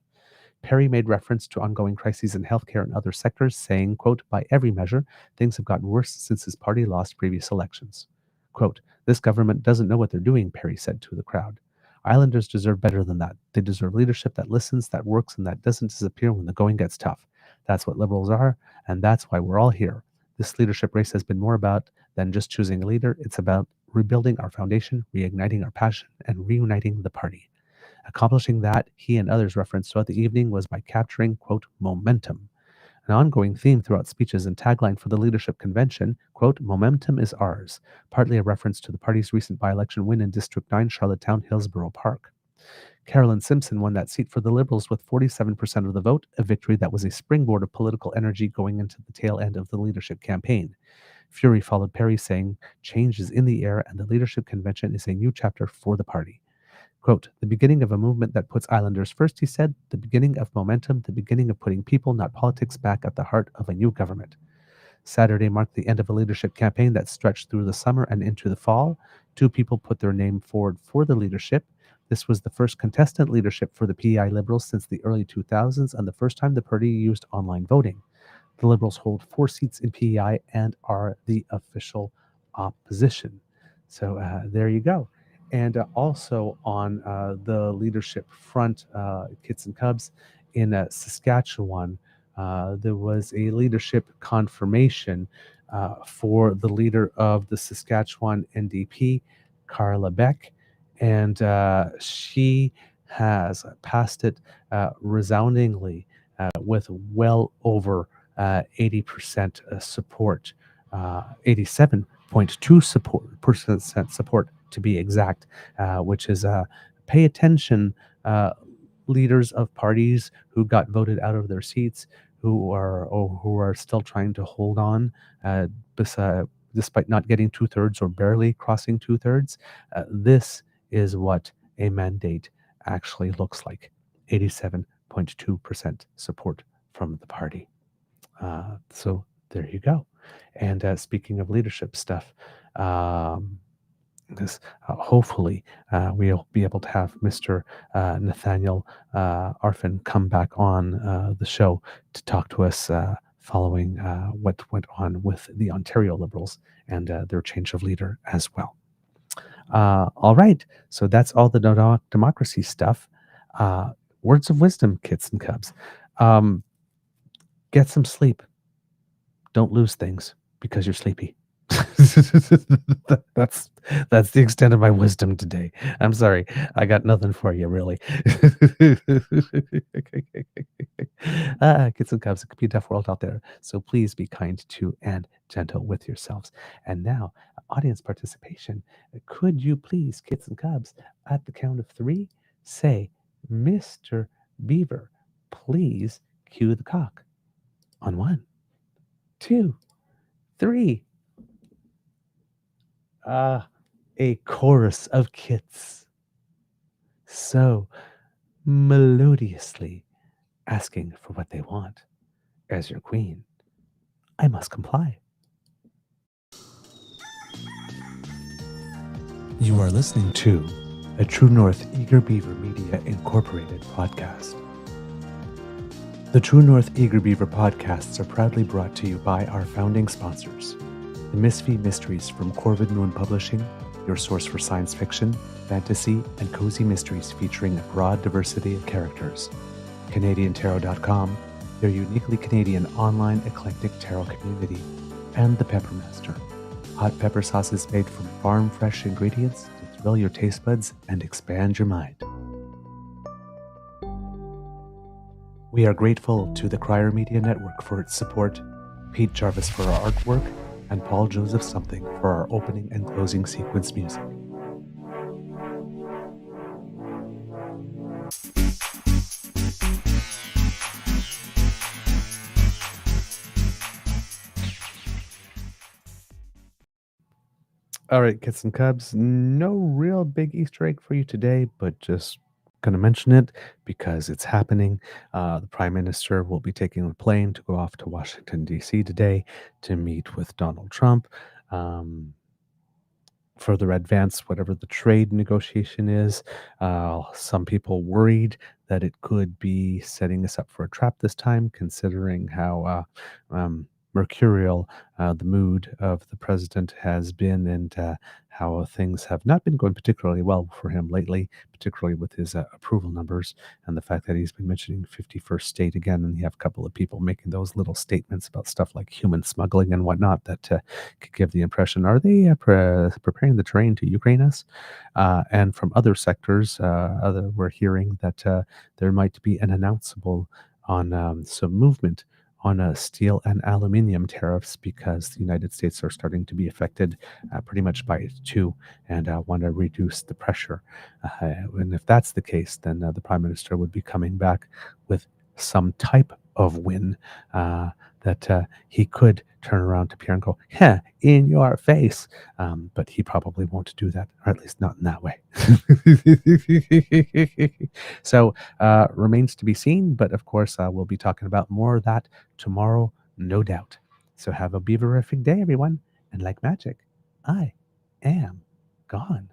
[SPEAKER 2] Perry made reference to ongoing crises in healthcare and other sectors, saying, quote, "By every measure, things have gotten worse since his party lost previous elections." Quote, "This government doesn't know what they're doing," Perry said to the crowd. "Islanders deserve better than that. They deserve leadership that listens, that works, and that doesn't disappear when the going gets tough. That's what Liberals are, and that's why we're all here. This leadership race has been more about than just choosing a leader. It's about rebuilding our foundation, reigniting our passion, and reuniting the party." Accomplishing that, he and others referenced throughout the evening, was by capturing, quote, momentum. An ongoing theme throughout speeches and tagline for the leadership convention, quote, momentum is ours, partly a reference to the party's recent by-election win in District 9, Charlottetown-Hillsborough Park. Carolyn Simpson won that seat for the Liberals with 47% of the vote, a victory that was a springboard of political energy going into the tail end of the leadership campaign. Fury followed Perry, saying, change is in the air and the leadership convention is a new chapter for the party. Quote, the beginning of a movement that puts Islanders first, he said, the beginning of momentum, the beginning of putting people, not politics, back at the heart of a new government. Saturday marked the end of a leadership campaign that stretched through the summer and into the fall. 2 people put their name forward for the leadership. This was the first contestant leadership for the P.E.I. Liberals since the early 2000s and the first time the party used online voting. The Liberals hold 4 seats in P.E.I. and are the official opposition. So there you go. And also on the leadership front, Kits and Cubs, in Saskatchewan, there was a leadership confirmation for the leader of the Saskatchewan NDP, Carla Beck, and she has passed it resoundingly with well over 80% support, 87.2% support to be exact, which is pay attention, leaders of parties who got voted out of their seats, who are still trying to hold on despite not getting 2/3 or barely crossing 2/3. This is what a mandate actually looks like. 87.2% support from the party. So there you go. And speaking of leadership stuff, hopefully we'll be able to have Mr. Nathaniel Arfin come back on the show to talk to us following what went on with the Ontario Liberals and their change of leader as well. All right, so that's all the democracy stuff. Words of wisdom, Kits and Cubs. Get some sleep. Don't lose things because you're sleepy. That's the extent of my wisdom today. I'm sorry, I got nothing for you, really. Kids and Cubs, it could be a tough world out there, so please be kind to and gentle with yourselves. And now, audience participation. Could you please, Kids and Cubs, at the count of 3, say, Mr. Beaver, please cue the cock. On 1, 2, 3. A chorus of kits, so melodiously asking for what they want. As your queen, I must comply. You are listening to a True North Eager Beaver Media Incorporated podcast. The True North Eager Beaver podcasts are proudly brought to you by our founding sponsors. The Misfit Mysteries from Corvid Moon Publishing, your source for science fiction, fantasy, and cozy mysteries featuring a broad diversity of characters. CanadianTarot.com, their uniquely Canadian online eclectic tarot community. And The Peppermaster, hot pepper sauces made from farm-fresh ingredients to thrill your taste buds and expand your mind. We are grateful to the Crier Media Network for its support, Pete Jarvis for our artwork, and Paul Joseph Something for our opening and closing sequence music. All right, Kits and Cubs, no real big Easter egg for you today, but just going to mention it because it's happening. The Prime Minister will be taking a plane to go off to Washington, D.C. today to meet with Donald Trump. Further advance whatever the trade negotiation is. Some people worried that it could be setting us up for a trap this time, considering how mercurial the mood of the president has been, and how things have not been going particularly well for him lately, particularly with his approval numbers and the fact that he's been mentioning 51st state again. And you have a couple of people making those little statements about stuff like human smuggling and whatnot that could give the impression, are they preparing the terrain to Ukraine us? And from other sectors, we're hearing that there might be an announceable on some movement on steel and aluminium tariffs, because the United States are starting to be affected pretty much by it too, and want to reduce the pressure. And if that's the case, then the Prime Minister would be coming back with some type of win that he could turn around to Pierre and go, "Yeah, in your face." But he probably won't do that, or at least not in that way. So remains to be seen. But of course, we'll be talking about more of that tomorrow, no doubt. So have a beaverific day, everyone. And like magic, I am gone.